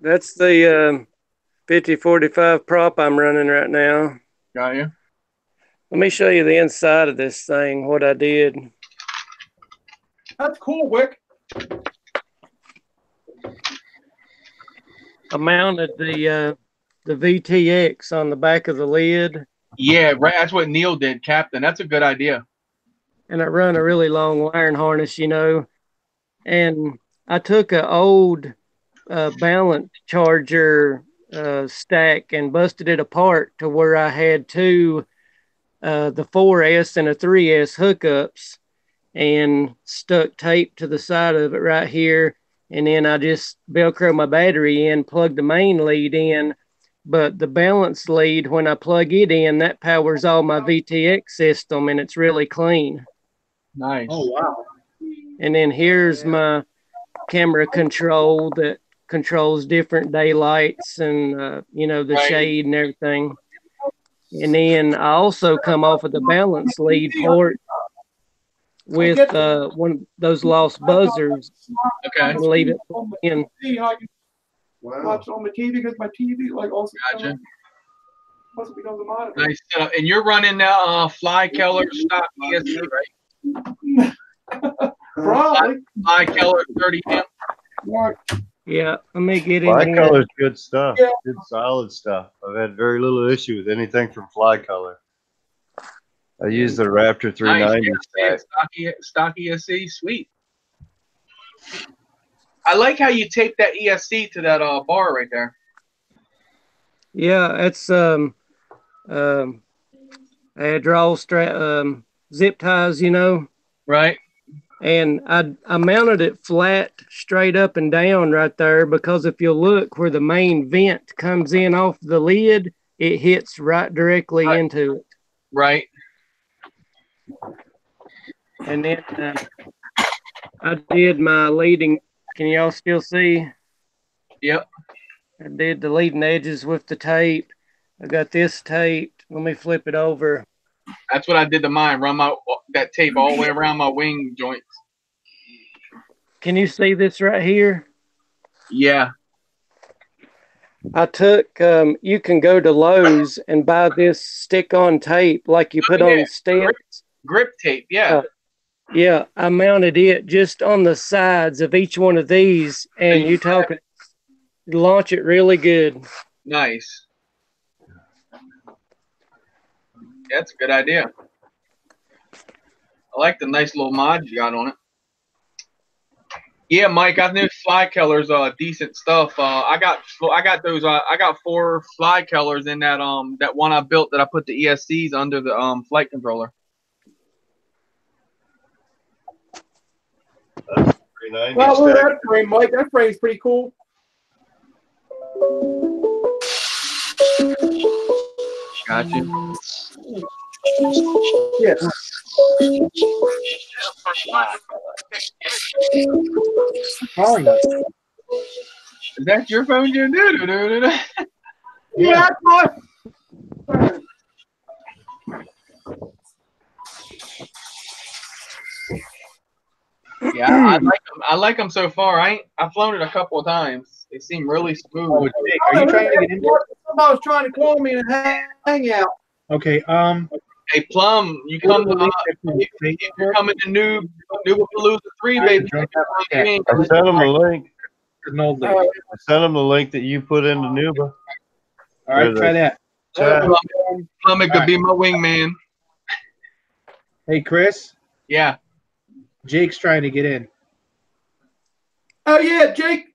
That's the 50-45 prop I'm running right now. Got you. Let me show you the inside of this thing, what I did. That's cool, Wick. I mounted the VTX on the back of the lid. Yeah, right. That's what Neil did, Captain. That's a good idea. And I run a really long wiring harness, you know. And I took an old balance charger stack and busted it apart to where I had two, the 4S and a 3S hookups, and stuck tape to the side of it right here. And then I just Velcro my battery in, plug the main lead in. But the balance lead, when I plug it in, that powers all my VTX system, and it's really clean. Nice. Oh, wow. And then here's my camera control that controls different daylights and, you know, the shade and everything. And then I also come off of the balance lead port with one of those lost buzzers. Okay. And leave it in. Watch on the TV because my TV also. Gotcha. Plus it becomes a monitor. Nice setup. And you're running the Fly Keller stock ESC, right? Probably. Fly Keller 30 amp. Yeah, let me get in Fly here. Color's good stuff. Yeah. Good solid stuff. I've had very little issue with anything from Fly Color. I use the Raptor 390 Nice. Stock ESC, sweet. I like how you tape that ESC to that bar right there. Yeah, it's I draw zip ties, you know. Right. And I mounted it flat, straight up and down right there, because if you look where the main vent comes in off the lid, it hits right directly into it. Right. And then I did my leading. Can y'all still see? Yep. I did the leading edges with the tape. I got this taped. Let me flip it over. That's what I did to mine. Run that tape all the way around my wing joints. Can you see this right here? Yeah. I took, you can go to Lowe's and buy this stick-on tape like you put on steps. Grip tape, yeah. Yeah, I mounted it just on the sides of each one of these, and you launch it really good. Nice. That's a good idea. I like the nice little mod you got on it. Yeah, Mike, I knew Fly Keller's decent stuff. I got those. I got 4 Fly Kellers in that that one I built that I put the ESCs under the flight controller. Well, look at that frame, Mike. That frame's pretty cool. Gotcha. Yeah. Calling us. Is that your phone, Jim? Yeah, that's mine. Yeah, I like them so far. I've flown it a couple of times. They seem really smooth. Oh, Jake, are you trying to get in there? Somebody was trying to call me and hang out. Okay. Hey, Plum, you come to you're coming to New Palooza 3, baby. I sent him the link. I sent him the link that you put into Nuba. All right, try that. Plum, it could be my wingman. Hey, Chris. Yeah. Jake's trying to get in. Oh yeah, Jake. Jake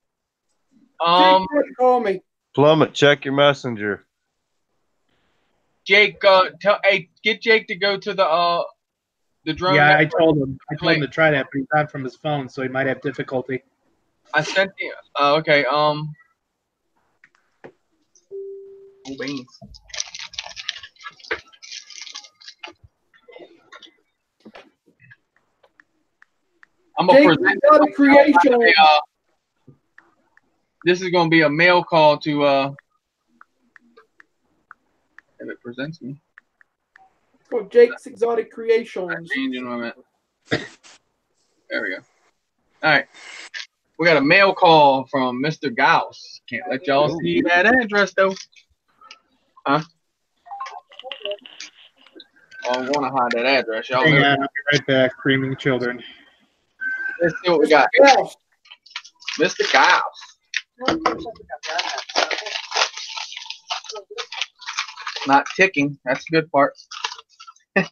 tried to call me. Plummet, check your messenger. Jake, get Jake to go to the the drone. Yeah, I network told him. I told him link. to try that, but he's not from his phone, so he might have difficulty. I sent you. Okay. Oh, beans. I'm gonna Jake, present. got a creation. This is gonna be a mail call to. If it presents me. For Jake's Exotic Creations. Changing a moment. There we go. All right. We got a mail call from Mr. Gauss. Can't let y'all see that address though. Huh? I don't want to hide that address. Y'all Hang know. on, I'll be right back. Screaming children. Let's see what we got. Yes. Mr. Gauss. Not ticking. That's the good part. He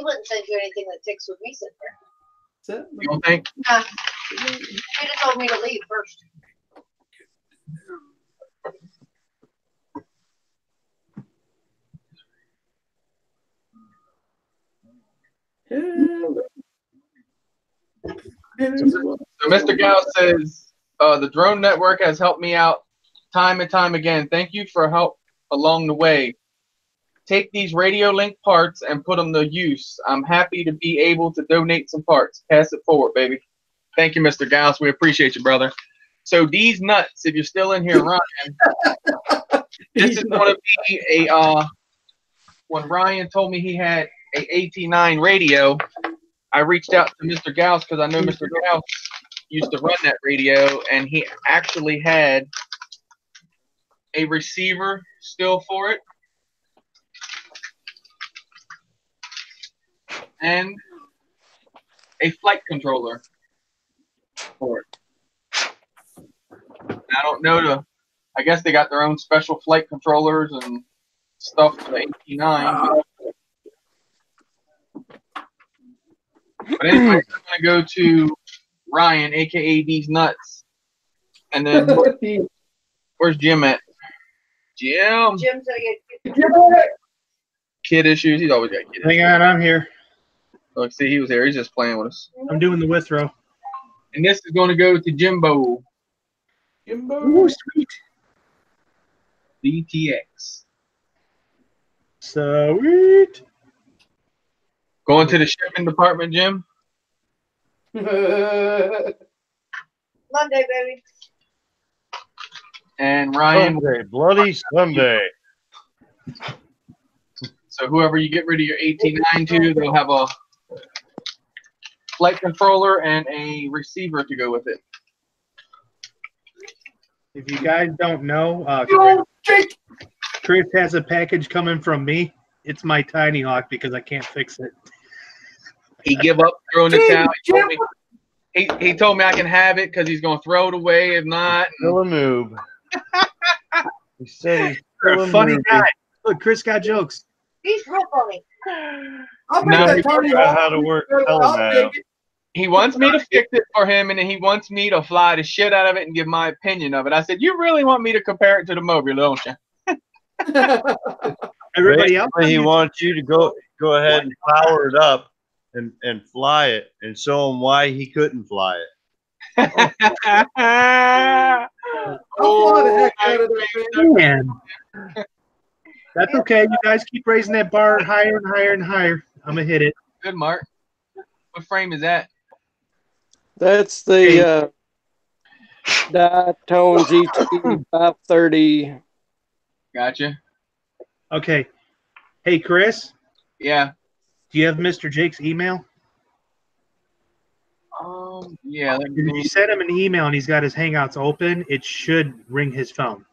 wouldn't send you anything that ticks with me sitting there. You don't think? Nah. He just told me to leave first. So Mr. Gauss says, the drone network has helped me out time and time again. Thank you for help along the way. Take these radio link parts and put them to use. I'm happy to be able to donate some parts. Pass it forward, baby. Thank you, Mr. Gauss. We appreciate you, brother. So these nuts, if you're still in here, Ryan, this is going to be a, when Ryan told me he had a AT9 radio, I reached out to Mr. Gauss because I know Mr. Gauss used to run that radio, and he actually had a receiver still for it. And a flight controller for it. I don't know I guess they got their own special flight controllers and stuff for the AT9. But anyway, I'm gonna go to Ryan, aka These Nuts, and then where's Jim at? Jim. Jim's gonna get Kid issues. He's always got kid issues. Hang on, I'm here. Look, see, he was here. He's just playing with us. I'm doing the withrow. And this is going to go to Jimbo. Jimbo. Ooh, sweet. DTX. Sweet. Going to the shipping department, Jim. Monday, baby. And Ryan. Sunday, bloody Sunday. So whoever you get rid of your 18.9 to, they'll have a flight controller and a receiver to go with it. If you guys don't know, Chris has a package coming from me. It's my Tiny Hawk because I can't fix it. He give up throwing the towel. He told me I can have it because he's going to throw it away if not. Still a noob. He said he's You're still a funny noob. guy. Look, Chris got jokes. He's real funny. No, he figured out how to work telenav. He wants me to fix it for him, and then he wants me to fly the shit out of it and give my opinion of it. I said, you really want me to compare it to the Mobile, don't you? Everybody else, Basically, he wants you to go ahead and power it up and fly it and show him why he couldn't fly it. Man. That's okay. You guys keep raising that bar higher and higher and higher. I'm going to hit it. Good, Mark. What frame is that? That's the Diatone GT 530. Gotcha. Okay. Hey, Chris. Yeah. Do you have Mr. Jake's email? Yeah. If you send him an email and he's got his Hangouts open, it should ring his phone.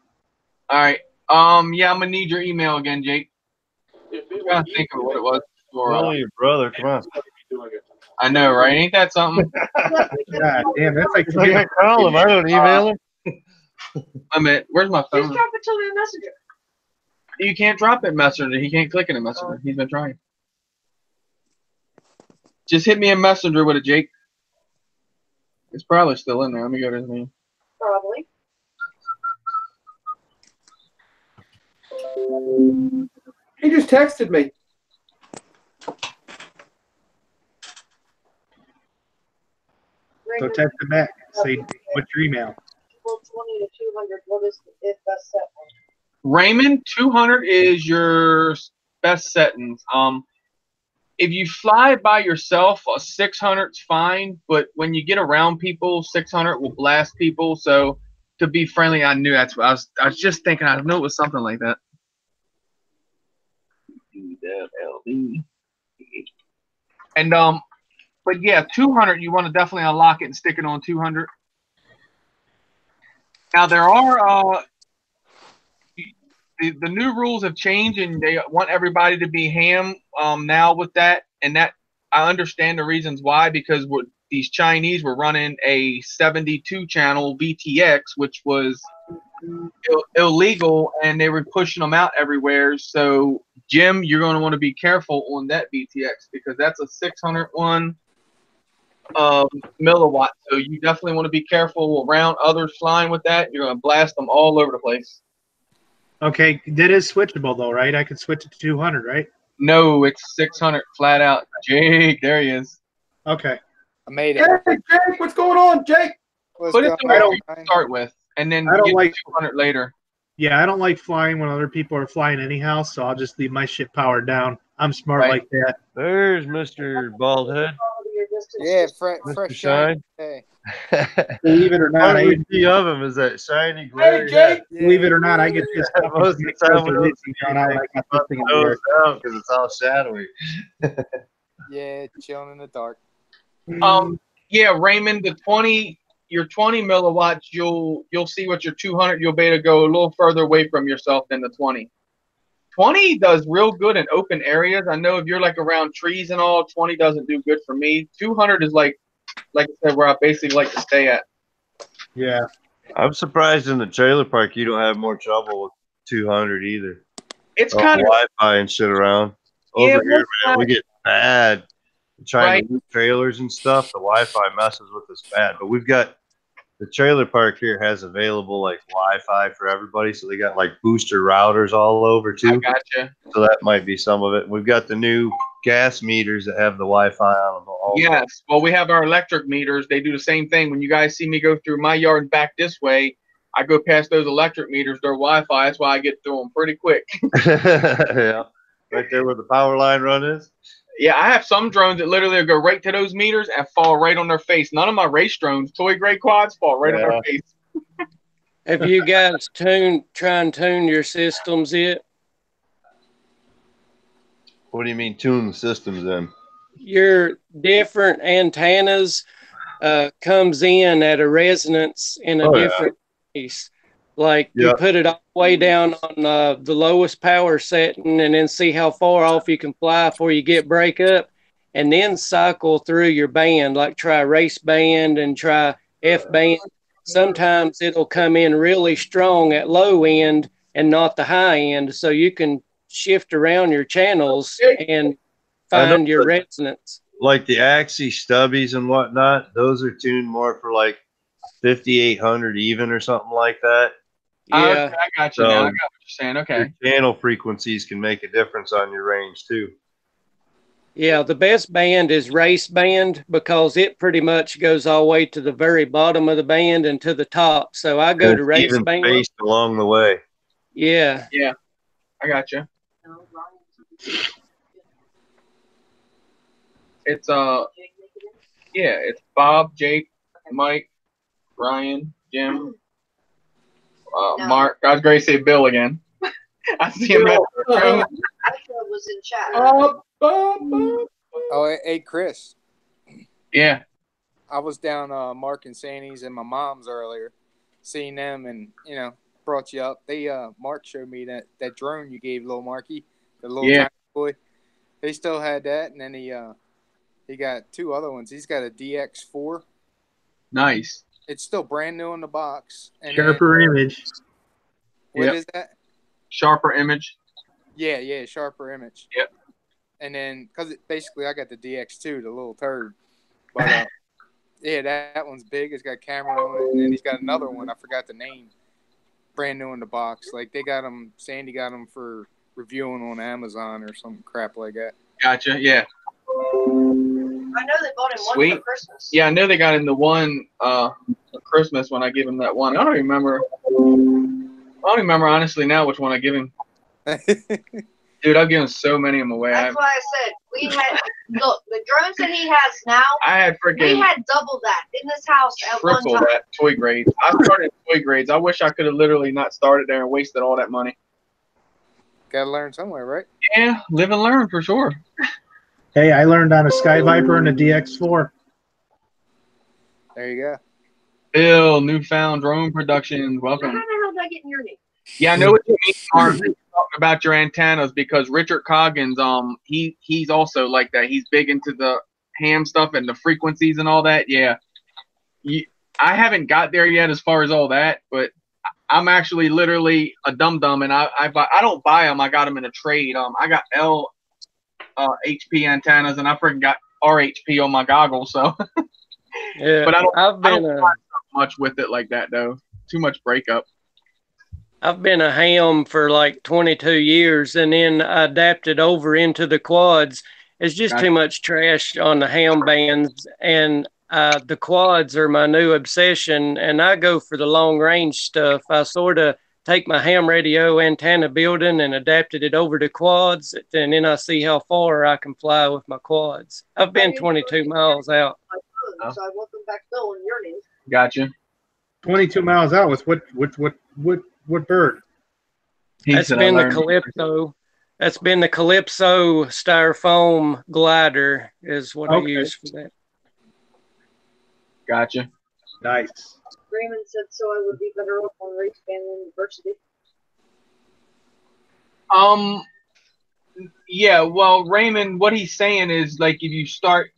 All right. Yeah, I'm gonna need your email again, Jake. I'm trying to think of what it was. Oh, your brother, come on. I know, right? Ain't that something? God damn, that's like I can't call him. I don't email him. I mean, where's my phone? Just drop it to me in Messenger. You can't drop it in Messenger. He can't click it in Messenger. He's been trying. Just hit me in Messenger with it, Jake. It's probably still in there. Let me go to his name. Probably. He just texted me. So text him back. Say, what's your email? 20 to 200. What is the best set one? Raymond, 200 is your best settings. If you fly by yourself, a 600's fine, but when you get around people, 600 will blast people. So to be friendly, I knew that's what I was just thinking. I knew it was something like that. And but yeah, 200 you want to definitely unlock it and stick it on 200. Now there are the new rules have changed, and they want everybody to be ham now with that, and that I understand the reasons why, because these Chinese were running a 72 channel VTX, which was illegal, and they were pushing them out everywhere. So Jim, you're going to want to be careful on that VTX because that's a 601 milliwatt. So you definitely want to be careful around others flying with that. You're going to blast them all over the place. Okay, that is switchable though, right? I can switch it to 200, right? No, it's 600 flat out. Jake, there he is. Okay. I made it. Hey, Jake, what's going on, Jake? Put it to where you start with, and then I don't get like 200 later. Yeah, I don't like flying when other people are flying anyhow, so I'll just leave my shit powered down. I'm smart Right. like that. There's Mr. Baldhead. Yeah, Mr. fresh Shine. Hey. Believe it or not, All I we see of him is that shiny, glary Jake. believe it or not, I get pissed off when Most of somebody the time throws their we leads down out like I got this thing in the air. because it's all shadowy. Yeah, chilling in the dark. Yeah, Raymond, your 20 milliwatts, you'll see what your 200, you'll be able to go a little further away from yourself than the 20. 20 does real good in open areas. I know if you're like around trees and all, 20 doesn't do good for me. 200 is like I said, where I basically like to stay at. Yeah. I'm surprised in the trailer park you don't have more trouble with 200 either. It's kind of Wi-Fi and shit around. Yeah, Over here, man, we get bad trying to move trailers and stuff. The Wi-Fi messes with us bad. But we've got the trailer park here has available like Wi-Fi for everybody, so they got like booster routers all over too. I gotcha. So that might be some of it. We've got the new gas meters that have the Wi-Fi on them. Also. Yes. Well, we have our electric meters. They do the same thing. When you guys see me go through my yard and back this way, I go past those electric meters. They're Wi-Fi. That's why I get through them pretty quick. Yeah. Right there where the power line run is. Yeah, I have some drones that literally go right to those meters and fall right on their face. None of my race drones, toy grade quads, fall right on their face. Have you guys try and tune your systems yet? What do you mean tune the systems in? Your different antennas comes in at a resonance in a different place. Like you put it all the way down on the lowest power setting and then see how far off you can fly before you get break up, and then cycle through your band, like try race band and try F band. Sometimes it'll come in really strong at low end and not the high end, so you can shift around your channels and find your resonance. Like the Axie stubbies and whatnot, those are tuned more for like 5,800 even or something like that. Yeah, I got you. Now I got what you're saying. Okay. Your channel frequencies can make a difference on your range too. Yeah, the best band is race band because it pretty much goes all the way to the very bottom of the band and to the top. So I go to race even band. spaced along the way. Yeah. Yeah, I got you. It's it's Bob, Jake, Mike, Ryan, Jim, Mark. I was going to say Bill again. I see him. Was in chat. Oh, hey, Chris. Yeah. I was down Mark and Sandy's and my mom's earlier, seeing them, and brought you up. They Mark showed me that drone you gave little Marky, the little tiny boy. They still had that, and then he got two other ones. He's got a DX4. Nice. It's still brand new in the box. And Sharper image. What is that? Sharper image. Yeah, sharper image. Yep. And then, because basically I got the DX2, the little turd. But, yeah, that one's big. It's got camera on it. And then he's got another one. I forgot the name. Brand new in the box. Like, they got them, Sandy got them for reviewing on Amazon or some crap like that. Gotcha. Yeah. I know they bought him one Sweet. for Christmas. Yeah, I know they got him the one for Christmas when I gave him that one. I don't remember honestly now which one I give him. Dude, I've given so many of them away. That's why I said we had look the drones that he has now. I had freaking. We had double that in this house at one triple time. that toy grades. I started toy grades. I wish I could have literally not started there and wasted all that money. Gotta learn somewhere, right? Yeah, live and learn for sure. Hey, I learned on a Sky Viper and a DX4. There you go. Bill, Newfound Drone Productions, welcome. How the hell did I get in your name? Yeah, I know what you mean, Mark. Talking about your antennas because Richard Coggins, he's also like that. He's big into the ham stuff and the frequencies and all that. Yeah, I haven't got there yet as far as all that, but I'm actually literally a dum-dum, and I don't buy them. I got them in a trade. I got HP antennas, and I freaking got RHP on my goggles. So, Yeah, but I don't been buy much with it like that though. Too much breakup. I've been a ham for like 22 years, and then I adapted over into the quads. It's just too much trash on the ham bands, and the quads are my new obsession, and I go for the long range stuff. I sort of take my ham radio antenna building and adapted it over to quads, and then I see how far I can fly with my quads. I've been 22 miles out. So I want them back Bill in your name. Gotcha. 22 miles out with what bird? That's been the Calypso. That's been the Calypso styrofoam glider is what I use for that. Gotcha. Nice. Raymond said so I would be better off on race band university. Yeah, well, Raymond, what he's saying is like if you start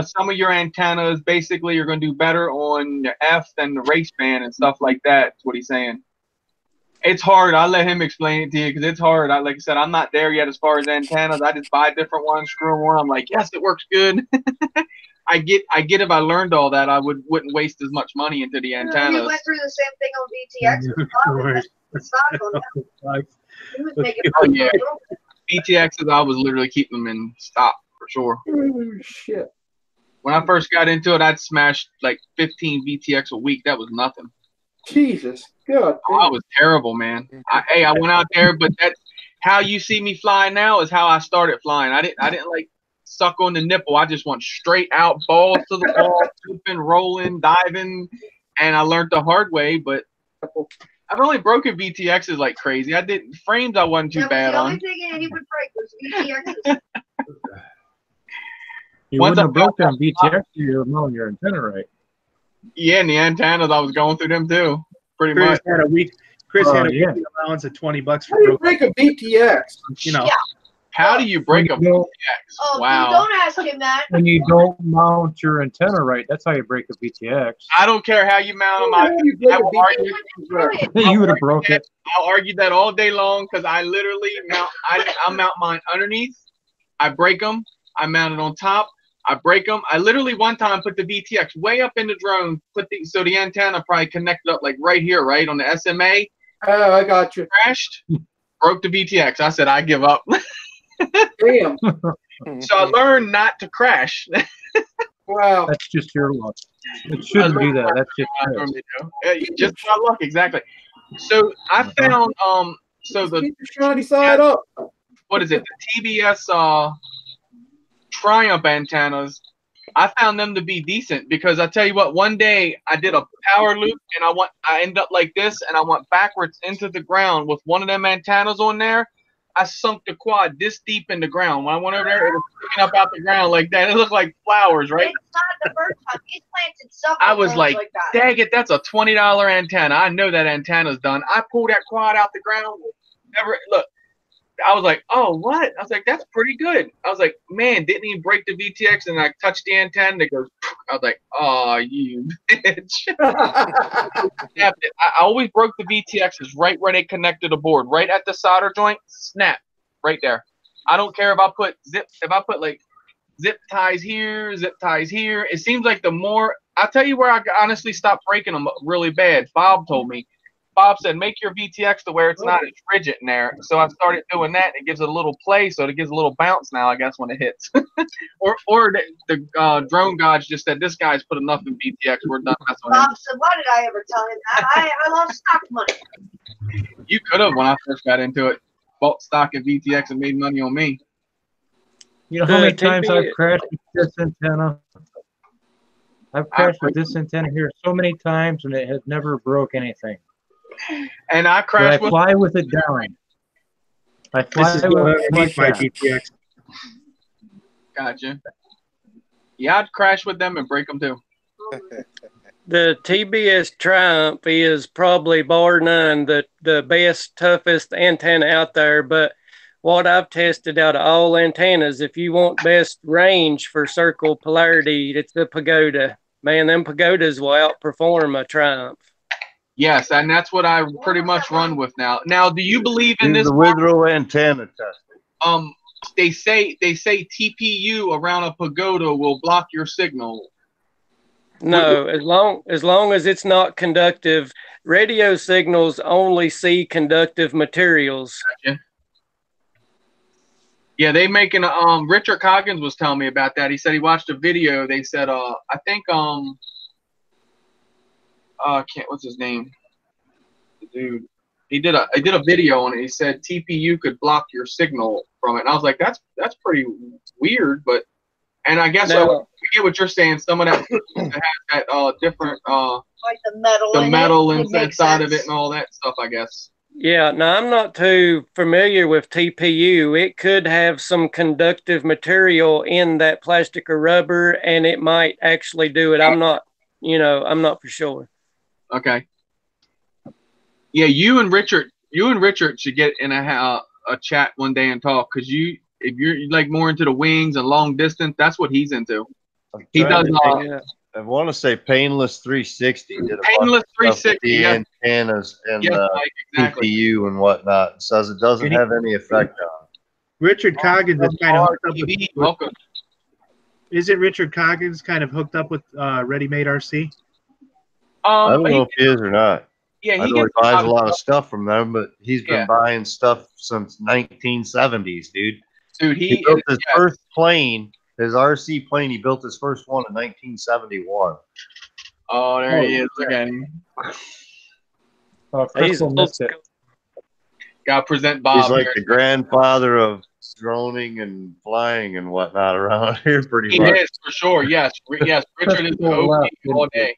some of your antennas, basically you're going to do better on the F than the race band and stuff like that. That's what he's saying. It's hard. I'll let him explain it to you because it's hard. Like I said, I'm not there yet as far as antennas. I just buy different ones, screw them on. I'm like, yes, it works good. I get if I learned all that, I wouldn't waste as much money into the antennas. You went through the same thing on VTX. He was making VTXs, I was literally keeping them in stock for sure. Oh, shit. When I first got into it, I'd smash like 15 VTX a week. That was nothing. Jesus, God. Oh, I was terrible, man. I went out there, but that's how you see me fly now is how I started flying. I didn't like suck on the nipple. I just went straight out, balls to the wall, swooping, rolling, diving, and I learned the hard way. But I've only broken VTXs like crazy. I did frames. I wasn't too bad on. The only thing he would break was VTXs. You wouldn't have broke down VTX if you were mounting your antenna right. Yeah, and the antennas, I was going through them too, pretty much. Chris had a weekly allowance of $20 for How do you break a VTX? You know. Yeah. How do you break a VTX? Oh, wow. Don't ask him that. When you don't mount your antenna right, that's how you break a VTX. I don't care how you mount them. You would have broke it. I'll argue that all day long because I literally mount. I mount mine underneath. I break them. I mount it on top. I break them. I literally one time put the VTX way up in the drone. So the antenna probably connected up like right here, right on the SMA. Oh, I got you. Crashed. Broke the VTX. I said I give up. Damn. So I learned not to crash. Wow. That's just your luck. It shouldn't be that. That's just my luck, exactly. So I found so the keep your shiny side up. What is it? The TBS Triumph antennas. I found them to be decent because I tell you what, one day I did a power loop and I ended up like this and I went backwards into the ground with one of them antennas on there. I sunk the quad this deep in the ground. When I went over there, it was sticking up out the ground like that. It looked like flowers, right? It's not the first time. He's planted stuff. I was like dang it, that's a $20 antenna. I know that antenna's done. I pulled that quad out the ground. Look, I was like, oh, what? I was like, that's pretty good. I was like, man, didn't even break the VTX, and I touched the antenna, and it goes, I was like, oh, you bitch. I always broke the VTXs right where they connected the board, right at the solder joint, snap, right there. I don't care if I put like zip ties here, zip ties here. It seems like the more, I'll tell you where I honestly stopped breaking them really bad. Bob told me. Bob said, make your VTX to where it's not as rigid in there. So I started doing that. It gives it a little play, so it gives a little bounce now, I guess, when it hits. or the drone gods just said, this guy's put enough in VTX. We're done messing with him. Bob said, why did I ever tell him that? I lost stock money. You could have when I first got into it. Bought stock at VTX and made money on me. You know how many times I've crashed with this antenna? I've crashed with this antenna here so many times, and it has never broke anything. And I crashed with. I fly with it down. I fly with my VTX. Gotcha. Yeah, I'd crash with them and break them too. The TBS Triumph is probably bar none the best, toughest antenna out there. But what I've tested out of all antennas, if you want best range for circle polarity, it's the Pagoda. Man, them Pagodas will outperform a Triumph. Yes, and that's what I pretty much run with now. Now, do you believe in this? The Withrow antenna test. They say TPU around a pagoda will block your signal. No, as long as it's not conductive. Radio signals only see conductive materials. Gotcha. Yeah, they making Richard Coggins was telling me about that. He said he watched a video. They said I think what's his name? The dude. He did a video on it. He said TPU could block your signal from it. And I was like, that's pretty weird, but and I guess I get what you're saying. Some of that has that different like the metal inside of it and all that stuff, I guess. Yeah, now I'm not too familiar with TPU. It could have some conductive material in that plastic or rubber, and it might actually do it. I'm not for sure. Okay. Yeah, you and Richard should get in a chat one day and talk, because if you're like more into the wings and long distance, that's what he's into. He does. I want to say Painless 360 did a Painless 360 the antennas and TPU and whatnot. It says it doesn't have any effect on it. Richard Coggins is kind of hooked up with. Welcome. Is it Richard Coggins kind of hooked up with Ready Made RC? I don't know if he is or not. Yeah, I know he buys a lot of stuff from them, but he's been buying stuff since 1970s, dude. Dude, he built his first plane, his RC plane. He built his first one in 1971. Oh, there he is again. Got to present Bob. He's like the grandfather of droning and flying and whatnot around here, pretty much. He is, for sure. Yes, yes. Richard is the OP all day.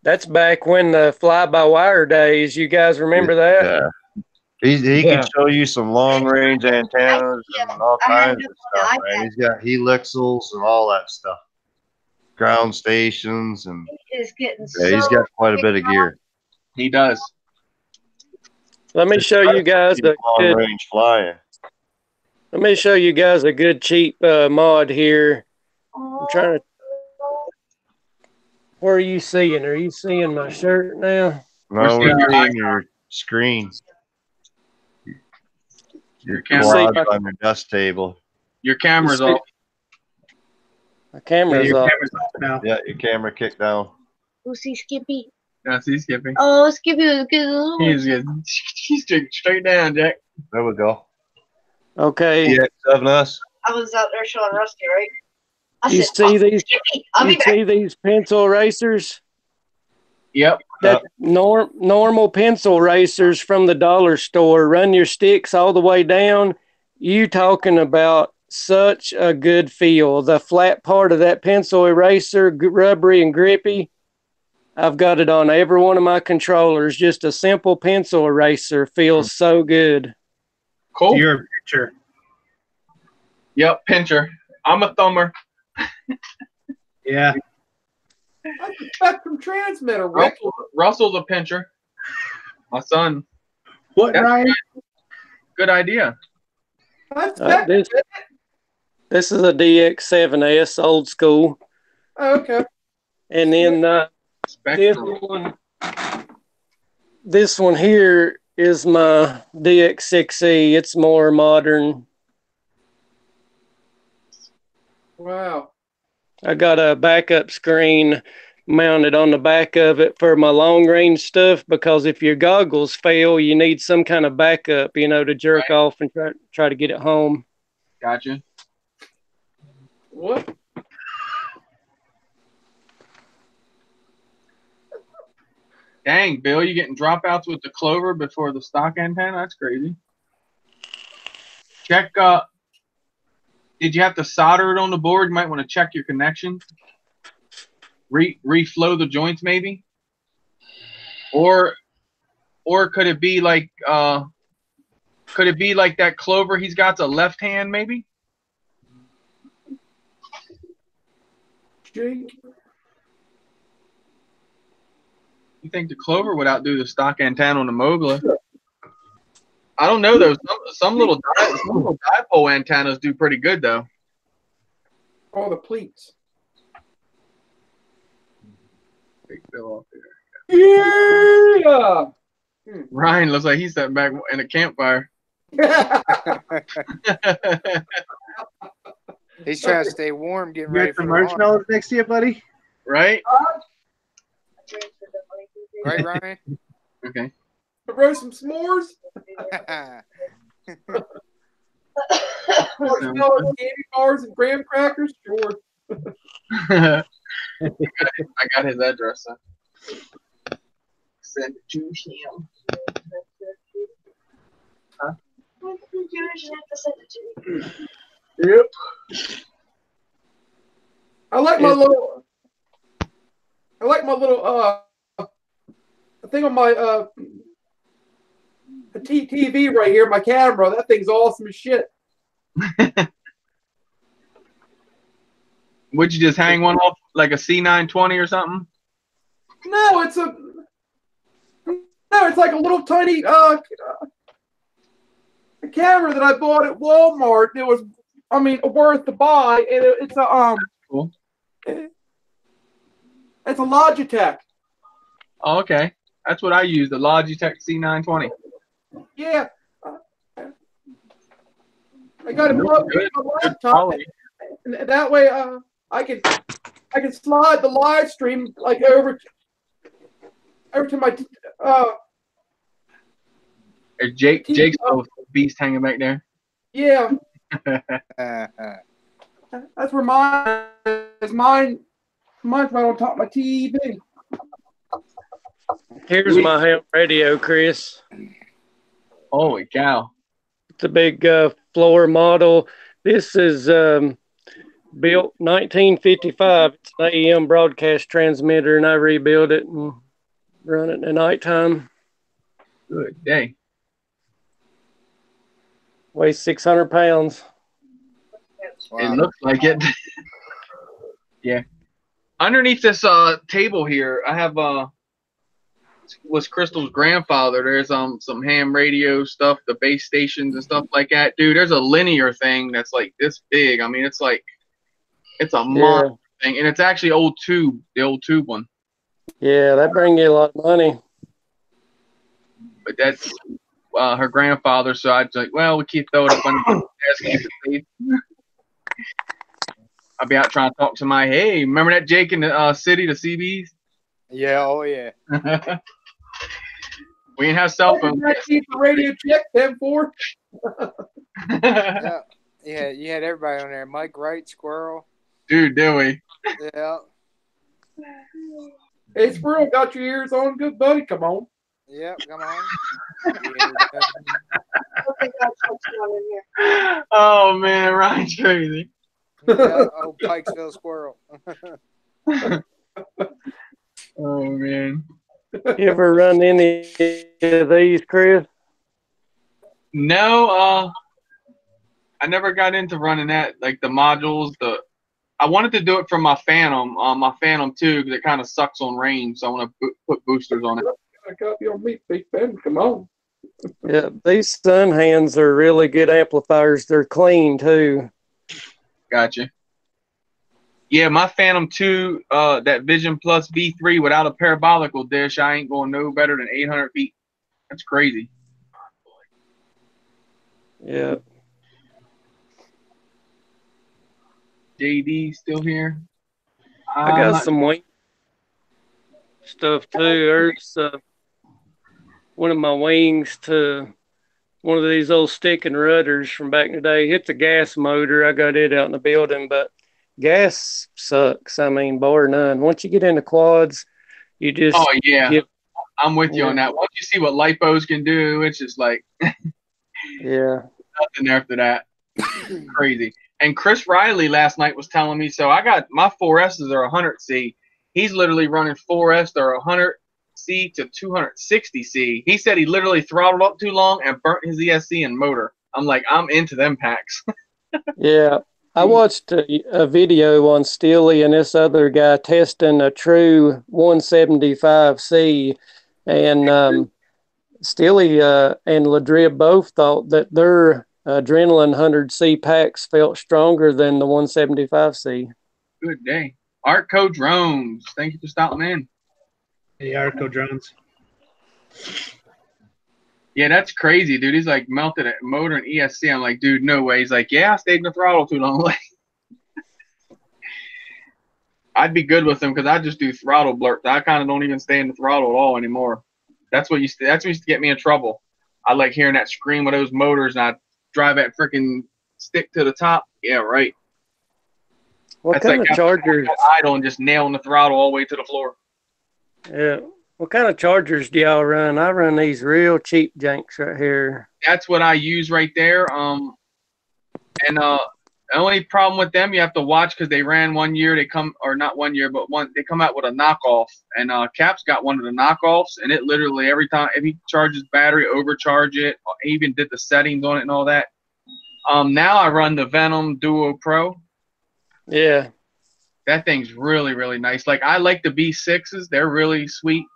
That's back when the fly-by-wire days. You guys remember that? Yeah. He can show you some long-range antennas and all kinds of stuff, man. He's got helixals and all that stuff. Ground stations and he's got quite a bit of gear. He does. Let me show you guys a good range flying. Let me show you guys a good cheap mod here. I'm trying to. Where are you seeing? Are you seeing my shirt now? No, we're seeing your screen. Your quad on your desk table. Your camera's off. My camera's off now. Yeah, your camera kicked down. Who see Skippy? Yeah, see Skippy. Oh, Skippy was good. He's good. He's straight down, Jack. There we go. Okay. EX7S. I was out there showing Rusty, right? You see these pencil erasers? Yep. That normal pencil erasers from the dollar store. Run your sticks all the way down. You talking about such a good feel. The flat part of that pencil eraser, rubbery and grippy. I've got it on every one of my controllers. Just a simple pencil eraser feels so good. Cool. You're a pincher. Yep, pincher. I'm a thumber. Yeah. That's a spectrum transmitter, Rick. Russell's a pincher. My son. What, Ryan? Good idea. This is a DX7S, old school. Oh, okay. And then this one here is my DX6E. It's more modern. Wow. I got a backup screen mounted on the back of it for my long range stuff, because if your goggles fail, you need some kind of backup, to jerk off and try to get it home. Gotcha. What? Dang, Bill, you getting dropouts with the Clover before the stock antenna? That's crazy. Check. Did you have to solder it on the board? You might want to check your connection. Reflow the joints, maybe. Or could it be like that Clover he's got's a left hand, maybe? Jake. You think the Clover would outdo the stock antenna on the Mogula? I don't know though. Some little dipole antennas do pretty good though. All the pleats. Big Bill off there. Yeah. Ryan looks like he's sitting back in a campfire. He's trying to stay warm, getting You ready got for some the launch. marshmallows next to you, buddy? Right? Right, Ryan? Okay. Roast some s'mores. Marshmallows, candy bars, and graham crackers. Sure. I got his address. Send it to him. Huh? Yep. I like my little thing on my TV right here, my camera. That thing's awesome as shit. Would you just hang one off like a C920 or something? No, it's like a little tiny a camera that I bought at Walmart. It was, worth to buy, and it's a cool. It's a Logitech. Oh, okay. That's what I use, the Logitech C920. Yeah. I got it plugged into my laptop, and that way I can slide the live stream like over to my Jake's little beast hanging back there. Yeah. That's where mine is. Mine's right on top of my TV. Here's my ham radio, Chris. Holy cow. It's a big floor model. This is built 1955. It's an AM broadcast transmitter, and I rebuilt it and run it at nighttime. Good day. Weighs 600 pounds. Wow. It looks like it. Yeah. Underneath this table here, I have was Crystal's grandfather. There's some ham radio stuff, the base stations and stuff like that. Dude, there's a linear thing that's like this big. I mean, it's a monster thing, and it's actually the old tube one. Yeah, that brings you a lot of money. But that's her grandfather, so I was like, well, we keep throwing it up on the desk. I'll be out trying to talk to hey, remember that Jake in the city, the CBs? Yeah, oh yeah. We didn't have cell phones. Radio check 10-4. Yeah, you had everybody on there. Mike Wright, Squirrel. Dude, did we? Yeah. Hey, Squirrel, got your ears on? Good, buddy. Come on. Yep, come on. Oh, man, Ryan's crazy. Yeah, old Pikesville Squirrel. Oh, man. You ever run any of these, Chris? No, I never got into running that, like the modules. I wanted to do it for my Phantom 2, because it kind of sucks on range, so I want to put boosters on it. I got you on me, Big Ben. Come on. Yeah, these Sun Hands are really good amplifiers. They're clean too. Gotcha. Yeah, my Phantom 2, that Vision Plus V3 without a parabolical dish, I ain't going no better than 800 feet. That's crazy. Yeah. JD still here? I got some wing. stuff too. There's one of my wings to one of these old stick and rudders from back in the day. It's a gas motor. I got it out in the building, but gas sucks. I mean, bar none. Once you get into quads, you just I'm with you on that. Once you see what lipos can do, it's just like yeah, nothing after that. Crazy. And Chris Riley last night was telling me, so I got my 4S's are 100C. He's literally running 4S that are 100C to 260C. He said he literally throttled up too long and burnt his ESC and motor. I'm like, I'm into them packs. yeah. I watched a video on Steely and this other guy testing a true 175C, and Steely and Ladrib both thought that their Adrenaline 100C packs felt stronger than the 175C. Good day. Artco Drones. Thank you for stopping in. Hey, Artco Drones. Yeah, that's crazy, dude. He's like melted at motor and ESC. I'm like, dude, no way. He's like, yeah, I stayed in the throttle too long. I'd be good with him because I just do throttle blurts. I kind of don't even stay in the throttle at all anymore. That's what used to get me in trouble. I like hearing that scream of those motors, and I drive that freaking stick to the top. Yeah, right. What That's kind like of chargers? Idle and just nailing the throttle all the way to the floor. Yeah. What kind of chargers do y'all run? I run these real cheap janks right here. That's what I use right there. The only problem with them, you have to watch because they ran 1 year. They come, or not 1 year, but they come out with a knockoff. And Cap's got one of the knockoffs, and it literally every time if he charges battery, overcharge it. He even did the settings on it and all that. Now I run the Venom Duo Pro. Yeah. That thing's really, really nice. Like I like the B6s; they're really sweet.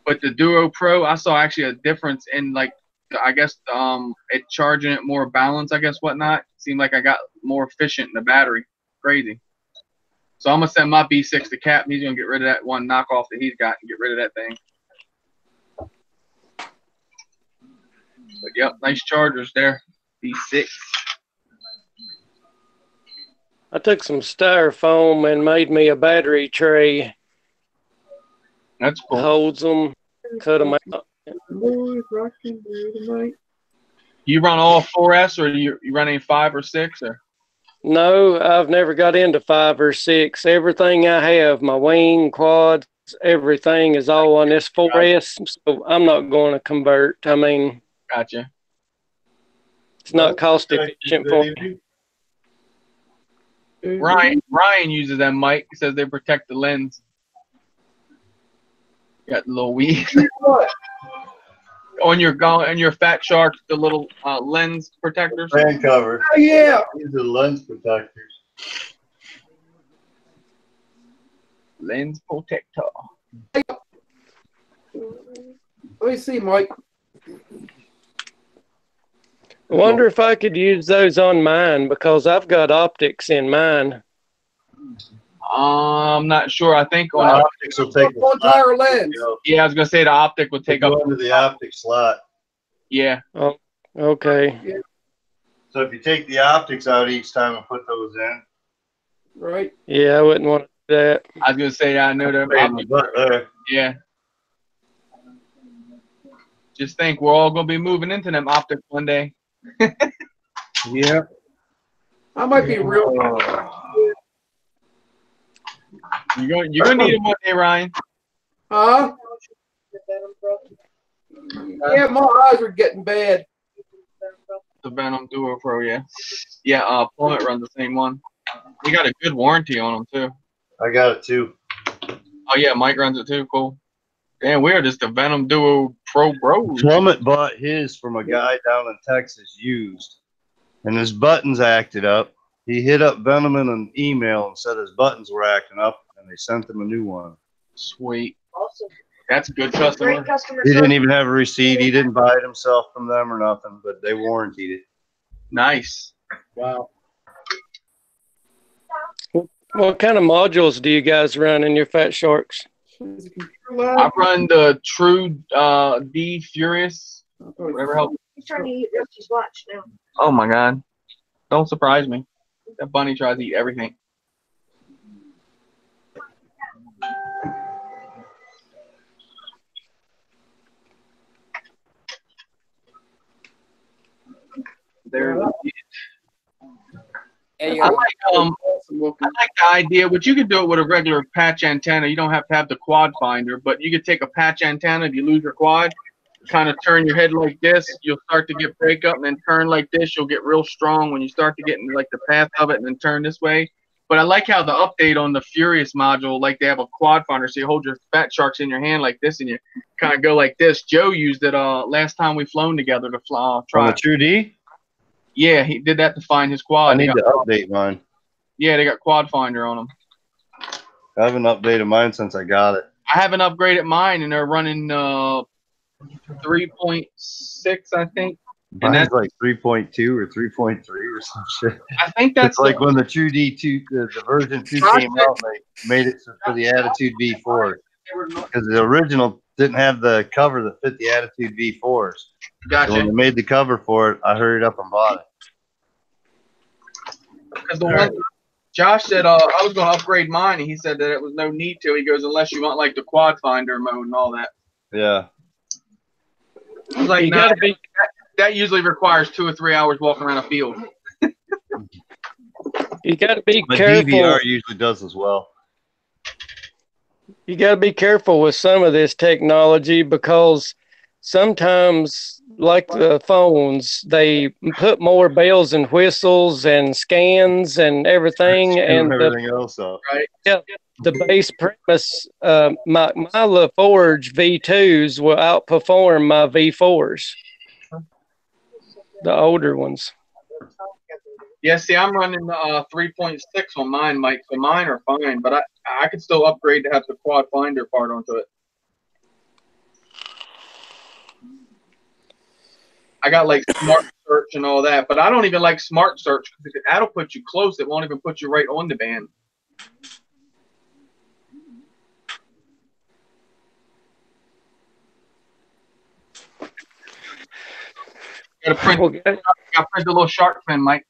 But the Duo Pro, I saw actually a difference in like, I guess it charging it more balanced, I guess whatnot. Seemed like I got more efficient in the battery. Crazy. So I'm gonna send my B6 to Cap. He's gonna get rid of that one knockoff that he's got and get rid of that thing. But yep, nice chargers there. B6. I took some styrofoam and made me a battery tray. That's cool. Holds them, cut them out. You run all 4S or you run any 5 or 6 or? No, I've never got into 5 or 6. Everything I have, my wing, quads, everything is all on this 4S. So I'm not going to convert. I mean, gotcha. It's not cost efficient for me. Ryan uses them, Mike. He says they protect the lens. Got the little weed. on your Fat Shark, the little lens protectors. Fan cover. Oh yeah. These are lens protectors. Lens protector. Let me see, Mike. I wonder if I could use those on mine because I've got optics in mine. I'm not sure. I think on optics will take the entire lens. Yeah, I was gonna say the optic would take up into the optic slot. Yeah. Oh, okay. So if you take the optics out each time and put those in, right? Yeah, I wouldn't want to do that. I was gonna say I know that. Yeah. Just think, we're all gonna be moving into them optics one day. Yeah. I might be real. You're gonna need them one day, Ryan. Huh? Yeah, my eyes are getting bad. The Venom Duo Pro, yeah. Yeah, Plummet runs the same one. We got a good warranty on them too. I got it too. Oh yeah, Mike runs it too. Cool. Damn, we are just the Venom Duo Pro bros. Plummet bought his from a guy down in Texas used, and his buttons acted up. He hit up Venom in an email and said his buttons were acting up, and they sent him a new one. Sweet. Awesome. That's a good customer. Great customer He didn't service. even have a receipt. He didn't buy it himself from them or nothing, but they warranted it. Nice. Wow. What kind of modules do you guys run in your Fat Sharks? I run the True D Furious. Whatever helps. He's trying to eat Rusty's watch now. Oh my God. Don't surprise me. That bunny tries to eat everything. They I like I like the idea, but you can do it with a regular patch antenna. You don't have to have the quad finder, but you could take a patch antenna if you lose your quad, kind of turn your head like this. You'll start to get breakup, and then turn like this. You'll get real strong when you start to get in like the path of it, and then turn this way. But I like how the update on the Furious module, like they have a quad finder, so you hold your Fat Sharks in your hand like this, and you kind of go like this. Joe used it last time we flown together to fly. On the True D? Yeah, he did that to find his quad. I need to update mine. Yeah, they got quad finder on them. I haven't updated mine since I got it. I haven't upgraded mine, and they're running 3.6, I think. And Mine's that's like 3.2 or 3.3 or some shit. I think that's It's like when the True D2, the version 2 came out, they made it for the Attitude V4. Because the original didn't have the cover that fit the Attitude V4s. Gotcha. So when they made the cover for it, I hurried up and bought it. Because the one Josh said I was going to upgrade mine, and he said that it was no need to. He goes, unless you want like the quad finder mode and all that. Yeah. I was like, You nah, gotta be that usually requires 2 or 3 hours walking around a field. you gotta be My careful. DVR usually does as well. You gotta be careful with some of this technology because sometimes, like the phones, they put more bells and whistles and scans and everything, and everything else up. Right. yeah, the base premise, my LaForge V2s will outperform my V4s, the older ones. Yeah, see, I'm running 3.6 on mine, Mike, so mine are fine, but I could still upgrade to have the quad finder part onto it. I got like smart search and all that, but I don't even like smart search because that'll put you close. It won't even put you right on the band. Gotta print a little shark fin, Mike.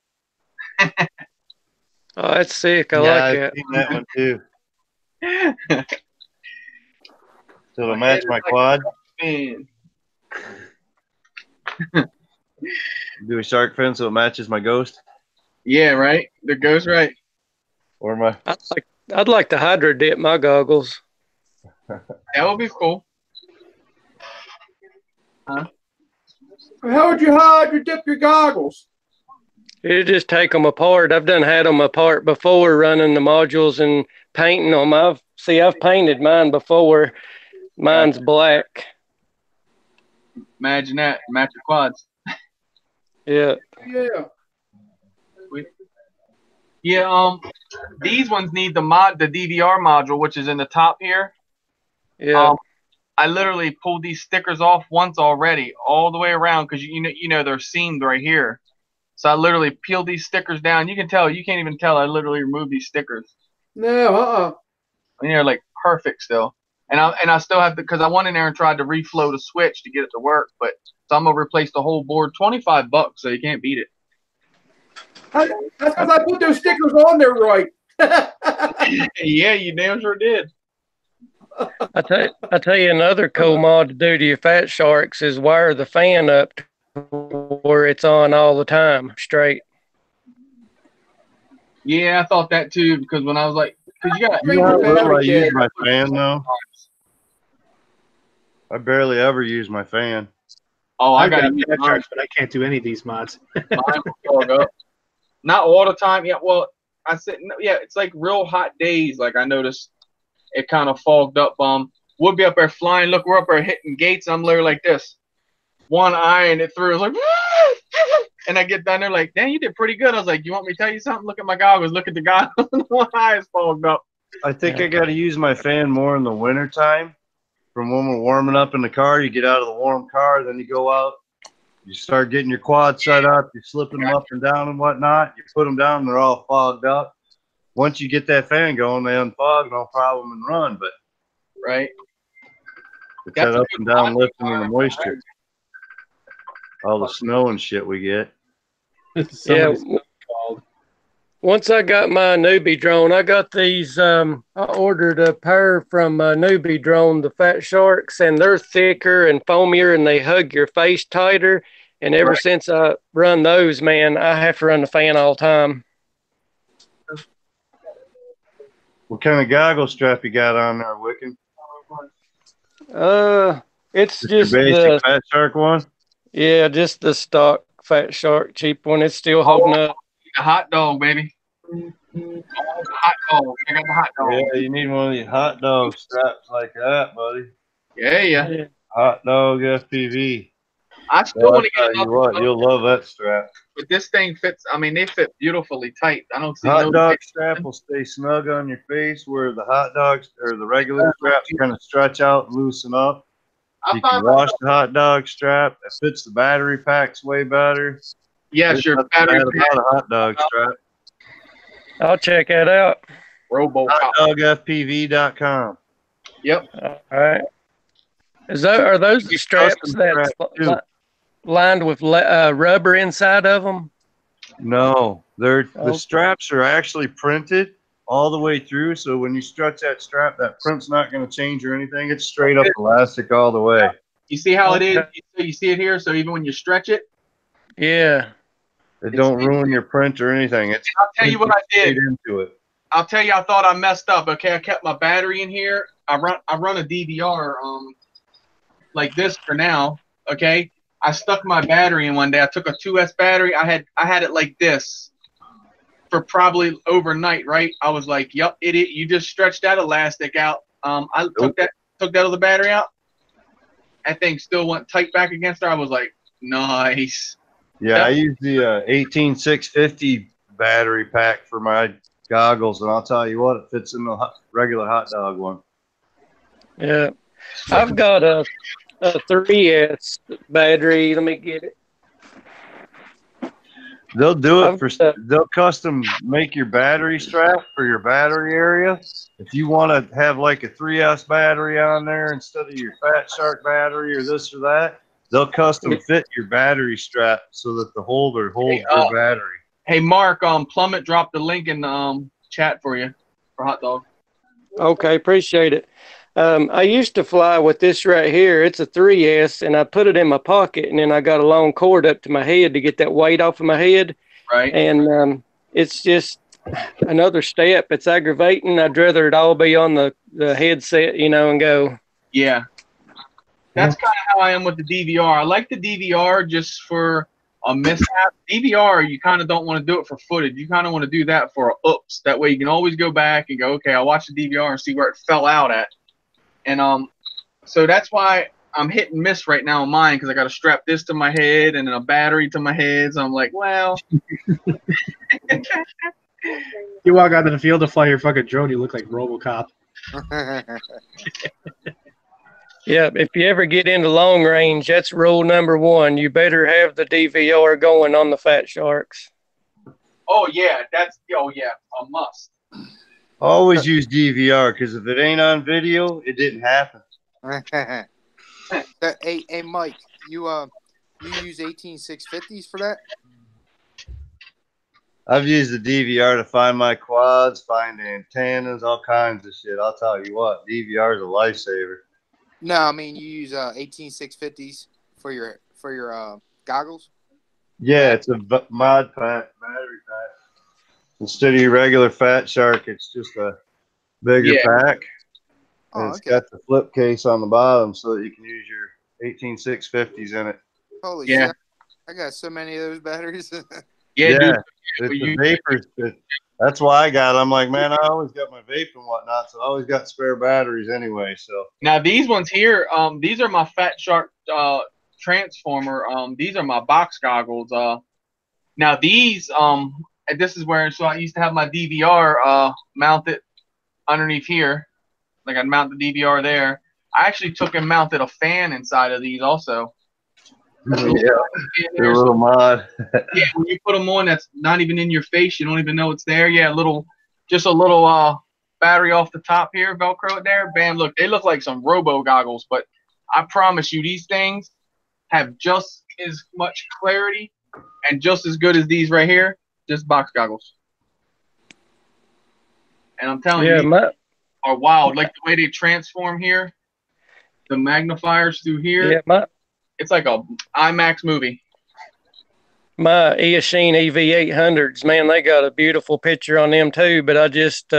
Oh, that's sick. I Yeah, like I've that. seen that one too. So it'll match my quad. Man. Do a shark fin so it matches my Ghost. Yeah, right. The Ghost, right. Or my. I'd like to hydro dip my goggles. That would be cool. Huh? How would you hydro dip your goggles? You just take them apart. I've had them apart before, running the modules and painting them. I've painted mine before. Mine's black. Imagine that. Match your quads. Yeah. Yeah. Yeah. These ones need the DVR module, which is in the top here. Yeah. I literally pulled these stickers off once already, all the way around, because you know they're seamed right here. So I literally peeled these stickers down. You can't even tell I literally removed these stickers. No, And they're like perfect still. And I still have to, because I went in there and tried to reflow the switch to get it to work, but so I'm gonna replace the whole board. $25, so you can't beat it. That's because I put those stickers on there right. Yeah, you damn sure did. I tell you another cool mod to do to your Fat Sharks is wire the fan up to where it's on all the time straight. Yeah, I thought that too, because when I was like, because you got. You know how little I use my fan though? I barely ever use my fan. Oh, I I've got got Fat Sharks, but I can't do any of these mods. Mine will fog up. Not all the time. Yeah, well, I said no, yeah. It's like real hot days. Like I noticed, it kind of fogged up. We'll be up there flying. Look, we're up there hitting gates. I'm literally like this, one eye, and it through. I was like, and I get down there like, damn, you did pretty good. I was like, you want me to tell you something? Look at my goggles. Look at the goggles. One eye is fogged up. I think I got to use my fan more in the winter time. From when we're warming up in the car, you get out of the warm car, then you go out. You start getting your quad set up. You're slipping them up and down and whatnot. You put them down, they're all fogged up. Once you get that fan going, they unfog, no problem, and run. But right, it's that up and down lifting and the moisture, all the snow and shit we get. Yeah. Once I got my newbie drone, I got these. I ordered a pair from Newbie Drone, the Fat Sharks, and they're thicker and foamier, and they hug your face tighter. And ever since I run those, man, I have to run the fan all the time. What kind of goggle strap you got on there, Wiccan? It's Just your basic Fat Shark one? Yeah, just the stock Fat Shark cheap one. It's still holding up. The hot dog, baby. Hot dog. I got the hot dog. Yeah, you need one of these hot dog straps like that, buddy. Yeah. Hot dog FPV. I still want to get you what, you'll love that strap. But this thing fits. I mean, they fit beautifully tight. I don't see Hot dog strap will stay snug on your face, where the hot dogs or the regular straps kind of stretch out and loosen up. You can wash the hot dog strap. It fits the battery packs way better. Yes, your battery pack. A hot dog strap. I'll check that out. HotDogFPV.com. Yep. All right. Are those the straps that's lined with rubber inside of them? No, the straps are actually printed all the way through. So when you stretch that strap, that print's not going to change or anything. It's straight up elastic all the way. You see how it is? You see it here? So even when you stretch it? Yeah. It don't ruin your print or anything. I'll tell you what I did. Into it. I'll tell you, I thought I messed up. Okay, I kept my battery in here. I run a DVR like this for now. Okay, I stuck my battery in one day. I took a 2S battery. I had it like this for probably overnight. Right? I was like, "Yup, idiot! You just stretched that elastic out." I took that other battery out. That thing still went tight back against her. I was like, "Nice." Yeah, I use the 18650 battery pack for my goggles, and I'll tell you what, it fits in the regular hot dog one. Yeah, I've got a 3S battery. Let me get it. They'll do it they'll custom make your battery strap for your battery area. If you want to have like a 3S battery on there instead of your Fat Shark battery or this or that, they'll custom fit your battery strap so that the holder holds your battery. Hey, Mark, Plummet dropped the link in the chat for you for hot dog. Okay, appreciate it. I used to fly with this right here. It's a 3S, and I put it in my pocket, and then I got a long cord up to my head to get that weight off of my head. Right. And it's just another step. It's aggravating. I'd rather it all be on the headset, and go. Yeah. That's kind of how I am with the DVR. I like the DVR just for a mishap. DVR, you kind of don't want to do it for footage. You kind of want to do that for oops. That way you can always go back and go, okay, I'll watch the DVR and see where it fell out at. And so that's why I'm hit and miss right now on mine, because I got to strap this to my head and then a battery to my head. So I'm like, well. You walk out to the field to fly your fucking drone, you look like RoboCop. Yeah, if you ever get into long range, that's rule number one. You better have the DVR going on the Fat Sharks. Oh yeah, a must. Always use DVR, because if it ain't on video, it didn't happen. Hey, Mike, you use 18650s for that? I've used the DVR to find my quads, find antennas, all kinds of shit. I'll tell you what, DVR is a lifesaver. No, I mean you use 18650s for your goggles. Yeah, it's a mod pack, battery pack. Instead of your regular Fat Shark, it's just a bigger pack. And it's got the flip case on the bottom so that you can use your 18650s in it. Holy shit! I got so many of those batteries. Dude. It's the vapors. That's why I got it. I'm like, man, I always got my vape and whatnot, so I always got spare batteries anyway. So now these ones here, these are my Fat Shark transformer. These are my box goggles. Now these, and this is where, so I used to have my DVR mounted underneath here. Like I'd mount the DVR there. I actually took and mounted a fan inside of these also. Yeah, they're a little mod. Yeah, when you put them on, that's not even in your face. You don't even know it's there. Yeah, just a little battery off the top here, Velcro there. Bam, look, they look like some robo goggles, but I promise you, these things have just as much clarity and just as good as these right here, just box goggles. And I'm telling you, these are wild. Like the way they transform here, the magnifiers through here. Yeah, it's like a IMAX movie. My Eachine EV800s, man, they got a beautiful picture on them too. But I just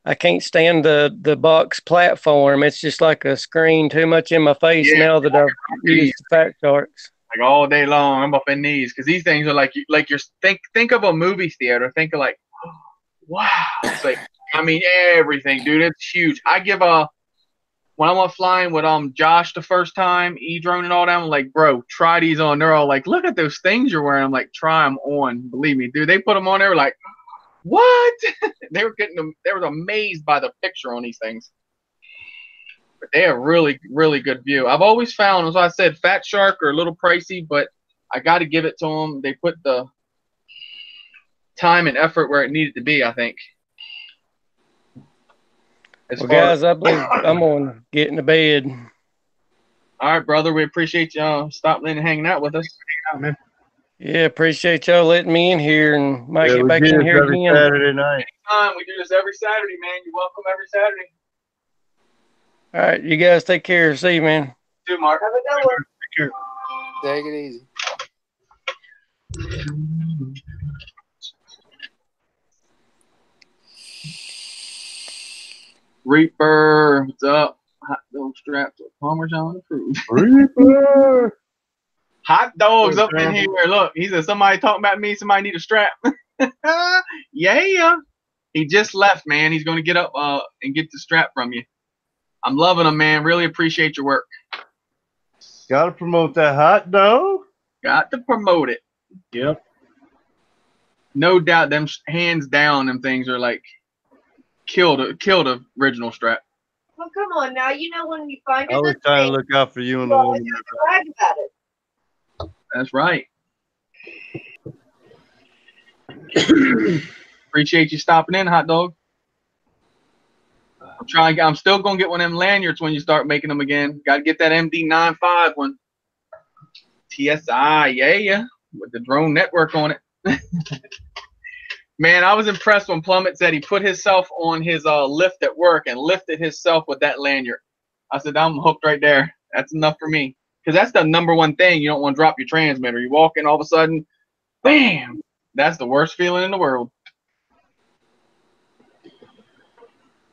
I can't stand the box platform. It's just like a screen too much in my face now that I've used the Fat Sharks. Like all day long, I'm up in these because these things are like you're think of a movie theater. Think of like, wow. It's like, I mean, everything, dude. It's huge. I give when I went flying with Josh the first time, E-drone and all that, I'm like, bro, try these on. They're all like, look at those things you're wearing. I'm like, try them on. Believe me, dude. They put them on. They were like, what? They were getting them. They were amazed by the picture on these things. But they have really, really good view. I've always found, as I said, Fat Shark are a little pricey, but I got to give it to them. They put the time and effort where it needed to be, I think. Well, guys, I believe I'm going to get into bed. All right, brother. We appreciate y'all stopping in and hanging out with us. Man. Yeah, appreciate y'all letting me in here and might Yeah, get we back do in this here every again. Saturday night. Anytime. We do this every Saturday, man. You're welcome every Saturday. All right, you guys take care. See you, man. You too, Mark. Have a good one. Take care. Take it easy. Reaper, what's up? Hot dog straps with Parmesan approved. Reaper! Hot dogs up in here. Look, he said somebody talking about me. Somebody need a strap. Yeah. He just left, man. He's going to get up and get the strap from you. I'm loving him, man. Really appreciate your work. Got to promote that hot dog. Got to promote it. Yep. No doubt, them hands down, them things are like killed the original strap. Well, come on now. You know when you find I a was good trying to thing, look out for you and you the always woman. have to brag about it. That's right. Appreciate you stopping in, hot dog. I'm still gonna get one of them lanyards when you start making them again. Got to get that MD95 one. TSI, yeah, with the drone network on it. Man, I was impressed when Plummet said he put himself on his lift at work and lifted himself with that lanyard. I said, I'm hooked right there. That's enough for me. Because that's the number one thing. You don't want to drop your transmitter. You walk in, all of a sudden, bam! That's the worst feeling in the world.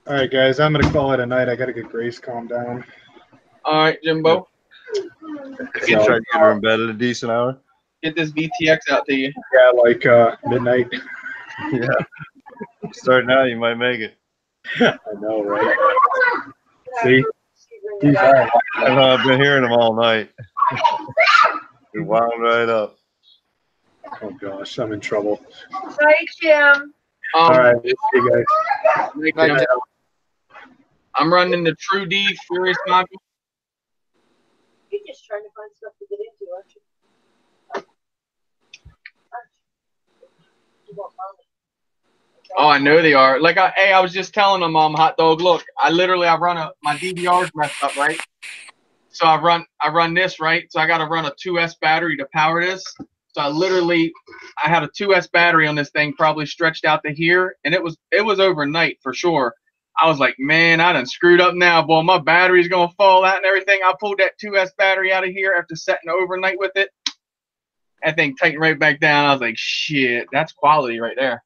All right, guys, I'm going to call it a night. I got to get Grace calmed down. All right, Jimbo. You try to get her in bed at a decent hour? Get this VTX out to you. Yeah, like midnight. Yeah. Start now, you might make it. I know, right? See? He's all right. I know, I've been hearing them all night. You're wound right up. Oh, gosh, I'm in trouble. Night, Jim. All right, see you guys. I'm running the True D Furious module. You're just trying to find stuff to get into, aren't you? You won't mind it. Oh, I know they are. Like, I was just telling them, hot dog. Look, I run my DVR's messed up, right? So I run this, right? So I got to run a 2S battery to power this. So I had a 2S battery on this thing, probably stretched out to here, and it was overnight for sure. I was like, man, I done screwed up now, boy. My battery's gonna fall out and everything. I pulled that 2S battery out of here after setting overnight with it. That thing tightened right back down. I was like, shit, that's quality right there.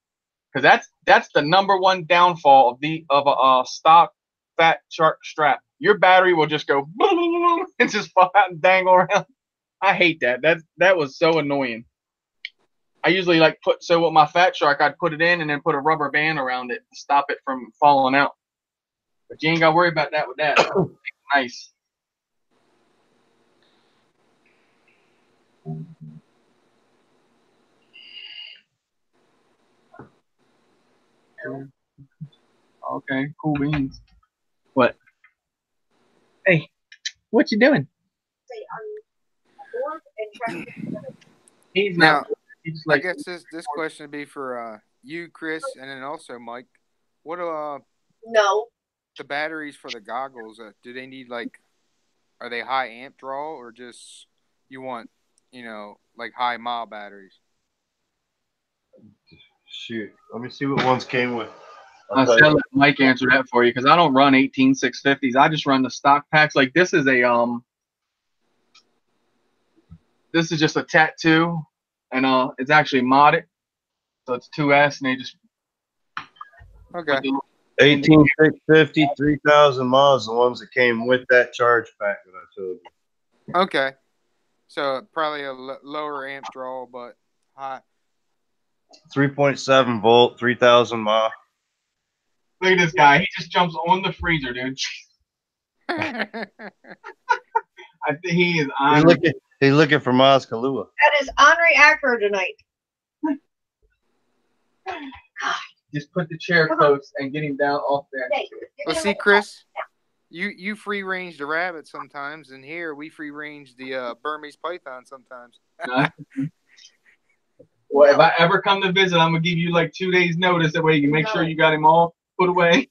Because that's the number one downfall of a stock Fat Shark strap. Your battery will just go boom and just fall out and dangle around. I hate that. That was so annoying. I usually with my Fat Shark, I'd put it in and then put a rubber band around it to stop it from falling out. But you ain't got to worry about that with that. Nice. Okay, cool beans. What? Hey, what you doing? He's Now, not. He's like, I guess this question would be for you, Chris, and then also Mike. What No. the batteries for the goggles? Do they need are they high amp draw or just you want like high mile batteries? Shoot, let me see what ones came with. I said let Mike answer that for you because I don't run 18650s. I just run the stock packs. Like this is this is just a tattoo, and it's actually modded, so it's 2S, and they just Okay. 18650, 3,000 miles. The ones that came with that charge pack that I told you. Okay. So probably a lower amp draw, but high. 3.7 volt, 3,000 miles. Look at this guy. He just jumps on the freezer, dude. I think he is on. He's looking for Maz Kalua. That is Henri Acker tonight. Just put the chair close and get him down off there. Hey, well, see, Chris, you free range the rabbit sometimes, and here we free range the Burmese python sometimes. Well, if I ever come to visit, I'm gonna give you like 2 days notice. That way you can make sure you got him all put away.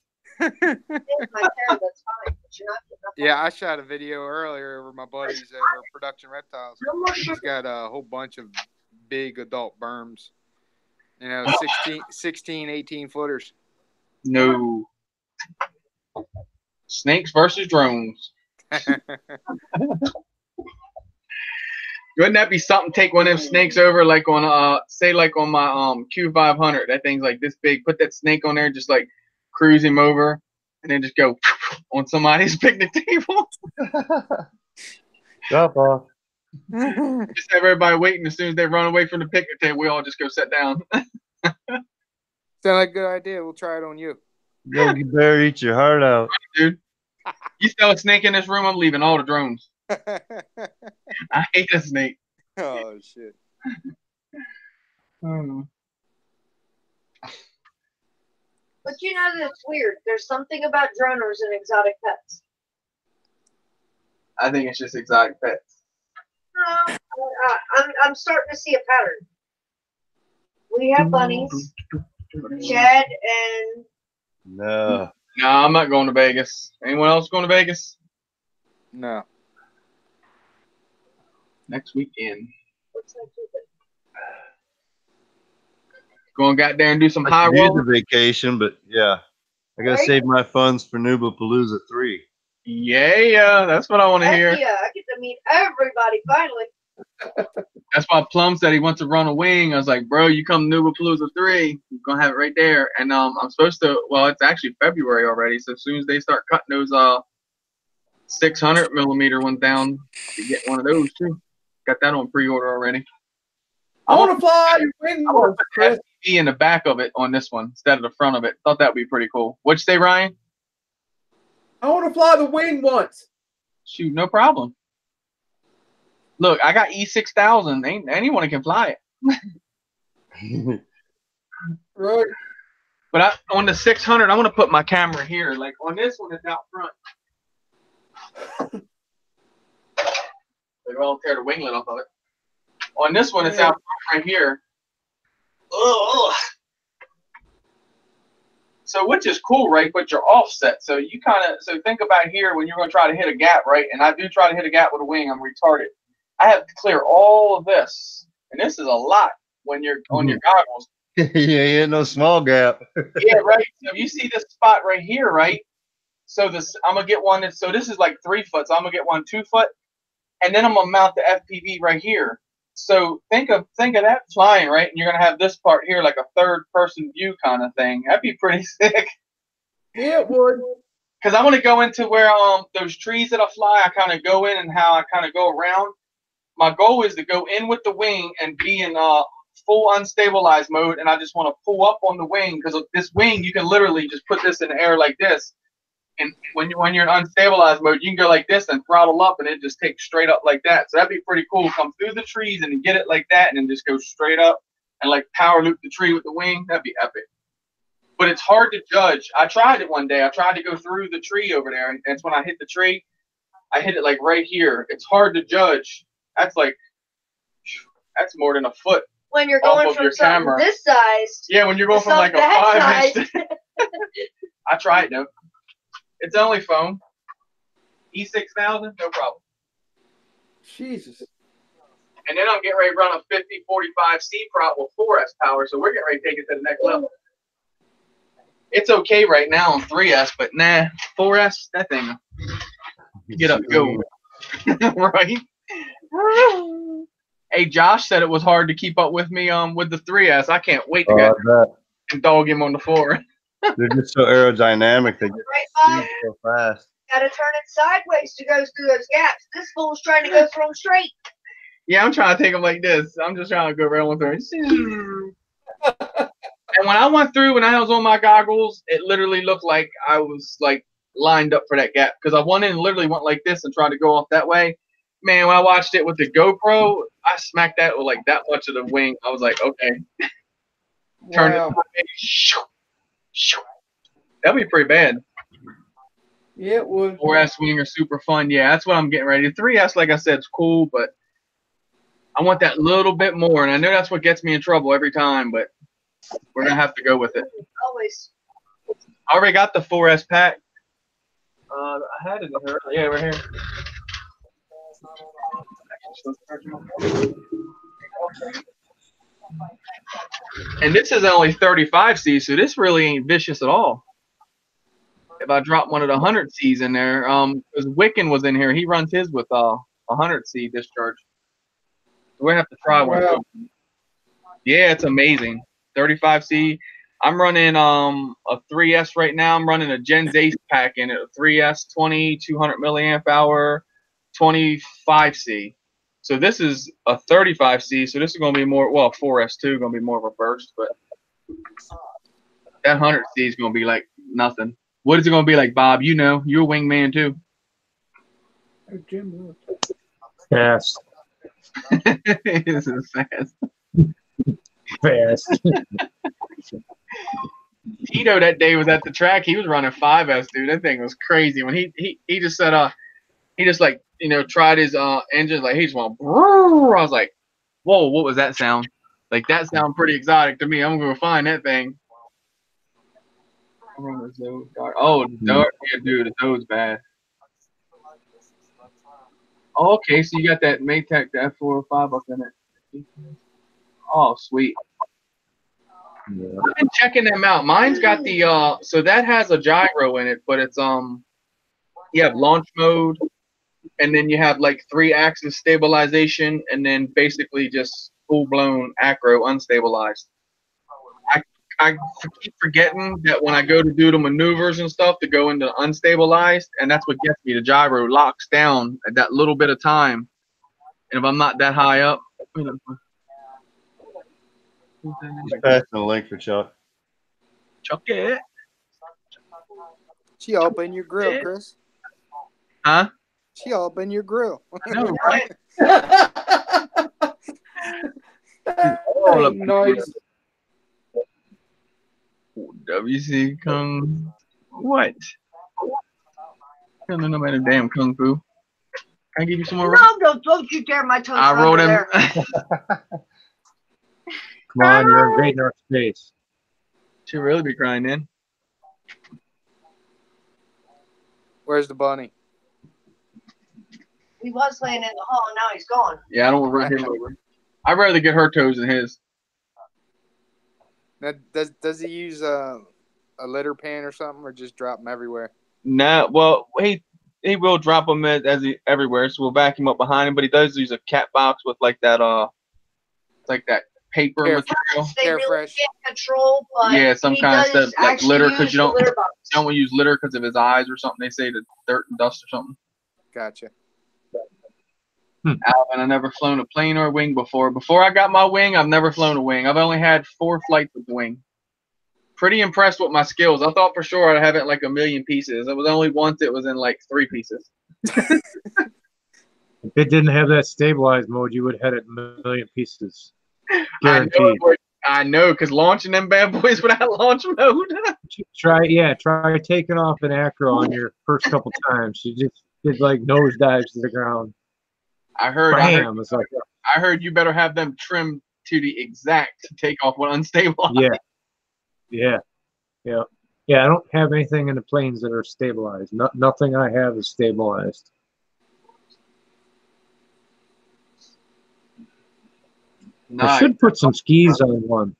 Yeah, I shot a video earlier over my buddies over Production Reptiles. He's got a whole bunch of big adult berms. 16, 18 footers. No. Snakes versus drones. Wouldn't that be something? Take one of them snakes over, like on say like on my Q500. That thing's like this big. Put that snake on there, just like cruise him over, and then just go on somebody's picnic table. Drop off. Just have everybody waiting. As soon as they run away from the picnic table, we all just go sit down. Sound like a good idea. We'll try it on you. Yogi Bear, eat your heart out. Dude, you sell a snake in this room, I'm leaving all the drones. I hate a snake. Oh, shit. But you know that's weird. There's something about droners and exotic pets. I think it's just exotic pets. No, I'm starting to see a pattern. We have bunnies, Chad, and No. No, I'm not going to Vegas. Anyone else going to Vegas? No. Next weekend. what's next weekend? Going out there and do some high I could use roll. a vacation, but yeah. I gotta Right? save my funds for Nuba Palooza 3. Yeah, that's what I want to Heck hear. yeah, I get to meet everybody finally. That's why Plum said he wants to run a wing. I was like, bro, you come to Nubapalooza 3, you're going to have it right there. And I'm supposed to, well, it's actually February already. So as soon as they start cutting those 600 millimeter ones down, you get one of those too. Got that on pre-order already. I want to fly wing I want ones, to Chris. put FPV in the back of it on this one instead of the front of it. Thought that would be pretty cool. What'd you say, Ryan? I want to fly the wing once. Shoot, no problem. Look, I got E6000. Ain't anyone can fly it. Right. But on the 600, I want to put my camera here. Like on this one, it's out front. They won't tear the winglet off of it. On this one, it's out front right here. Ugh. So which is cool, right? But you're offset. So you so think about here when you're going to try to hit a gap, right? And I do try to hit a gap with a wing. I'm retarded. I have to clear all of this. And this is a lot when you're on your goggles. Yeah, no small gap. Yeah, right. So if you see this spot right here, right? So I'm gonna get one so this is like 3 foot. So I'm gonna get one 2 foot, and then I'm gonna mount the FPV right here. So think of that flying, right? And you're gonna have this part here like a third person view kind of thing. That'd be pretty sick. Yeah, it would. Because I want to go into where those trees that I fly, I kind of go in and how I kind of go around. My goal is to go in with the wing and be in full unstabilized mode, and I just want to pull up on the wing because this wing, you can literally just put this in the air like this, and when you're in unstabilized mode, you can go like this and throttle up, and it just takes straight up like that. So that'd be pretty cool. Come through the trees and get it like that, and then just go straight up and like power loop the tree with the wing. That'd be epic. But it's hard to judge. I tried it one day. I tried to go through the tree over there, and that's when I hit the tree. I hit it like right here. It's hard to judge. That's more than a foot. When you're going from something this size. Yeah, when you're going from like a 5-inch. I tried though. It's only foam. E6000, no problem. Jesus. And then I'm getting ready to run a 5045 C prop with 4S power, so we're getting ready to take it to the next level. It's okay right now on 3S, but nah, 4S, that thing. Get up, go. Right? Hey, Josh said it was hard to keep up with me with the 3S. I can't wait to get and dog him on the 4. They're just so aerodynamic. They get Right, Bob? speed so fast. Gotta turn it sideways to go through those gaps. This fool's trying to go through them straight. Yeah, I'm trying to take them like this. I'm just trying to go around with her. And when I went through, when I was on my goggles, it literally looked like I was like lined up for that gap because I went in and literally went like this and tried to go off that way. Man, when I watched it with the GoPro, I smacked that with like that much of the wing. I was like, okay. Turned Wow. it. That'd be pretty bad. Yeah, it would. 4S wing are super fun. Yeah, that's what I'm getting ready. The 3S, like I said, is cool, but I want that little bit more. And I know that's what gets me in trouble every time, but we're going to have to go with it. Always. I already got the 4S pack. I had it in here. Yeah, right here. And this is only 35C, so this really ain't vicious at all. If I drop one of the 100Cs in there, because Wiccan was in here, he runs his with a 100C discharge. So we have to try one. Wow. Yeah, it's amazing. 35C. I'm running a 3S right now. I'm running a Gens Ace pack in it. A 3S 200 milliamp hour, 25C. So this is a 35C. So this is going to be more, well, 4S too, going to be more of a burst, but that 100C is going to be like nothing. What is it going to be like, Bob? You know, you're a wingman too. Fast. This is fast. Fast. Tito that day was at the track. He was running 5S, dude. That thing was crazy. When he just said he just like, you know, tried his engine, like he just went brrr. I was like, whoa, what was that sound? Like that sounded pretty exotic to me. I'm gonna find that thing. Oh, dark. Yeah, dude, the doe's bad. Oh, okay, so you got that Maytag, the F405 up in it. Oh, sweet. Yeah. I've been checking them out. Mine's got the so that has a gyro in it, but it's you have launch mode, and then you have like 3-axis stabilization, and then basically just full blown acro unstabilized. I keep forgetting that when I go to do the maneuvers and stuff to go into unstabilized, and that's what gets me. The gyro locks down at that little bit of time, and if I'm not that high up. Just passing the link for Chuck. Chuck it. She all up in your grill, Chris. Huh? She all up in your grill. No, right? Oh, nice. WC Kung. What? I don't know about a damn Kung Fu. Can I give you some more? No, don't you dare my toes. I wrote him. there. Come on, you're invading our space. Should really be crying then. Where's the bunny? He was laying in the hall, and now he's gone. Yeah, I don't want to run him over. I'd rather get her toes than his. Now, does he use a litter pan or something, or just drop them everywhere? Nah, well, he will drop them everywhere, so we'll vacuum up behind him. But he does use a cat box with like that like that paper material. They really can't control, but yeah, some kind of stuff like litter because you don't want to use litter because of his eyes or something. They say the dirt and dust or something. Gotcha. Alvin, I never flown a plane or a wing before. Before I got my wing, I've never flown a wing. I've only had 4 flights with the wing. Pretty impressed with my skills. I thought for sure I'd have it in like 1 million pieces. It was only once it was in like 3 pieces. If it didn't have that stabilized mode, you would have had it in 1 million pieces. Guaranteed. I know, because launching them bad boys without launch mode. Try taking off an acro on your first couple times. You just did like nosedives to the ground. I heard you better have them trimmed to the exact takeoff when unstable. Yeah. I don't have anything in the planes that are stabilized. Nothing I have is stabilized. Nice. I should put some skis on one.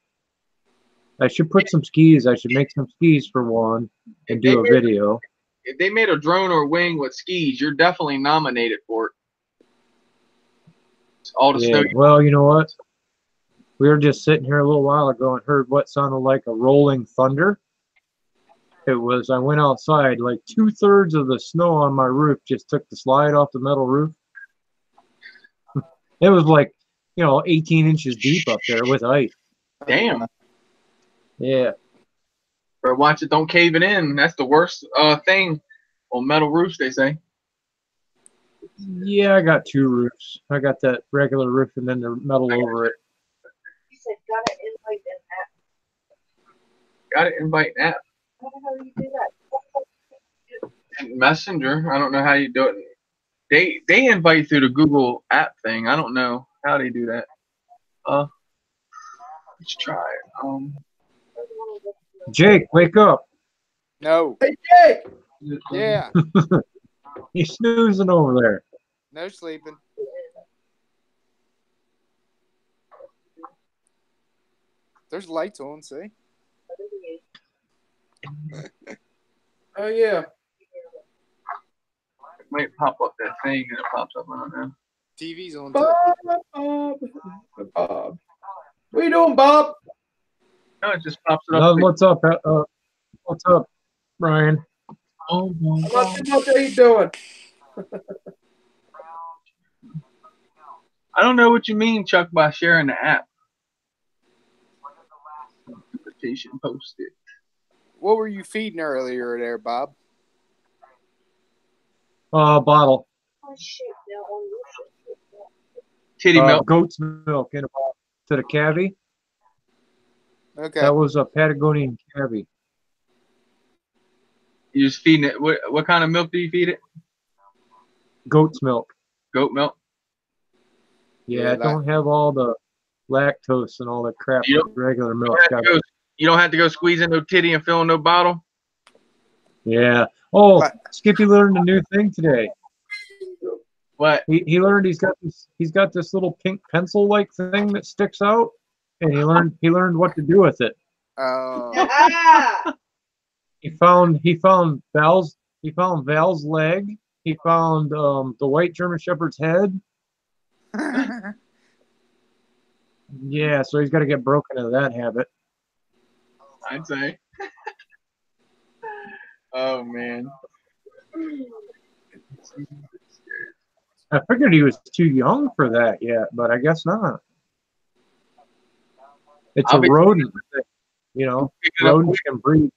I should put some skis. I should make some skis for one and do a video. If they made a drone or wing with skis, you're definitely nominated for it. All the snow. Well, you know what? We were just sitting here a little while ago and heard what sounded like a rolling thunder. It was, I went outside, like 2/3 of the snow on my roof just took the slide off the metal roof. It was like, 18 inches deep up there with ice. Damn. Yeah. But watch it, don't cave it in. That's the worst thing on metal roofs, they say. Yeah, I got 2 roofs. I got that regular roof and then the metal over it. He said, gotta invite an app. Got to invite an app. How the hell do you do that? Messenger. I don't know how you do it. They invite through the Google app thing. I don't know how they do that. Let's try it. Jake, wake up. No. Hey, Jake! Yeah. He's snoozing over there. No sleeping. There's lights on, see? Oh, yeah. It might pop up that thing and it pops up. I don't know. TV's on Bob, Bob. What you doing, Bob? No, it just pops it up. What's up? What's up, Brian? Oh, Not too much. How you doing? I don't know what you mean, Chuck, by sharing the app. Invitation posted. What were you feeding earlier there, Bob? Bottle. Oh, shit. Now on your shit. Titty milk. Goat's milk in a bottle to the cabbie. Okay. That was a Patagonian cabbie. You just feeding it. What kind of milk do you feed it? Goat's milk. Goat milk. Yeah, it don't have all the lactose and all the crap that regular milk got. You don't have to go squeezing no titty and filling no bottle. Yeah. Oh, Skippy learned a new thing today. What? He learned he's got this little pink pencil like thing that sticks out, and he learned what to do with it. Ah! He found Val's leg. He found the white German Shepherd's head. Yeah, so he's got to get broken of that habit. I'd say. Oh man. I figured he was too young for that yet, but I guess not. It's a rodent, rodents can breed.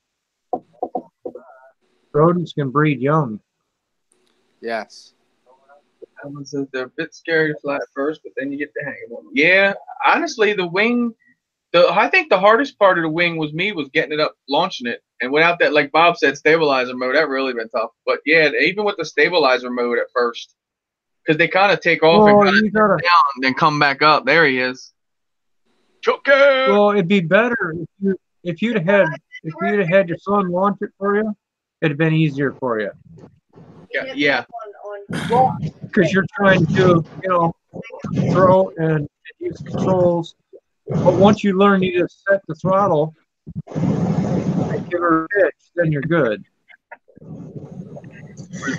Rodents can breed young. Yes. They're a bit scary to fly at first, but then you get the hang of them. Yeah, honestly, the wing. I think the hardest part of the wing was getting it up, launching it, and without that, like Bob said, stabilizer mode. That really been tough. But yeah, even with the stabilizer mode at first, because they kind of take off and down, and then come back up. There he is. Chucky! Well, it'd be better if you'd have had your son launch it for you. It'd have been easier for you. Yeah. Because you're trying to, throw and use controls. But once you learn you just set the throttle and give her a pitch, then you're good.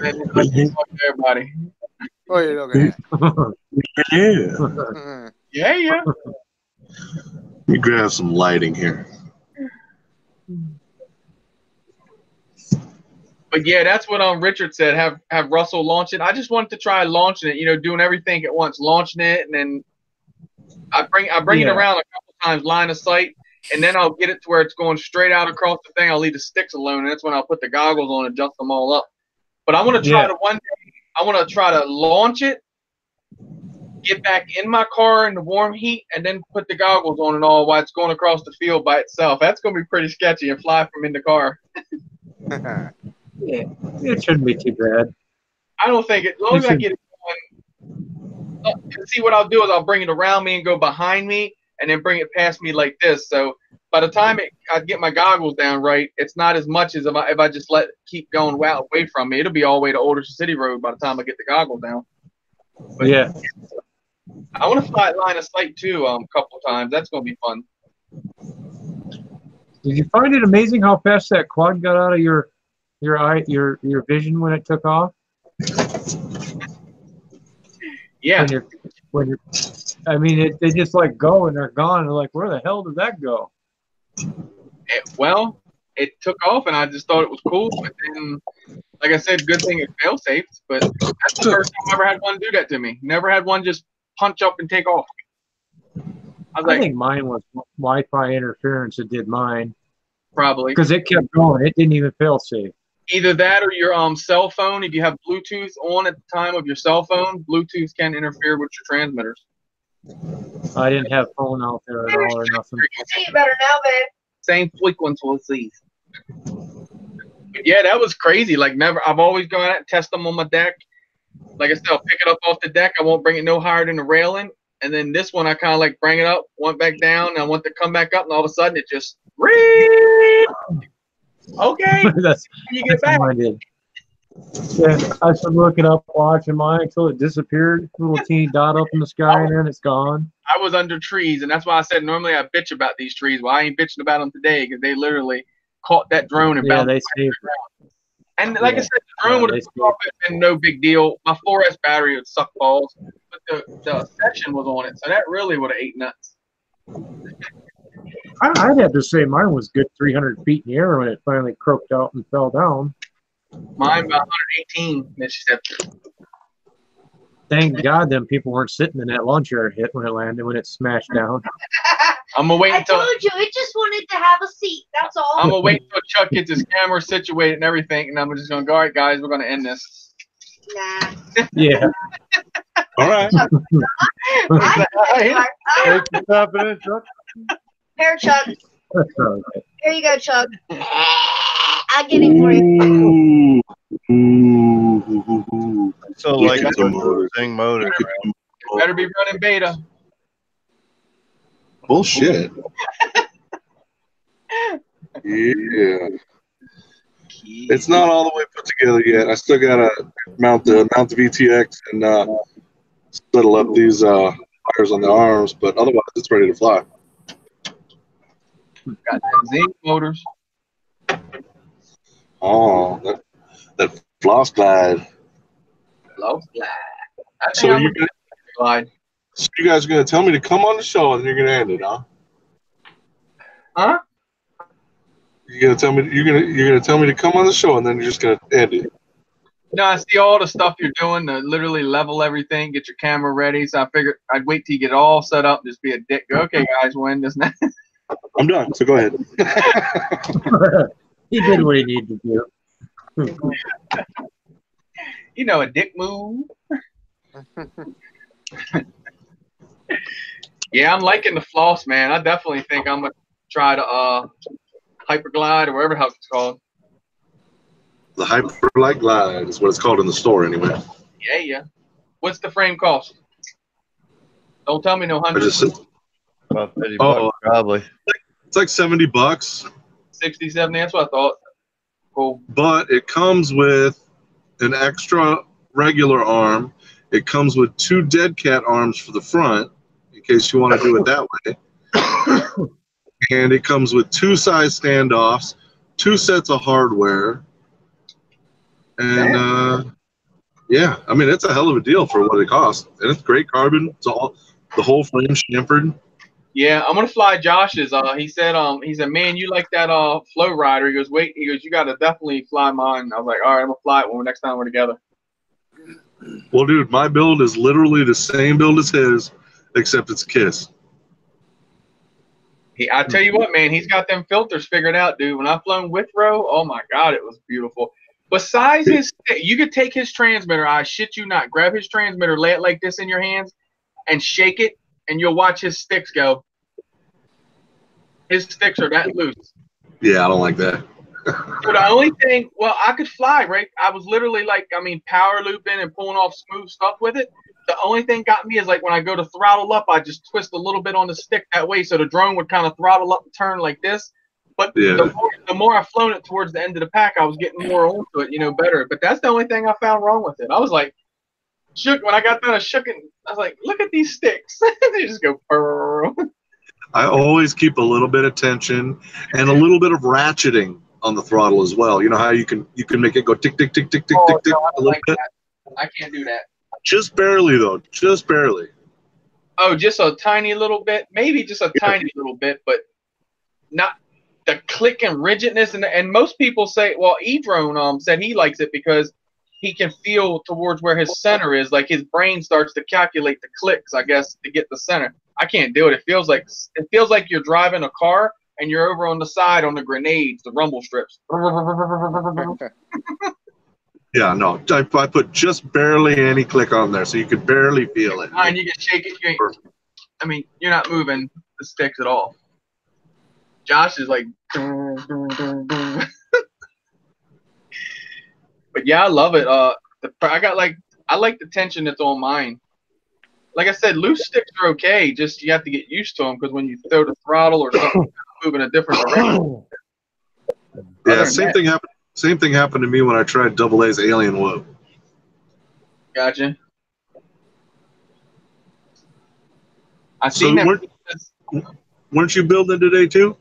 Everybody. Oh, you're looking at. Yeah. Yeah. Let me grab some lighting here. But yeah, that's what Richard said. Have Russell launch it. I just wanted to try launching it. Doing everything at once, launching it, and then I bring it around a couple times, line of sight, and then I'll get it to where it's going straight out across the thing. I'll leave the sticks alone, and that's when I'll put the goggles on and adjust them all up. But I want to try to one day. I want to try to launch it, get back in my car in the warm heat, and then put the goggles on and all while it's going across the field by itself. That's going to be pretty sketchy and fly from in the car. Yeah, it shouldn't be too bad. I don't think it. As long as I get it going. See, what I'll do is I'll bring it around me and go behind me, and then bring it past me like this. So by the time I get my goggles down right, it's not as much as if I just keep going away from me. It'll be all the way to Alderson City Road by the time I get the goggles down. But yeah. I want to fly at line of sight too a couple times. That's going to be fun. Did you find it amazing how fast that quad got out of your vision when it took off? Yeah. I mean, they just like go and they're gone. They're like, where the hell did that go? it took off, and I just thought it was cool. But then, like I said, good thing it fail safe. But that's the first time I ever had one do that to me. Never had one just punch up and take off. I think mine was Wi-Fi interference that did mine. Probably. Because it kept going. It didn't even fail safe. Either that or your cell phone. If you have Bluetooth on at the time of your cell phone, Bluetooth can interfere with your transmitters. I didn't have phone out there at all or nothing. I see you better now, man. Same frequencies. But yeah, that was crazy. Like never. I've always gone out and test them on my deck. Like I said, I'll pick it up off the deck. I won't bring it no higher than the railing. And then this one, I kind of like bring it up, went back down, and I want to come back up, and all of a sudden it just okay. That's you get back. what I did. Yeah, I started looking up, watching mine until it disappeared. Little teeny dot up in the sky, and then it's gone. I was under trees, and that's why I said normally I bitch about these trees. Well, I ain't bitching about them today because they literally caught that drone and bounced they it saved around. And like I said, the drone would have been no big deal. My 4S battery would suck balls, but the section was on it, so that really would have ate nuts. I'd have to say mine was good 300 feet in the air when it finally croaked out and fell down. Mine about 118. Then she said, Thank God them people weren't sitting in that launch area hit when it landed, when it smashed down. I'm going to wait until... I told you, it just wanted to have a seat. That's all. I'm going to wait until Chuck gets his camera situated and everything, and I'm just going to go, all right, guys, we're going to end this. Nah. Yeah. All right. Thanks for stopping in, Chuck. Here, Chuck. That's all right. Here you go, Chuck. I'll get it for you. So like I thing motor. Better be running beta. Bullshit. Yeah. It's not all the way put together yet. I still gotta mount the VTX and settle up these wires on the arms, but otherwise it's ready to fly. Got them zinc motors. Oh, that floss glide. Floss glide. So you guys are gonna tell me to come on the show and you're gonna end it, huh? Huh? You're gonna tell me to come on the show and then you're just gonna end it. No, I see all the stuff you're doing to literally level everything, get your camera ready. So I figured I'd wait till you get it all set up, just be a dick. Go, okay, guys, we'll end this now. I'm done. So go ahead. He did what he needed to do. You know, a dick move. Yeah, I'm liking the floss, man. I definitely think I'm gonna try to hyperglide or whatever the hell it's called. The Hyperlight Glide is what it's called in the store, anyway. Yeah. What's the frame cost? Don't tell me no hundreds. About 50 bucks, probably. It's like $70. 60, 70, that's what I thought. Cool. But it comes with an extra regular arm. It comes with 2 dead cat arms for the front, in case you want to do it that way. And it comes with 2 side standoffs, 2 sets of hardware. And yeah, I mean, it's a hell of a deal for what it costs. And it's great carbon. It's all the whole frame chamfered. Yeah, I'm gonna fly Josh's. He said, man, you like that flow rider? He goes, wait, you gotta definitely fly mine. I was like, all right, I'm gonna fly it when next time we're together. Well, dude, my build is literally the same build as his, except it's KISS. I tell you what, man, he's got them filters figured out, dude. When I've flown with Ro, oh my God, it was beautiful. Besides his, you could take his transmitter, I shit you not, grab his transmitter, lay it like this in your hands, and shake it, and you'll watch his sticks go. His sticks are that loose. Yeah, I don't like that. So the only thing, well, I could fly, right? I was literally like, power looping and pulling off smooth stuff with it. The only thing got me is like when I go to throttle up, I just twist a little bit on the stick that way, so the drone would kind of throttle up and turn like this. But the more I've flown it towards the end of the pack, I was getting more onto it, better. But that's the only thing I found wrong with it. I was like, shook when I got done. I shook it. I was like, look at these sticks. They just go. Purr. I always keep a little bit of tension and a little bit of ratcheting on the throttle as well. You know how you can make it go tick tick tick tick tick tick tick a little bit. I can't do that. Just barely though, just barely. Oh, just a tiny little bit, maybe just a tiny little bit, but not the click and rigidness, and most people say, well, E-Drone said he likes it because he can feel towards where his center is. Like his brain starts to calculate the clicks, I guess, to get the center. I can't do it. It feels like you're driving a car and you're over on the side on the grenades, the rumble strips. Yeah, no, I put just barely any click on there, so you could barely feel it. And you can shake it. I mean, you're not moving the sticks at all. Josh is like, but yeah, I love it. I like the tension that's on mine. Like I said, loose sticks are okay. Just you have to get used to them because when you throw the throttle or something, move in a different direction. Yeah, same thing happened. Same thing happened to me when I tried Double A's Alien Whoop. Gotcha. I seen that. Weren't you building today too?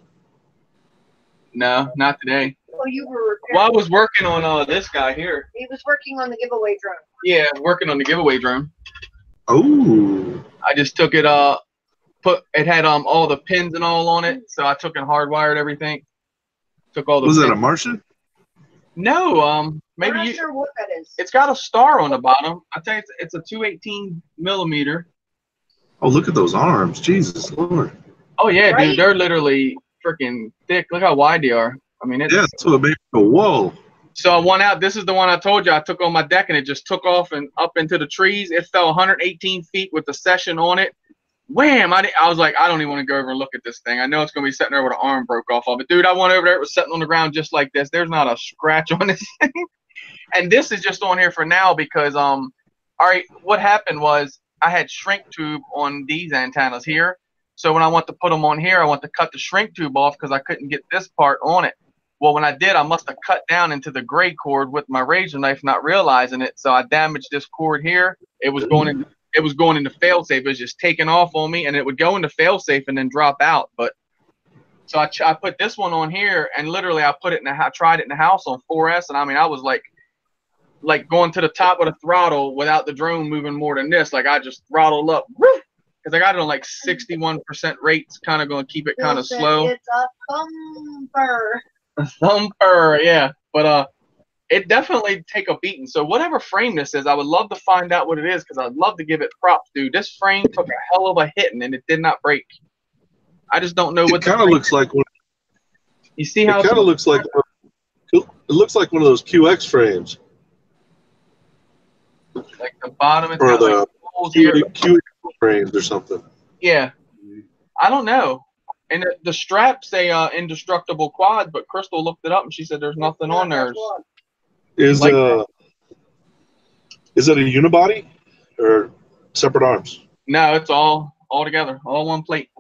No, not today. Well, you were. Well, I was working on this guy here. He was working on the giveaway drone. Yeah, working on the giveaway drone. Oh. I just took it. It had all the pins and all on it, so I took and hardwired everything. Took all the. Was pins. that a Martian? No, maybe I'm not sure what that is. It's got a star on the bottom. I tell you, it's a 218 millimeter. Oh, look at those arms! Jesus Lord. Oh yeah, Right? dude, they're literally freaking thick. Look how wide they are. I mean, Yeah, that's what made me go, whoa. So I went out. This is the one I told you I took on my deck, and it just took off and up into the trees. It fell 118 feet with the session on it. Wham! I was like, I don't even want to go over and look at this thing. I know it's going to be sitting there with an arm broke off of it. Dude, I went over there. It was sitting on the ground just like this. There's not a scratch on this thing. And this is just on here for now because, all right, what happened was I had shrink tube on these antennas here. So when I went to put them on here, I went to cut the shrink tube off because I couldn't get this part on it. Well, when I did, I must have cut down into the gray cord with my razor knife, not realizing it. So I damaged this cord here. It was going into failsafe. It was just taking off on me, and it would go into failsafe and then drop out. But so I put this one on here, and literally I put it tried it in the house on 4S, and I mean I was like going to the top of the throttle without the drone moving more than this. Like I just throttled up because I got it on like 61% rates, kind of going to keep it kind of slow. It's a thumper. A thumper, yeah. But it definitely take a beating. So whatever frame this is, I would love to find out what it is because I'd love to give it props, dude. This frame took a hell of a hitting and it did not break. I just don't know what. It kind of looks like one. You see how it kind of looks like. It looks like one of those QX frames. Like the bottom is or the like holes here. QX frames or something. Yeah, I don't know. And the straps say indestructible quad, but Crystal looked it up and she said there's nothing on there. Is it a unibody or separate arms? No, it's all together, all one plate.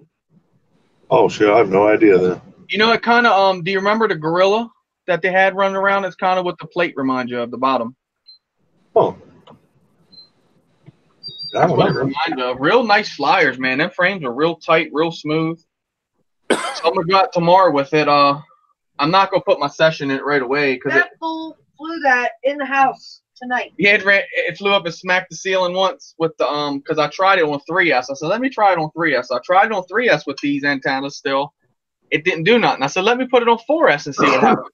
Oh shit, I have no idea then. You know, it kind of do you remember the gorilla that they had running around? It's kind of what the plate reminds you of, the bottom. Oh. That's what it reminds me of. Real nice flyers, man. Them frames are real tight, real smooth. So I'm gonna go out tomorrow with it. I'm not gonna put my session in it right away because that fool flew that in the house tonight. Yeah, it flew up and smacked the ceiling once with the because I tried it on 3S. I said let me try it on 3S. I tried it on 3S with these antennas still. It didn't do nothing. I said let me put it on 4S and see what happens.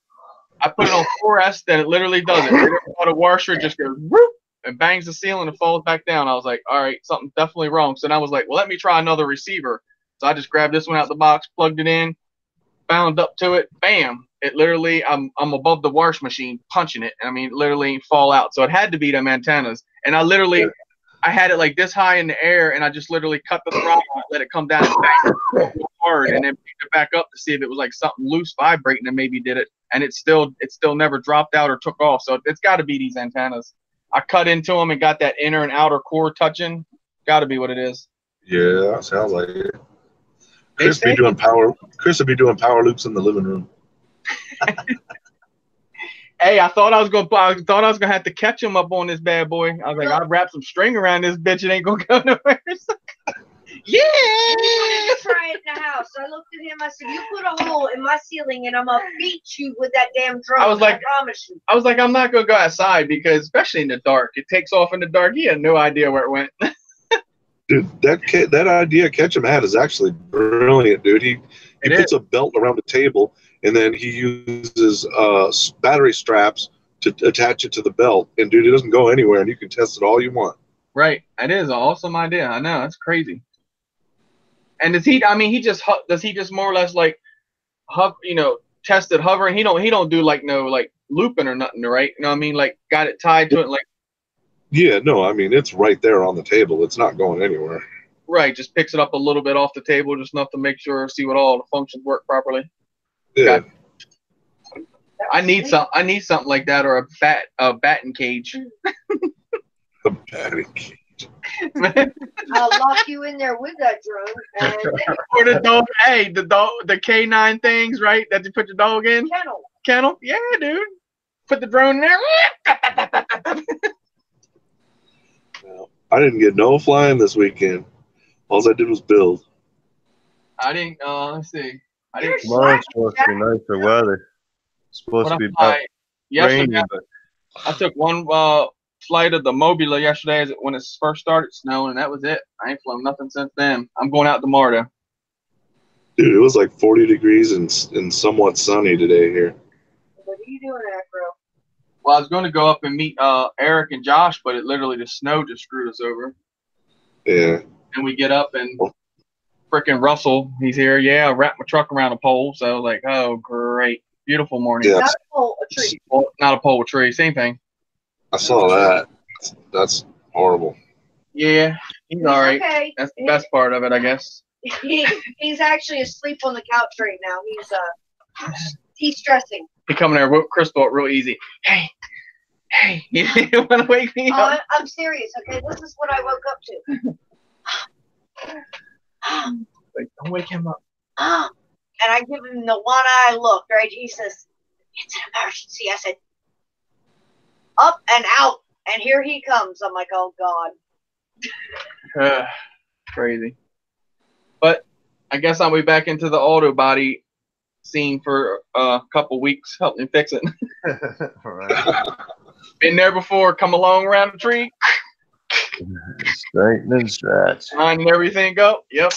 I put it on 4S, then it literally does it. The washer just goes whoop and bangs the ceiling and falls back down. I was like, all right, something's definitely wrong. So then I was like, well, let me try another receiver. So I just grabbed this one out the box, plugged it in, bound up to it, bam. It literally, I'm above the wash machine punching it. And I mean, literally fall out. So it had to be them antennas. And I literally, I had it like this high in the air and I just literally cut the throttle and let it come down and bang hard and then picked it back up to see if it was like something loose vibrating and maybe did it. And it still never dropped out or took off. So it's got to be these antennas. I cut into them and got that inner and outer core touching. Got to be what it is. Yeah, sounds like it. Chris would be doing power loops in the living room. Hey, I thought I was gonna have to catch him up on this bad boy. I was like, I'll wrap some string around this bitch. It ain't gonna go nowhere. Yeah. Try it in the house. So I looked at him. I said, "You put a hole in my ceiling, and I'm gonna beat you with that damn drum." I was like, I promise you. I was like, I'm not gonna go outside because, especially in the dark, it takes off in the dark. He had no idea where it went. Dude, that idea Ketchum had is actually brilliant, dude. He It puts a belt around the table, and then he uses battery straps to attach it to the belt. And dude, it doesn't go anywhere, and you can test it all you want. Right. It is an awesome idea. I know. That's crazy. And does he? I mean, does he just more or less like, test it hovering? He don't do like no like looping or nothing, right? You know what I mean? Like got it tied to it, like. Yeah, no, I mean it's right there on the table. It's not going anywhere. Right. Just picks it up a little bit off the table, just enough to make sure, see what all the functions work properly. Yeah. Got I need something like that, or a batting cage. A batting cage. I'll lock you in there with that drone. And Or the dog. Hey, the K9 things, right? That you put your dog in. Kennel. Yeah, dude. Put the drone in there. No, I didn't get no flying this weekend. All I did was build. I didn't. Let's see. Tomorrow's supposed to be nicer weather. It's supposed to be about yesterday, rainy, but I took one flight of the Mobula yesterday when it first started snowing, and that was it. I ain't flown nothing since then. I'm going out tomorrow, though. Dude, it was like 40 degrees and somewhat sunny today here. what are you doing, Acro? Well, I was going to go up and meet Eric and Josh, but the snow just screwed us over. Yeah. And we get up and frickin' Russell, he's here. Yeah, I wrapped my truck around a pole. So I was like, oh, great. Beautiful morning. Yeah. Not a pole, a tree. Well, not a pole, a tree. Same thing. I saw that. That's horrible. Yeah, he's all right. Okay. That's the best part of it, I guess. He's actually asleep on the couch right now. He's stressing. He coming there, whoop Crystal real easy. Hey, you want to wake me up? I'm serious, okay? This is what I woke up to. Like, don't wake him up. And I give him the one-eye look, right? He says, it's an emergency. I said, up and out. And here he comes. I'm like, oh, God. Crazy. But I guess I'll be back into the auto body scene for a couple weeks. Help me fix it. right. Been there before. Come along around the tree. Straighten and stretch. Lining everything up. Yep.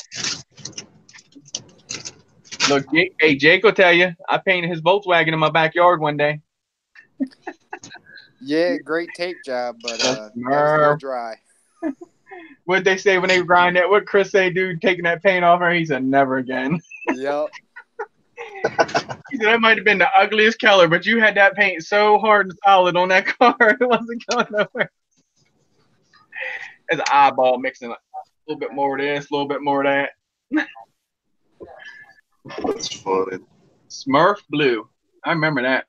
Look, Jake will tell you, I painted his Volkswagen in my backyard one day. Yeah, great tape job, but that was a little dry. What'd they say when they grind that? What Chris say, dude, taking that paint off her? He said, never again. Yep. He said, that might have been the ugliest color, but you had that paint so hard and solid on that car, it wasn't going nowhere. It's an eyeball mixing a little bit more of this, a little bit more of that. That's funny. Smurf Blue. I remember that.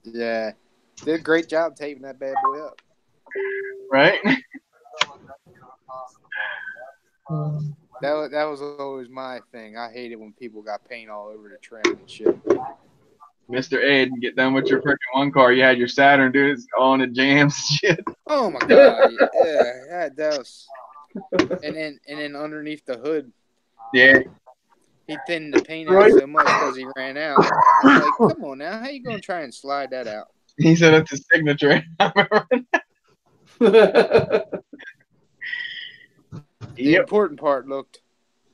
Yeah. Did a great job taping that bad boy up. Right? That was always my thing. I hated when people got paint all over the trim and shit. Mr. Ed, get done with your freaking one car. You had your Saturn, dude. It's all in the jams shit. Oh my god. Yeah, that was. And then underneath the hood. Yeah. He thinned the paint out so much because he ran out. I'm like, come on now, how you gonna try and slide that out? He said it's his signature. I remember that. The important part looked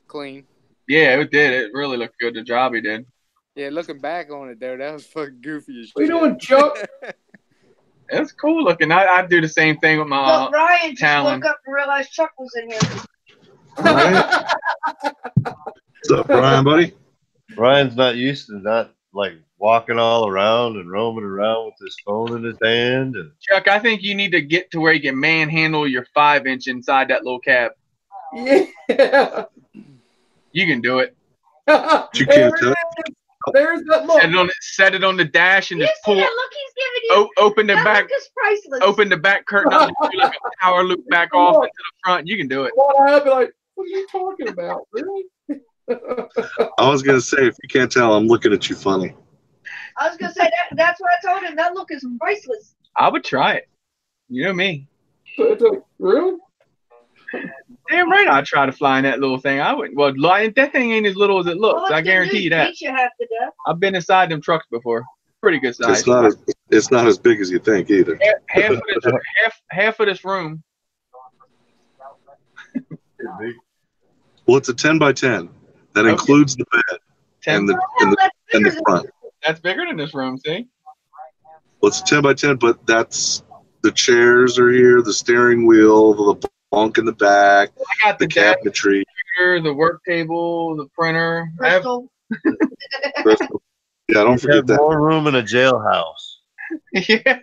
clean. Yeah, it did. It really looked good. The job he did. Yeah, looking back on it, though, that was fucking goofy as shit. What are you doing, Chuck? It's cool looking. I do the same thing with my Look, Ryan just Talon. woke up and realized Chuck was in here. Right? What's up, Brian, buddy? Ryan's not used to not like walking all around and roaming around with his phone in his hand. And Chuck, I think you need to get to where you can manhandle your 5-inch inside that little cab. Yeah. You can do it. You can't tell. There's that look. Set it on the dash and You just see pull. that look he's giving you? Open the that back. look is priceless. Open the back curtain up and do like a power loop back off into the front. You can do it. I'd be like, what are you talking about? Really? I was gonna say, if you can't tell, I'm looking at you funny. I was gonna say that's what I told him. That look is priceless. I would try it. You know me. Really? Damn right, I'd try to fly in that little thing. I wouldn't. Well, that thing ain't as little as it looks. Well, I guarantee you that. beat you half to death. I've been inside them trucks before. Pretty good size. It's not as big as you think either. Half of this room. Well, it's a 10 by 10. That includes the bed. and 10. the front. That's bigger than this room. See? Well, it's 10 by 10, but that's the chairs are here, the steering wheel, the bunk in the back, I got the cabinetry. The work table, the printer. Crystal. Crystal. Yeah, don't forget that. More room in a jailhouse. Yeah.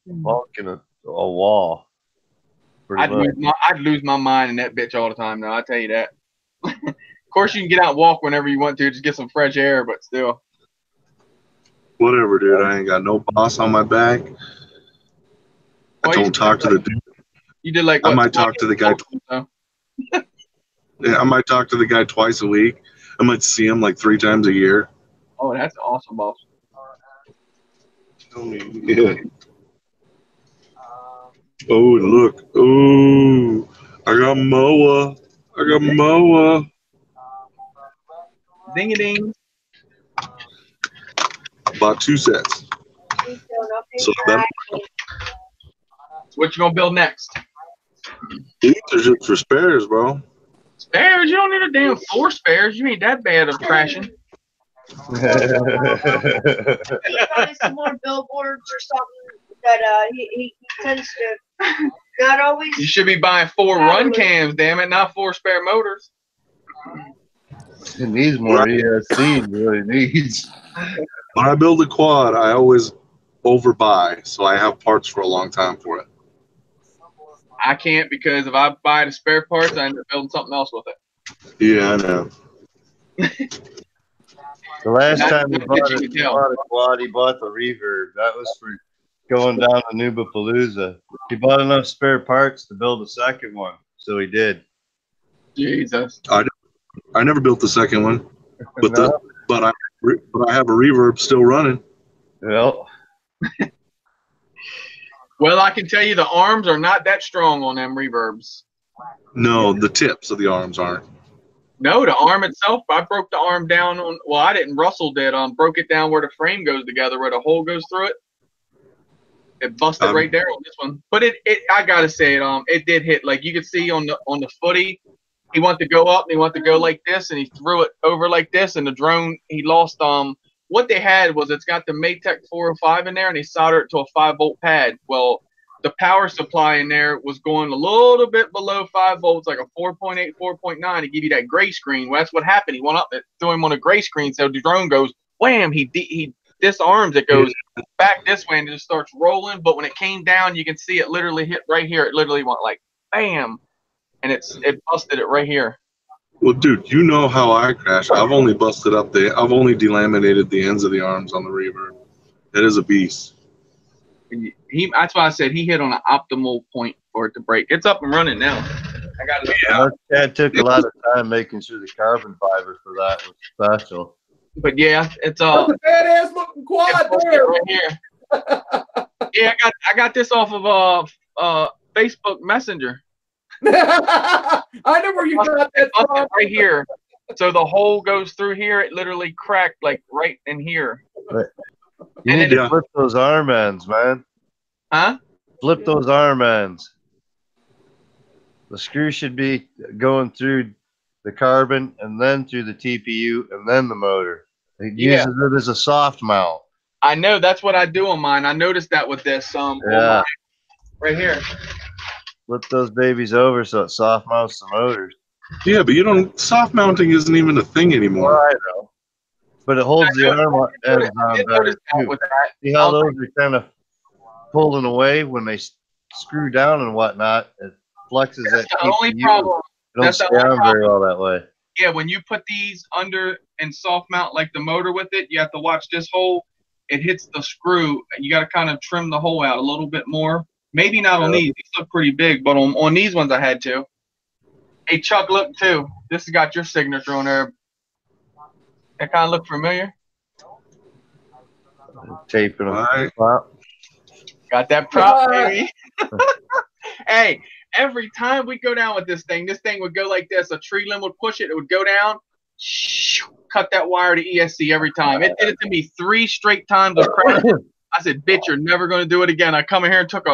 Bunk in a wall. I'd lose my mind in that bitch all the time, though. I tell you that. Of course, you can get out and walk whenever you want to, just get some fresh air, but still. Whatever, dude. I ain't got no boss on my back. I don't talk to the dude. You did like what? I might talk to the guy. Yeah, I might talk to the guy twice a week. I might see him like 3 times a year. Oh, that's awesome, boss. Yeah. Oh, and look. Oh, I got Moa. I got Moa. Ding a ding. Bought 2 sets. So that. What you gonna build next? These are just for spares, bro. Spares? You don't need a damn 4 spares. You ain't that bad of crashing. Probably some more billboards or something that he tends to not always. You should be buying 4 run cams, damn it, not 4 spare motors. It needs more ESC, really needs. When I build a quad, I always overbuy, so I have parts for a long time for it. I can't, because if I buy the spare parts, I end up building something else with it. Yeah, I know. The last time he bought a quad, he bought the reverb. That was for going down to Nubapalooza. He bought enough spare parts to build a second one, so he did. Jesus. I never built the second one, but No. but I have a reverb still running. Well. Well, I can tell you the arms are not that strong on them reverbs. No, the tips of the arms aren't. No, the arm itself, I broke the arm down on, well, I didn't, Russell did, broke it down where the frame goes together, where the hole goes through it. It busted right there on this one. But I gotta say it did hit, like you could see on the footy, he wanted to go up and he wanted to go like this and he threw it over like this, and the drone, he lost, what they had was it's got the Maytech 405 in there, and they soldered it to a 5-volt pad. Well, the power supply in there was going a little bit below 5 volts, like a 4.8, 4.9 to give you that gray screen. Well, that's what happened. He went up and threw him on a gray screen, so the drone goes, wham, he disarms it, goes back this way, and it just starts rolling. But when it came down, you can see it literally hit right here. It literally went like, bam, and it busted it right here. Well, dude, you know how I crash. I've only delaminated the ends of the arms on the reverb. It is a beast. That's why I said he hit on an optimal point for it to break. It's up and running now. I got it. Yeah. That took a lot of time making sure the carbon fiber for that was special. But yeah, it's That's a badass looking quad there. Right here. Yeah, I got this off of Facebook Messenger. I know where you got that from. Right here. So the hole goes through here. It literally cracked like right in here. Right. You need to flip those arm ends, man. Huh? Flip those arm ends. The screw should be going through the carbon and then through the TPU and then the motor. It uses it as a soft mount. I know. That's what I do on mine. I noticed that with this. Yeah. Right here. Flip those babies over so it soft mounts the motors. Yeah, but soft mounting isn't even a thing anymore. Well, I know. But it holds the arm ends on better too. See how those are kind of pulling away when they screw down and whatnot? It flexes that TPU. The only problem. It don't stay on very well that way. Yeah, when you put these under and soft mount like the motor with it, you have to watch this hole. It hits the screw. You got to kind of trim the hole out a little bit more. Maybe not on these. These look pretty big, but on these ones I had to. Hey, Chuck, look, too. This has got your signature on there. That kind of look familiar? Taping them. Got that prop, baby. Hey, every time we go down with this thing would go like this. A tree limb would push it. It would go down. Cut that wire to ESC every time. It did it to me 3 straight times. I said, bitch, you're never going to do it again. I come in here and took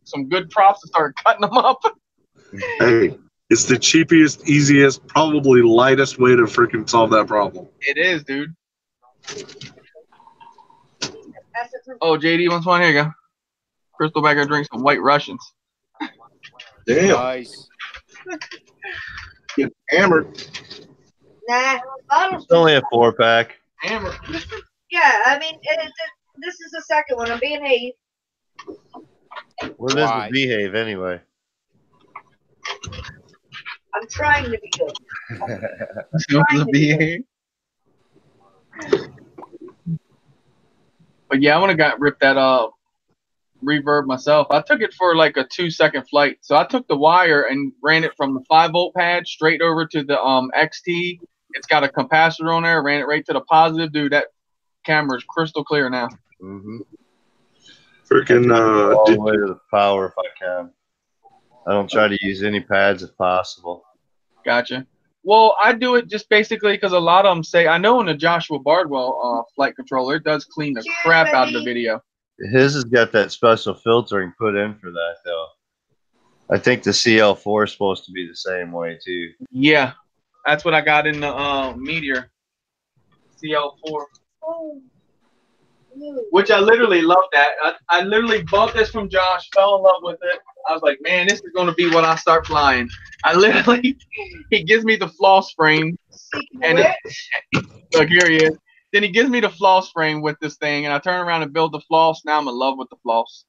some good props and started cutting them up. Hey, It's the cheapest, easiest, probably lightest way to freaking solve that problem. It is, dude. Oh, JD wants one. Here you go. Crystal back there drink some White Russians. Damn. Nice. Get hammered. Nah, bottles. It's only a 4-pack. Hammered. Yeah, I mean, this is the second one. I'm being Hayes. What is the behave anyway? I'm trying to be good. The behave. But yeah, I want to rip that reverb myself. I took it for like a 2-second flight. So I took the wire and ran it from the 5-volt pad straight over to the XT. It's got a capacitor on there. Ran it right to the positive. Dude, that camera is crystal clear now. Mm-hmm. Freaking all the way to the power if I can. I don't try to use any pads if possible. Gotcha. Well, I do it just basically because a lot of them say, I know in the Joshua Bardwell flight controller, it does clean the crap out of the video. His has got that special filtering put in for that, though. I think the CL4 is supposed to be the same way, too. Yeah, that's what I got in the Meteor CL4. Which I literally love that. I literally bought this from Josh, fell in love with it. I was like, man, this is going to be when I start flying. I literally, he gives me the floss frame. And look, here he is. Then he gives me the floss frame with this thing, and I turn around and build the floss. Now I'm in love with the floss.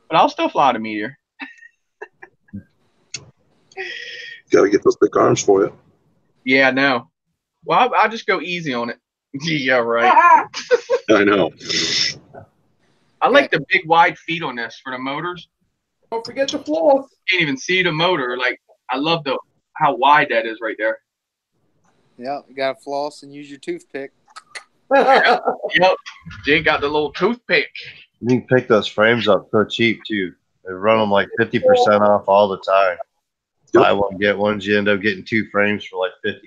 But I'll still fly the Meteor. Got to get those big arms for you. Yeah, I know. Well, I'll just go easy on it. Yeah, right. I know. I like the big wide feet on this for the motors. Don't forget the floss. You can't even see the motor. Like, I love how wide that is right there. Yeah, you got to floss and use your toothpick. Yep. Jake got the little toothpick. You can pick those frames up so cheap, too. They run them like 50% off all the time. Buy one, get one. You end up getting 2 frames for like $50.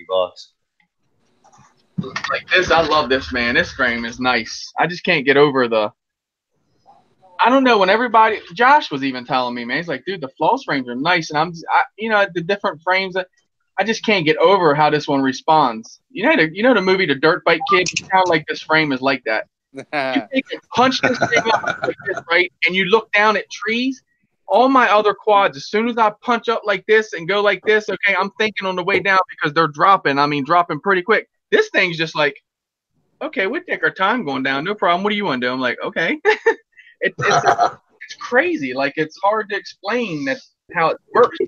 Like this, I love this, man. This frame is nice. I just can't get over I don't know, when Josh was even telling me, man, he's like, dude, the floss frames are nice. And the different frames, I just can't get over how this one responds. You know the movie The Dirt Bike Kid? It's kind of like this frame is like that. You take and punch this thing up like this, right? And you look down at trees. All my other quads, as soon as I punch up like this and go like this, okay, I'm thinking on the way down because they're dropping pretty quick. This thing's just like, okay, we'll take our time going down. No problem. What do you want to do? I'm like, okay. It's crazy. Like, it's hard to explain how it works.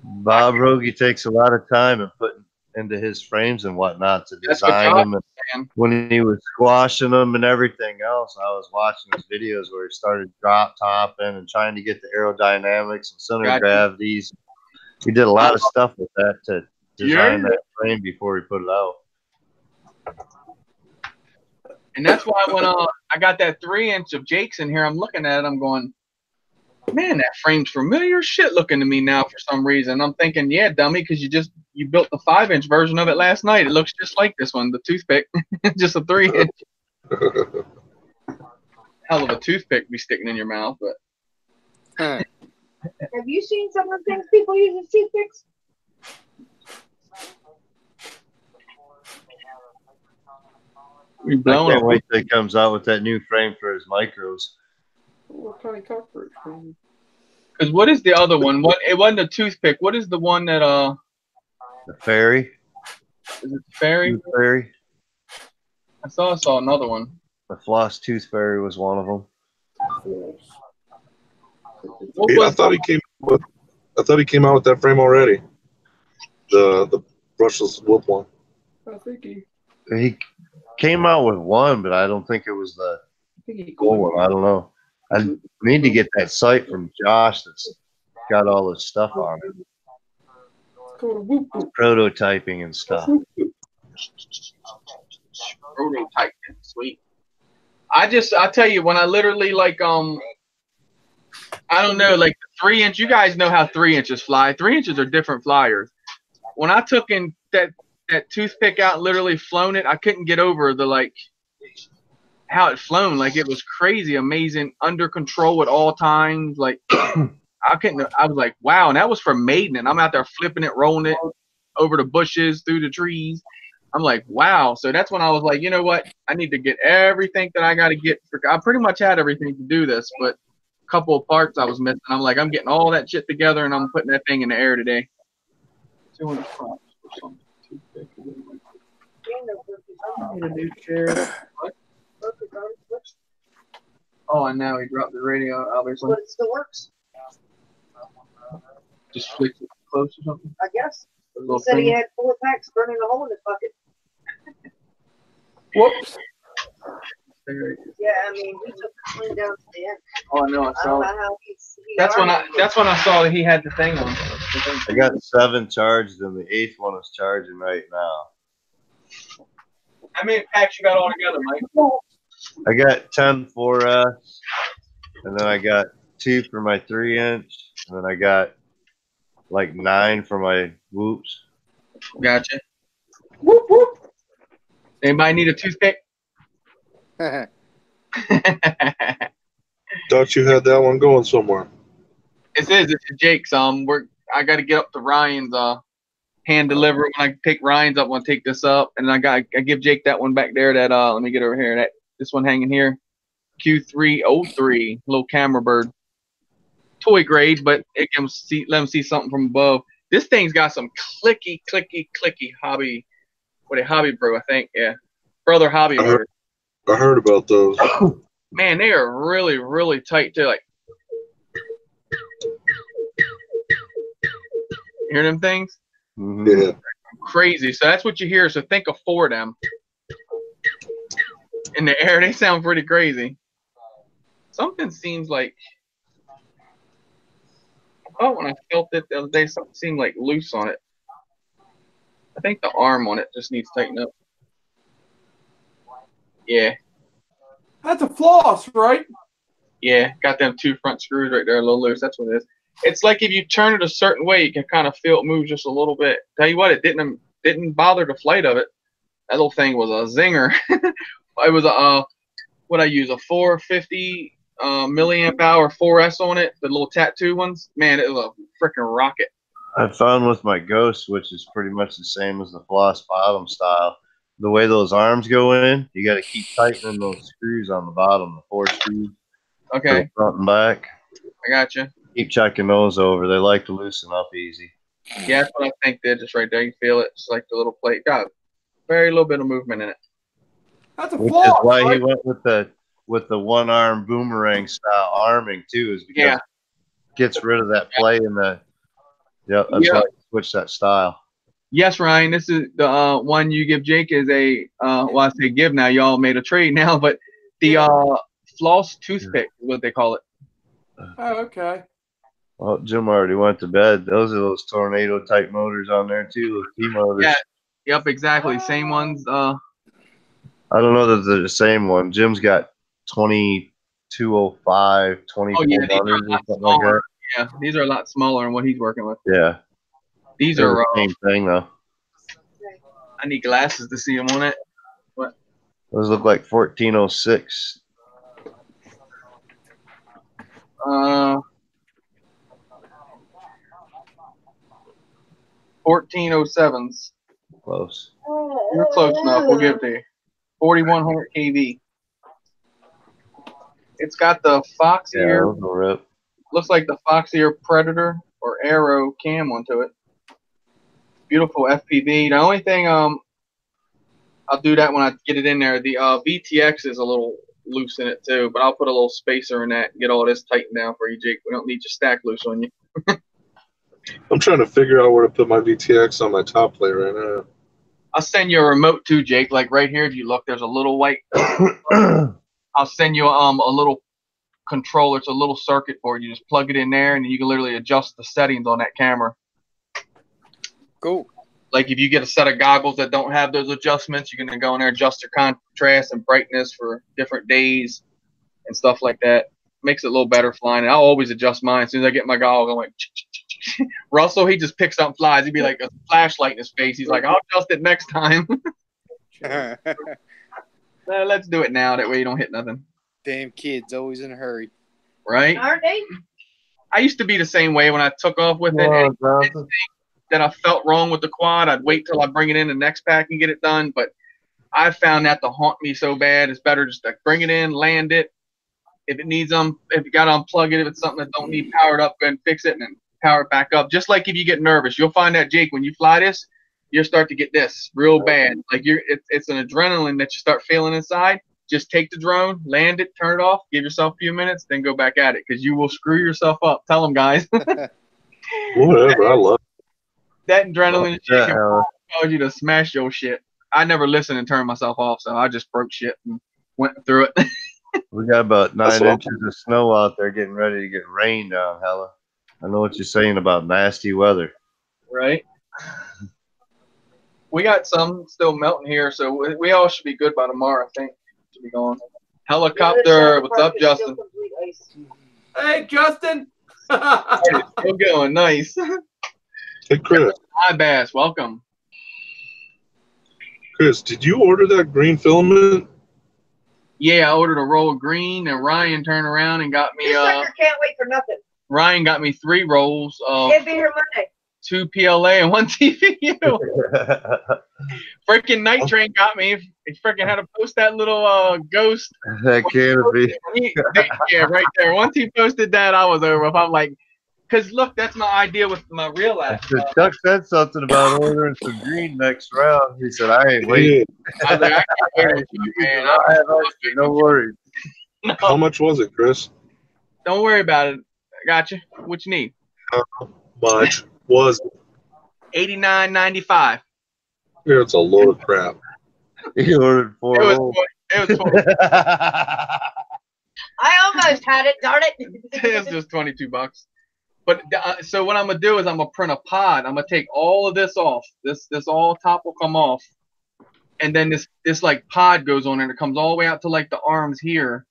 Bob Rogie takes a lot of time and putting into his frames and whatnot to design them. And when he was squashing them and everything else, I was watching his videos where he started drop topping and trying to get the aerodynamics and center gravities. He did a lot of stuff with that to design that frame before he put it out. And that's why when I got that 3-inch of Jake's in here, I'm looking at it, I'm going, man, that frame's familiar shit looking to me now for some reason. I'm thinking, yeah, dummy, because you built the 5-inch version of it last night. It looks just like this one, the toothpick, just a 3-inch. Hell of a toothpick to be sticking in your mouth, but. Have you seen some of the things people use as toothpicks? I can't wait till he comes out with that new frame for his micros. What kind of comfort? Because what is the other one? It wasn't a toothpick. What is the one that The Fairy. Is it Fairy? Tooth Fairy. I saw another one. The Floss Tooth Fairy was one of them. I thought he came out with that frame already. The brushless whoop one. I think he came out with one, but I don't think it was the cool one. I don't know. I need to get that site from Josh that's got all this stuff on it. Prototyping and stuff. Prototyping, sweet. I tell you, when I literally I don't know, like the 3-inch, you guys know how 3-inches fly. 3 inches are different flyers. When I took in that toothpick out and literally flown it, I couldn't get over how it flown. Like, it was crazy, amazing, under control at all times. Like, I couldn't. I was like, wow, and that was for maiden, and I'm out there flipping it, rolling it over the bushes, through the trees. I'm like, wow. So that's when I was like, you know what? I need to get everything that I got to get. I pretty much had everything to do this, but a couple of parts I was missing. I'm like, I'm getting all that shit together, and I'm putting that thing in the air today. 200 props or something. I need a new chair. Oh, and now he dropped the radio, obviously. But it still works. Just flick it close or something. I guess. He said he had 4 packs burning a hole in his bucket. Whoops. Yeah, I mean, he took clean down to the end. Oh, I know. I saw it. That's That's when I saw that he had the thing on. I got 7 charged, and the 8th one is charging right now. How many packs you got all together, Mike? I got 10 4S, and then I got 2 for my 3-inch, and then I got like 9 for my whoops. Gotcha. Whoop whoop. Anybody need a toothpick? Thought you had that one going somewhere. It says it's Jake's. I got to get up to Ryan's. Hand deliver when I pick Ryan's up. I want to take this up, and I give Jake that one back there. That let me get over here. This one hanging here. Q303 little camera bird. Toy grade, but it can let him see something from above. This thing's got some clicky hobby. What a hobby bro, I think. Yeah, brother hobby motor. I heard about those. Man, they are really, really tight too. Like, hear them things? Yeah. Crazy. So that's what you hear. So think of 4 of them in the air. They sound pretty crazy. Something seems like. Oh, when I felt it the other day, something seemed like loose on it. I think the arm on it just needs tighten up. Yeah. That's a floss, right? Yeah, got them 2 front screws right there a little loose. That's what it is. It's like if you turn it a certain way, you can kind of feel it move just a little bit. Tell you what, it didn't bother the flight of it. That little thing was a zinger. It was what I use, a 450 milliamp hour 4S on it, the little tattoo ones. Man, it was a freaking rocket. I found with my Ghost, which is pretty much the same as the floss bottom style, the way those arms go in, you got to keep tightening those screws on the bottom, the 4 screws. Okay. Front and back. I gotcha. Keep checking those over. They like to loosen up easy. Yeah, that's what I think. They're just right there. You feel it. It's like the little plate. Got very little bit of movement in it. That's a Which floss, is why right? he went with the 1-arm boomerang style arming too, is because it gets rid of that play in the. That's why he switched that style. Yes, Ryan. This is the one you give Jake is a well, I say give now. Y'all made a trade now, but the floss toothpick is what they call it. Oh, okay. Well, Jim already went to bed. Those are those tornado type motors on there too, those T motors. Yeah. Yep. Exactly. Same ones. I don't know that they're the same one. Jim's got 2205, 2400 or something like that. Yeah, these are a lot smaller than what he's working with. Yeah. These They're are the same thing though. I need glasses to see them on it. What? Those look like 1406. 1407s. Close. You're close enough. We'll give it to you. 4100 kV. It's got the Foxier. Yeah, those will rip. Looks like the Foxier Predator or Arrow cam onto it. Beautiful FPV. The only thing I'll do that when I get it in there. The VTX is a little loose in it too, but I'll put a little spacer in that and get all this tightened down for you, Jake. We don't need your stack loose on you. I'm trying to figure out where to put my VTX on my top plate right now. I'll send you a remote too, Jake. Like right here, if you look, there's a little white. I'll send you a little controller. It's a little circuit board. You just plug it in there, and you can literally adjust the settings on that camera. Cool. Like if you get a set of goggles that don't have those adjustments, you can go in there, adjust your contrast and brightness for different days and stuff like that. Makes it a little better flying. And I'll always adjust mine. As soon as I get my goggles, I'm like, Russell, he just picks up and flies. He'd be like a flashlight in his face. He's like, I'll adjust it next time. Let's do it now. That way you don't hit nothing. Damn kids, always in a hurry. Right? Aren't they? I used to be the same way when I took off with it. Anything that I felt wrong with the quad, I'd wait till I bring it in the next pack and get it done. But I found that to haunt me so bad. It's better just to bring it in, land it. If it needs if you got to unplug it, if it's something that don't need powered up, go and fix it and then power it back up. Just like if you get nervous, you'll find that, Jake, when you fly this, you'll start to get this real bad. Like it's an adrenaline that you start feeling inside. Just take the drone, land it, turn it off, give yourself a few minutes, then go back at it because you will screw yourself up. Tell them, guys. Whatever, I love that adrenaline shit can cause you to smash your shit. I never listened and turned myself off, so I just broke shit and went through it. We got about 9 inches of snow out there getting ready to get rain down, Hella. I know what you're saying about nasty weather. Right. We got some still melting here, so we all should be good by tomorrow, I think. Should be going. Helicopter, what's up, Justin? Hey, Justin. Still going, nice. Hey, Chris. Hi, Bass, welcome. Chris, did you order that green filament? Yeah, I ordered a roll of green, and Ryan turned around and got me. This sucker can't wait for nothing. Ryan got me 3 rolls of. He'll be here Monday. 2 PLA and 1 TVU. Freaking Night Train got me. He freaking had to post that little ghost. That canopy. Yeah, right there. Once he posted that, I was over. I'm like, because look, that's my idea with my real life. Chuck said something about ordering some green next round. He said, I ain't waiting. I was like, I can't wait, man. I have extra, no worries. No. How much was it, Chris? Don't worry about it. I got you. What you need? How much was it? $89.95. Yeah, it's a load of crap. He ordered 4 rolls. It was 20. I almost had it, darn it. It's just $22. But so what I'm gonna do is I'm gonna print a pod. I'm gonna take all of this off. This all top will come off, and then this like pod goes on and it comes all the way out to like the arms here,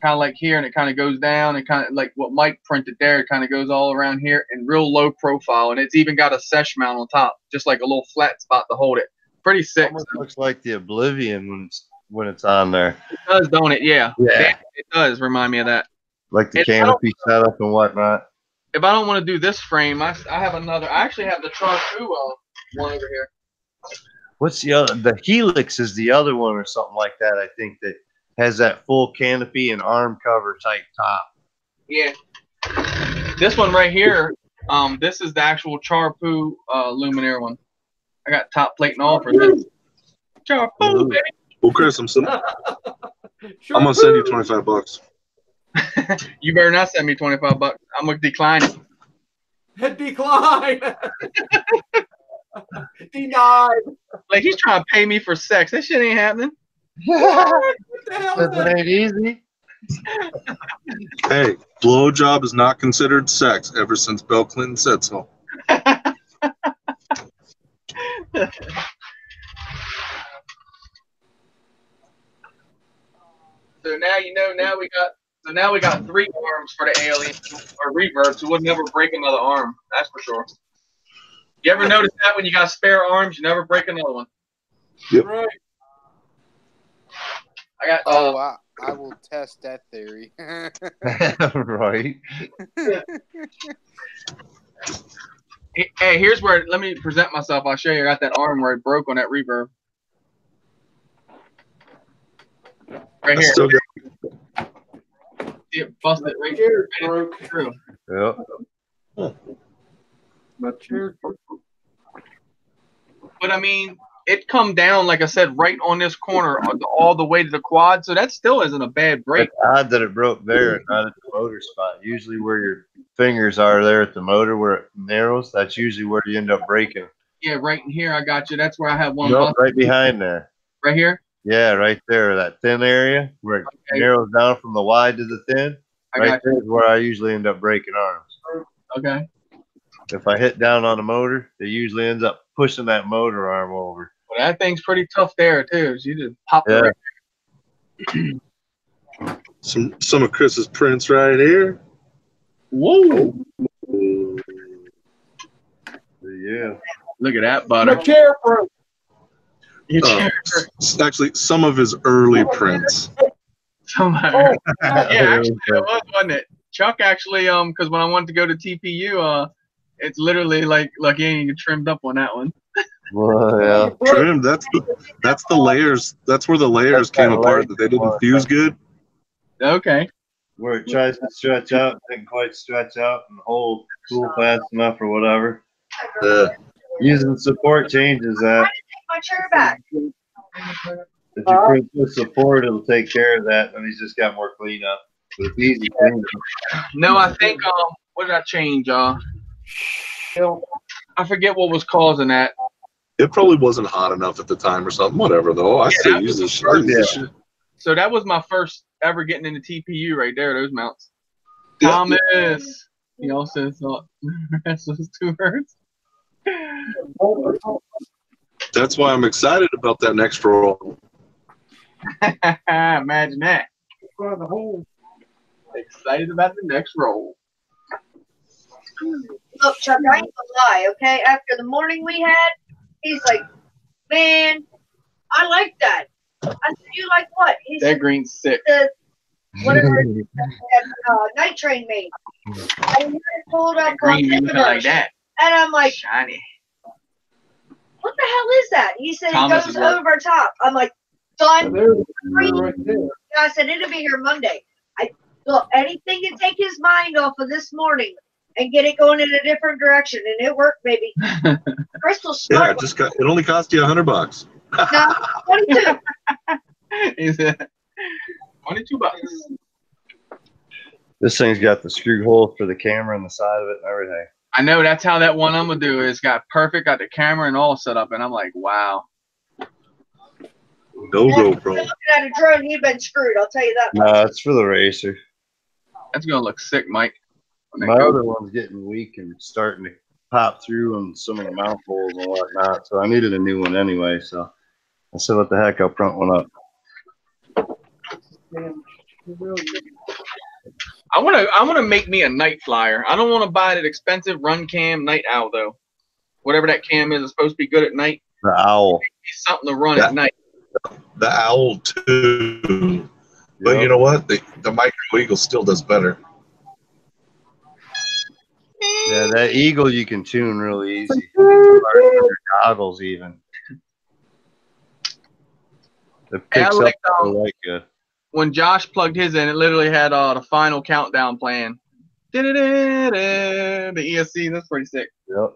kind of like here, and it kind of goes down and kind of like what Mike printed there. It kind of goes all around here and real low profile, and it's even got a sesh mount on top, just like a little flat spot to hold it. Pretty sick. Almost looks like the Oblivion when it's on there. It does, don't it? Yeah. Yeah. It does remind me of that. Like the canopy setup and whatnot. If I don't want to do this frame, I have another. I actually have the Charcu one over here. What's the other? The Helix is the other one or something like that, I think, that has that full canopy and arm cover type top. Yeah. This one right here, this is the actual Charpu Luminaire one. I got top plate and all for this. Charpu, baby. Well, Chris, I'm gonna send you $25. You better not send me $25. I'm gonna decline it. Decline. Denied. Like he's trying to pay me for sex. That shit ain't happening. What the hell is That ain't easy. Hey, blowjob is not considered sex ever since Bill Clinton said so. So now you know. Now we got 3 arms for the alien or reverb, so we'll never break another arm. That's for sure. You ever notice that when you got spare arms, you never break another one? Yep. Right. I got. I will test that theory. Right. Hey, here's where. Let me present myself. I'll show you. I got that arm where it broke on that reverb. Right here. Still got It busted right here. Broke through. Yep. But I mean, it come down, like I said, right on this corner all the way to the quad. So that still isn't a bad break. It's odd that it broke there and not at the motor spot. Usually where your fingers are there at the motor where it narrows, that's usually where you end up breaking. Yeah, right in here. I got you. That's where I have one. Nope, right behind there. Right here? Yeah, right there. That thin area where it narrows down from the wide to the thin. Right there is where I usually end up breaking arms. Okay. If I hit down on the motor, it usually ends up pushing that motor arm over. Well, that thing's pretty tough there, too. So you just pop it right there. some of Chris's prints right here. Whoa. Yeah. Look at that butter. My chair broke. Actually, some of his early prints. Yeah, actually, it was, wasn't it? Chuck actually, because when I wanted to go to TPU, it's literally like he ain't even trimmed up on that one. Well, yeah. Trim. That's the layers. That's where the layers came apart. That they didn't fuse good. Okay. Where it tries to stretch out, didn't quite stretch out and hold tool fast enough or whatever. Using support changes that. Take my chair back. If you put the support, it'll take care of that, and he's just got more cleanup. But it's easy cleanup. No, I think what did I change? I forget what was causing that. It probably wasn't hot enough at the time or something. Whatever though. I still use this shit. So that was my first ever getting into TPU right there. Those mounts. Thomas. He also thought that's those 2 words. That's why I'm excited about that next roll. Imagine that. Excited about the next roll. Look, Chuck, I ain't gonna lie, okay? After the morning we had, he's like, man, I like that. I said, you like what? He That said, green's sick. Whatever Night Train made. And he pulled up Green means like that. and I'm like, Shiny. what the hell is that? He said Thomas it is goes right. over top. I'm like, done. Right there. I said it'll be here Monday. Look, anything to take his mind off of this morning and get it going in a different direction, and it worked, baby. Crystal's Yeah, smart. it only cost you $100. No, 22. He said, $22. This thing's got the screw holes for the camera on the side of it and everything. I know that's how that one I'm gonna do is got perfect, got the camera and all set up, and I'm like, wow. No GoPro. Looking at a drone, he'd been screwed. I'll tell you that. No, it's for the racer. That's gonna look sick, Mike. My other one's getting weak and starting to pop through on some of the mount holes and whatnot, so I needed a new one anyway. So I said, "What the heck? I'll print one up." I wanna make me a night flyer. I don't want to buy that expensive run cam night owl though. Whatever that cam is, it's supposed to be good at night. The owl. Something to run at night. The owl too. But you know what? The Micro Eagle still does better. Yeah, that eagle you can tune real easy. Your goggles even. It picks like, up like a. When Josh plugged his in, it literally had the final countdown playing. The ESC, that's pretty sick. Yep.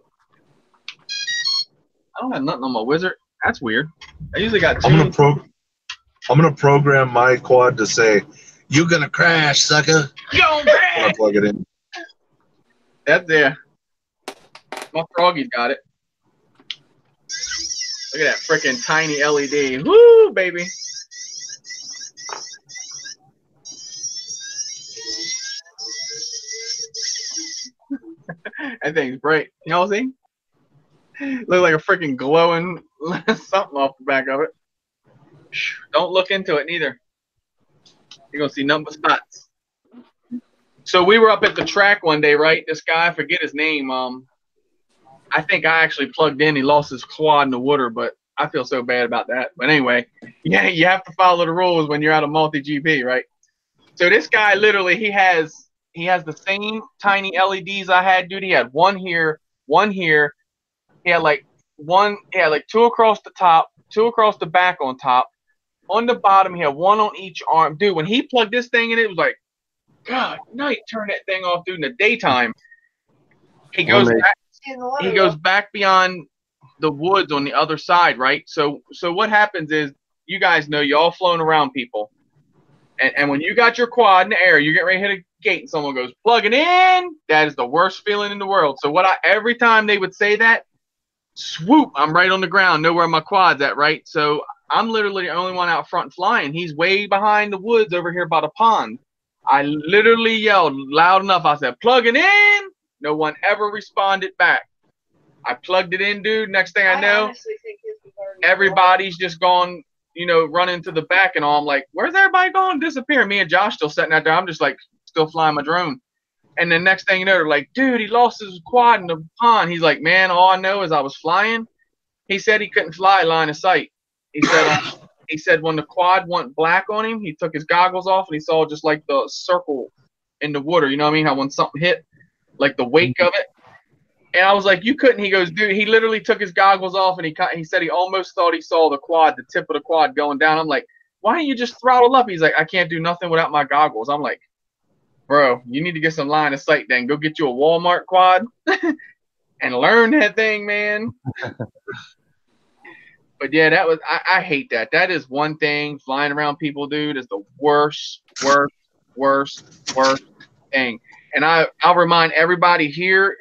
I don't have nothing on my wizard. That's weird. I usually got 2. I'm gonna program my quad to say, "You're gonna crash, sucker." Yo, When I plug it in. That's there. My froggy's got it. Look at that freaking tiny LED. Woo, baby. That thing's bright. You know what I'm saying? Look like a freaking glowing something off the back of it. Don't look into it neither. You're gonna see nothing but spots. So we were up at the track one day, right? This guy, I forget his name. I think I actually plugged in. He lost his quad in the water, but I feel so bad about that. But anyway, yeah, you have to follow the rules when you're at a multi-GP, right? So this guy literally, he has the same tiny LEDs I had, dude. He had one here, one here. He had like 2 across the top, 2 across the back on top. On the bottom, he had 1 on each arm. Dude, when he plugged this thing in, it was like, God, night, turn that thing off, dude, in the daytime. He goes back beyond the woods on the other side, right? So what happens is, you guys know, you all flown around people. And when you got your quad in the air, you get ready to hit a gate and someone goes, plugging in. That is the worst feeling in the world. So every time they would say that, swoop, I'm right on the ground, know where my quad's at, right? So I'm literally the only one out front flying. He's way behind the woods over here by the pond. I literally yelled loud enough. I said, plugging in. No one ever responded back. I plugged it in, dude. Next thing I know, everybody's just gone, running to the back and all. I'm like, where's everybody going? Disappear. Me and Josh still sitting out there. I'm just like, still flying my drone. And then next thing you know, they're like, dude, he lost his quad in the pond. He's like, man, all I know is I was flying. He said he couldn't fly line of sight. He said when the quad went black on him, he took his goggles off and he saw just like the circle in the water. You know what I mean? How when something hit, like the wake of it. And I was like, you couldn't. He goes, dude, he literally took his goggles off and he said he almost thought he saw the tip of the quad going down. I'm like, why don't you just throttle up? He's like, I can't do nothing without my goggles. I'm like, bro, you need to get some line of sight then. Go get you a Walmart quad and learn that thing, man. But yeah, that was, I hate that. That is one thing, flying around people, dude, is the worst thing. And I'll remind everybody here,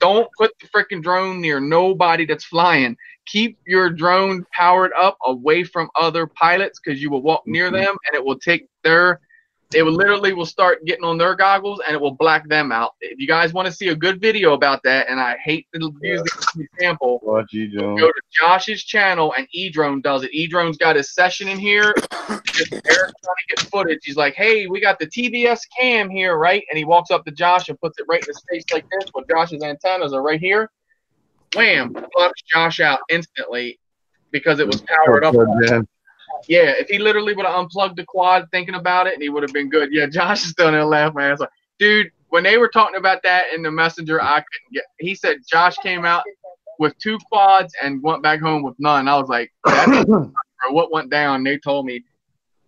don't put the freaking drone near nobody that's flying. Keep your drone powered up away from other pilots because you will walk near them and it will literally start getting on their goggles and it will black them out. If you guys want to see a good video about that, and I hate to use this as an example, go to Josh's channel and E-Drone does it. E-Drone's got his session in here. Just Eric's trying to get footage. He's like, hey, we got the TBS cam here, right? And he walks up to Josh and puts it right in his face like this, but Josh's antennas are right here. Wham! Plucks Josh out instantly because it was powered up. Yeah, if he literally would have unplugged the quad thinking about it, and he would have been good. Yeah, Josh is still there laughing. I was like, dude, when they were talking about that in the messenger, I couldn't get. He said Josh came out with 2 quads and went back home with none. I was like, that's what went down. They told me,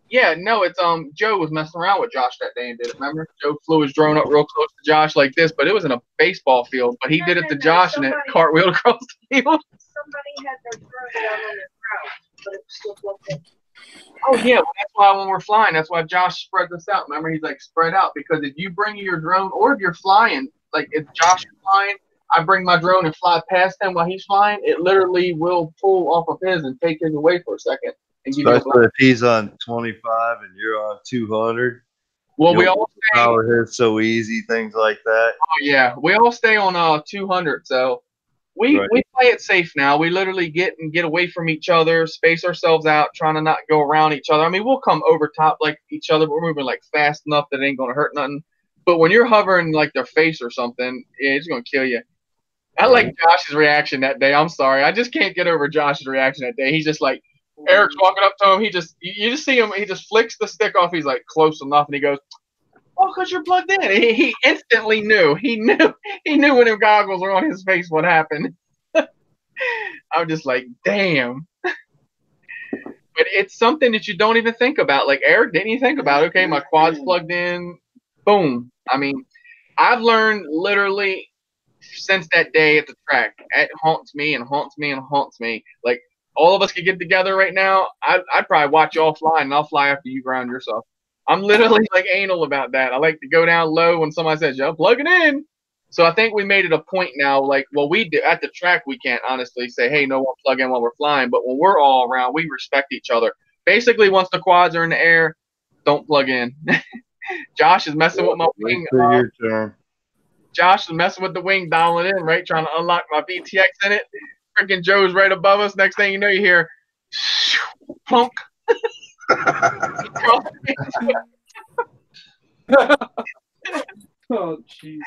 yeah, no, it's Joe was messing around with Josh that day and did it. Remember, Joe flew his drone up real close to Josh like this, but it was in a baseball field. But he did it to Josh and it cartwheeled across the field. Somebody had their drone down on their ground, but it was still floating. Oh yeah, well, that's why when we're flying, that's why Josh spread this out. Remember, he's like spread out because if you bring your drone or if you're flying, like if Josh is flying, I bring my drone and fly past him while he's flying. It literally will pull off of his and take his away for a second. And give Especially if he's on 25 and you're on 200. Well, we all stay. Power hits so easy, things like that. Oh yeah, we all stay on 200, so. We play it safe now. We literally get away from each other, space ourselves out, trying to not go around each other. I mean, we'll come over top like each other, but we're moving like fast enough that it ain't gonna hurt nothing. But when you're hovering like their face or something, yeah, it's gonna kill you. I like Josh's reaction that day. I'm sorry, I just can't get over Josh's reaction that day. He's just like, Eric's walking up to him. You just see him. He just flicks the stick off. He's like close enough, and he goes, "Oh, because you're plugged in." He instantly knew. He knew when them goggles were on his face what happened. I'm just like, damn. But it's something that you don't even think about. Like Eric didn't even think about, okay, my quad's plugged in. Boom. I mean, I've learned literally since that day at the track. It haunts me and haunts me and haunts me. Like, all of us could get together right now. I'd probably watch y'all fly, and I'll fly after you ground yourself. I'm literally like anal about that. I like to go down low when somebody says, yo, plug it in. So I think we made it a point now, like, well, we do at the track, we can't honestly say, hey, no one plug in while we're flying. But when we're all around, we respect each other. Basically, once the quads are in the air, don't plug in. Josh is messing with my wing. Your turn. Josh is messing with the wing, dialing in, right, trying to unlock my VTX in it. Freaking Joe's right above us. Next thing you know, you hear, plunk. Oh, jeez.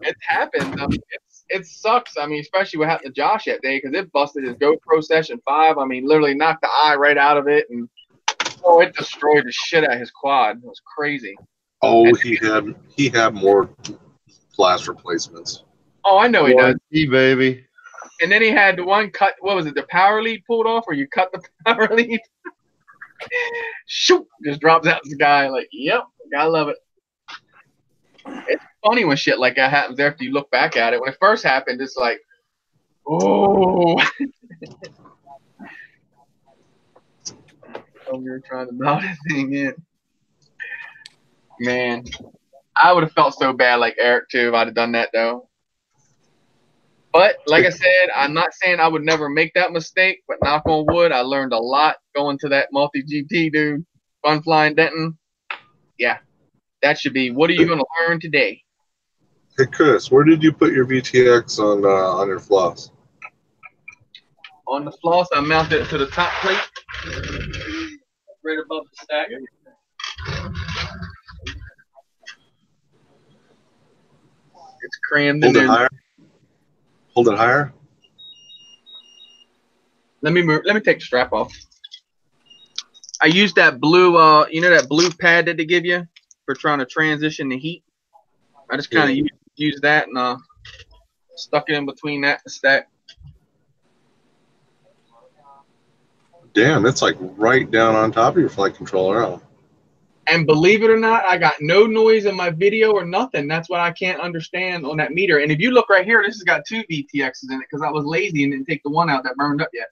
It happens. I mean, it sucks. I mean, especially what happened to Josh that day because it busted his GoPro Session 5. I mean, literally knocked the eye right out of it, and it destroyed the shit out of his quad. It was crazy. Oh, he had more flash replacements. Oh, I know he does. Baby. And then he had the one cut. What was it? The power lead pulled off, or you cut the power lead? Shoot! Just drops out the sky. Like, yep, gotta love it. It's funny when shit like that happens after you look back at it. When it first happened, it's like, oh. You're trying to mount that thing in. Man, I would have felt so bad like Eric too if I'd have done that though. But like I said, I'm not saying I would never make that mistake, but knock on wood, I learned a lot going to that multi-GP, dude. Fun flying Denton. Yeah, that should be, what are you going to learn today? Hey, Chris, where did you put your VTX on your floss? On the floss, I mounted it to the top plate. Right above the stack. It's crammed in there. Higher. Hold it higher. Let me take the strap off. I used that blue, you know that blue pad that they give you for trying to transition the heat. I just kind of use that and stuck it in between that stack. Damn, it's like right down on top of your flight controller. Huh? And believe it or not, I got no noise in my video or nothing. That's what I can't understand on that meter. And if you look right here, this has got 2 VTXs in it because I was lazy and didn't take the one out that burned up yet.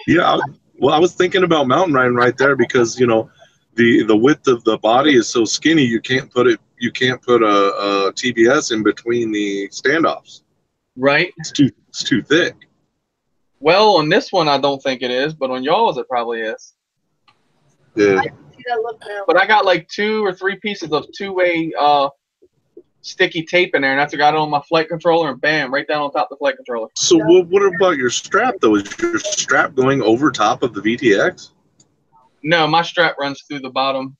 Yeah, well, I was thinking about mountain riding right there because the width of the body is so skinny you can't put a TBS in between the standoffs. Right. It's too thick. Well, on this one I don't think it is, but on y'all's it probably is. Yeah. But I got like 2 or 3 pieces of 2-way sticky tape in there, and that's got it on my flight controller, and bam, right down on top of the flight controller. So what about your strap though? Is your strap going over top of the VTX? No, my strap runs through the bottom.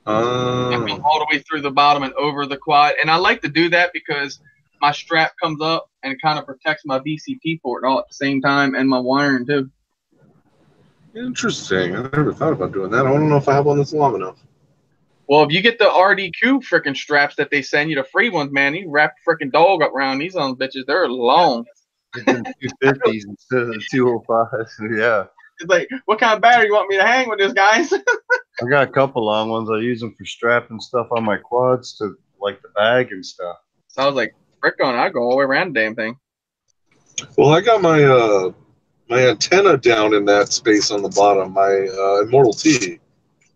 I go all the way through the bottom and over the quad, and I like to do that because my strap comes up and it kind of protects my VCP port all at the same time, and my wiring too. Interesting. I never thought about doing that. I don't know if I have one that's long enough. Well, if you get the RDQ freaking straps that they send you, the free ones, man, you wrap a freaking dog up around these on bitches. They're long. 250s instead of the 205s. Yeah. It's like, what kind of battery you want me to hang with this, guys? I got a couple long ones. I use them for strapping stuff on my quads to like the bag and stuff. So I was like, frick on, I go all the way around the damn thing. Well, I got my my antenna down in that space on the bottom, my Immortal T.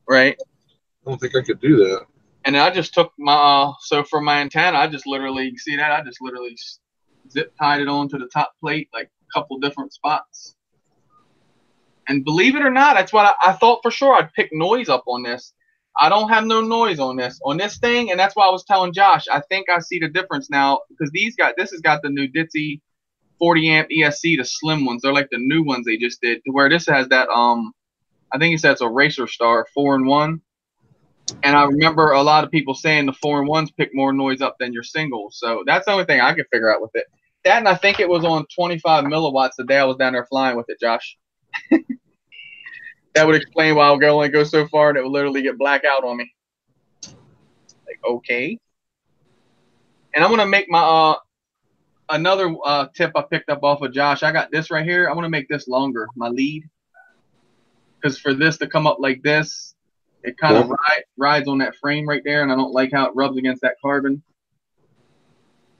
Right. I don't think I could do that. And then I just took my, so for my antenna, I just literally, see that? I just literally zip tied it onto the top plate, like a couple different spots. And believe it or not, that's what I thought for sure I'd pick noise up on this. I don't have no noise on this thing, and that's why I was telling Josh, I think I see the difference now, because this has got the new Ditzy 40 amp ESC, the slim ones. They're like the new ones they just did, to where this has that, I think it says a Racer Star 4-in-1. And I remember a lot of people saying the 4-in-1s pick more noise up than your singles. So that's the only thing I could figure out with it. That, and I think it was on 25 milliwatts the day I was down there flying with it, Josh. That would explain why I would only go so far and it would literally get black out on me. Like, okay. And I'm going to make my another tip I picked up off of Josh. I got this right here. I want to make this longer, my lead. Because for this to come up like this, it kind of rides on that frame right there, and I don't like how it rubs against that carbon.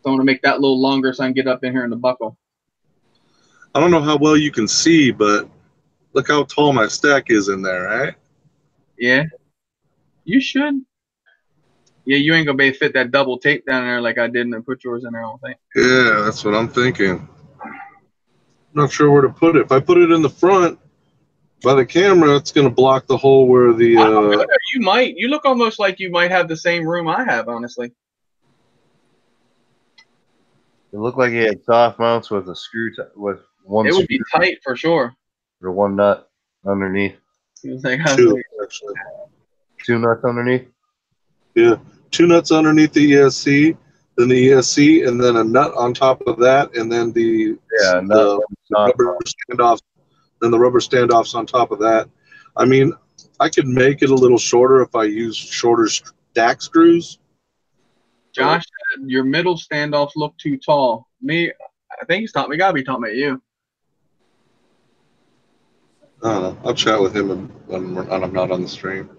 So I want to make that a little longer so I can get up in here in the buckle. I don't know how well you can see, but look how tall my stack is in there, right? Yeah. You should. Yeah, you ain't going to be able to fit that double tape down there like I did and then put yours in there, I don't think. Yeah, that's what I'm thinking. I'm not sure where to put it. If I put it in the front by the camera, it's going to block the hole where the... I don't know. You might. You look almost like you might have the same room I have, honestly. It looked like he had soft mounts with a screw with one. It would be tight for sure. Or one nut underneath. He was like, Two, actually. 2 nuts underneath. Yeah, 2 nuts underneath the ESC, then the ESC, and then a nut on top of that, and then the rubber standoffs. Then the rubber standoffs on top of that. I mean, I could make it a little shorter if I use shorter stack screws. Josh, your middle standoffs look too tall. Me, I think he's talking. We gotta be talking about you. I don't know. I'll chat with him when I'm not on the stream.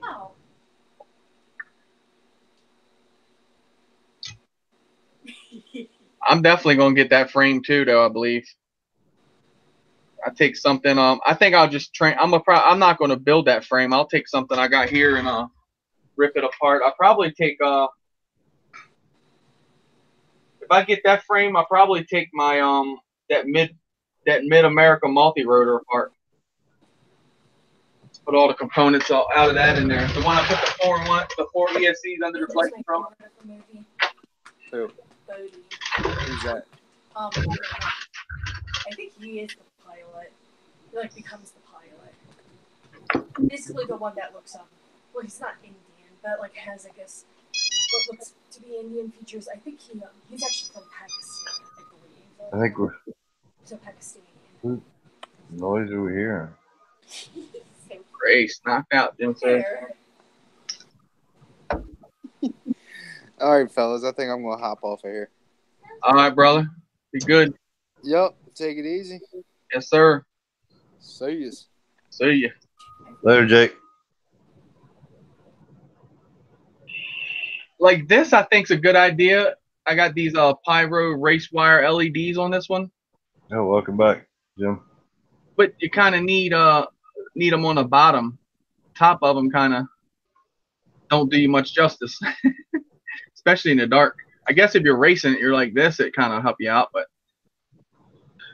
I'm definitely gonna get that frame too, though. I believe. I take something. I think I'll just train. I'm not gonna build that frame. I'll take something I got here and rip it apart. I'll probably take if I get that frame, I'll probably take my that mid America multi-rotor apart. Put all the components out of that in there. The one I put the 4-in-1, the 4 ESCs under the flight controller. Who? Who's that? I think he is the pilot. He like becomes the pilot. Basically the one that looks well, he's not Indian, but like has I guess what looks to be Indian features. I think he's actually from Pakistan, I believe. I think we're. So Pakistani. Noise over here. So Race knocked out, Jim said. All right, fellas. I think I'm gonna hop off of here. All right, brother. Be good. Yep. Take it easy. Yes, sir. See yous. See ya. Later, Jake. Like this, I think's a good idea. I got these pyro race wire LEDs on this one. Oh, welcome back, Jim. But you kind of need them on the bottom. Top of them kind of don't do you much justice, especially in the dark. I guess if you're racing it, you're like this, it kind of help you out. But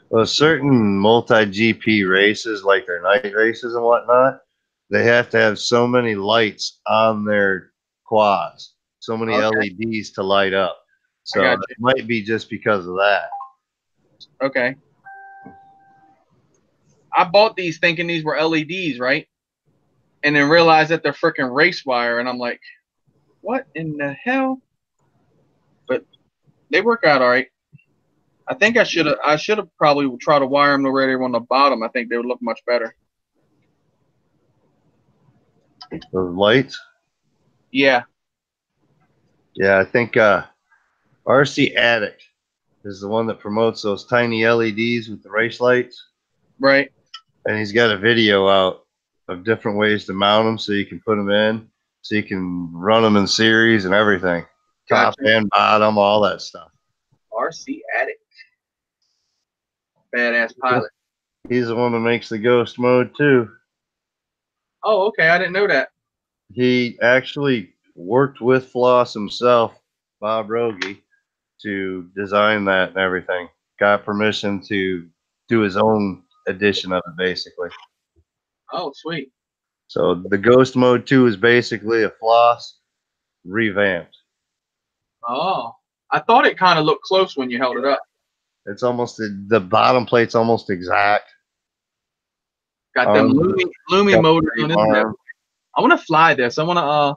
well, certain multi-GP races, like their night races and whatnot, they have to have so many lights on their quads, so many LEDs to light up. So it might be just because of that. Okay. I bought these thinking these were LEDs, right? And then realized that they're freaking race wire, and I'm like, what in the hell? But they work out all right. I think I should have probably tried to wire them the way they were on the bottom. I think they would look much better. Those lights? Yeah. Yeah, I think RC Addict is the one that promotes those tiny LEDs with the race lights. Right. And he's got a video out of different ways to mount them so you can put them in, so you can run them in series and everything. Top and bottom, all that stuff. RC Addict. Badass pilot. He's the one that makes the ghost mode too. Oh, okay. I didn't know that. He actually worked with Floss himself, Bob Rogie, to design that and everything. Got permission to do his own edition of it, basically. Oh, sweet. So the Ghost Mode 2 is basically a Floss revamped. Oh, I thought it kind of looked close when you held it up. It's almost the bottom plate's almost exact. Got them Lumi motors on it. I want to fly this. I want to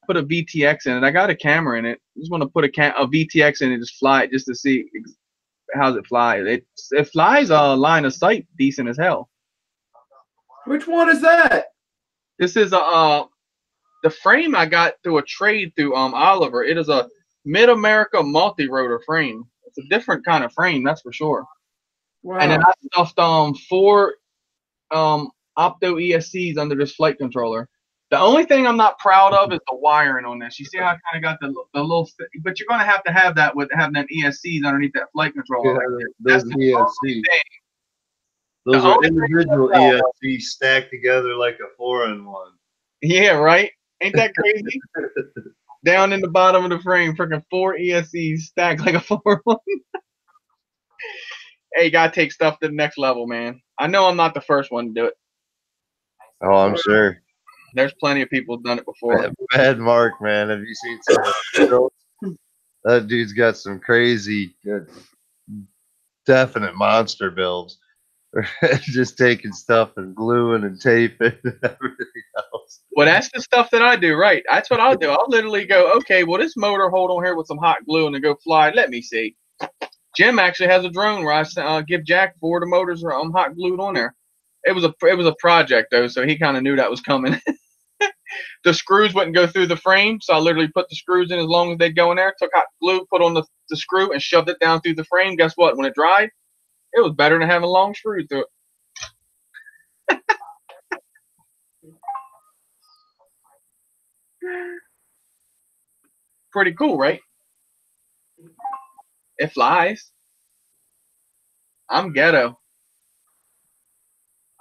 put a VTX in it. I got a camera in it. I just want to put a VTX in it, just fly it, just to see how's it fly. It flies line of sight decent as hell. Which one is that? This is the frame I got through a trade through Oliver. It is a Mid America multi-rotor frame. It's a different kind of frame, that's for sure. Wow. And then I stuffed 4 Opto ESCs under this flight controller. The only thing I'm not proud of is the wiring on this. You see how I kind of got the little, but you're going to have that with having them ESCs underneath that flight controller. Yeah, right there. those ESCs. Those are individual ESCs stacked together like a 4-in-1. Yeah, right? Ain't that crazy? Down in the bottom of the frame, freaking 4 ESCs stacked like a 4-in-1. Hey, you gotta take stuff to the next level, man. I know I'm not the first one to do it. Oh, I'm sure. There's plenty of people who've done it before. Bad Mark, man. Have you seen some of the that dude's got some crazy, definite monster builds. Just taking stuff and gluing and taping and everything else. Well, that's the stuff that I do, right? That's what I'll do. I'll literally go, okay, well, this motor hold on here with some hot glue and then go fly. Let me see. Jim actually has a drone where I give Jack 4 of the motors are hot glued on there. It was a project though, so he kind of knew that was coming. The screws wouldn't go through the frame, so I literally put the screws in as long as they'd go in there. Took hot glue, put on the screw, and shoved it down through the frame. Guess what? When it dried, it was better than having a long screw through it. Pretty cool, right? It flies. I'm ghetto.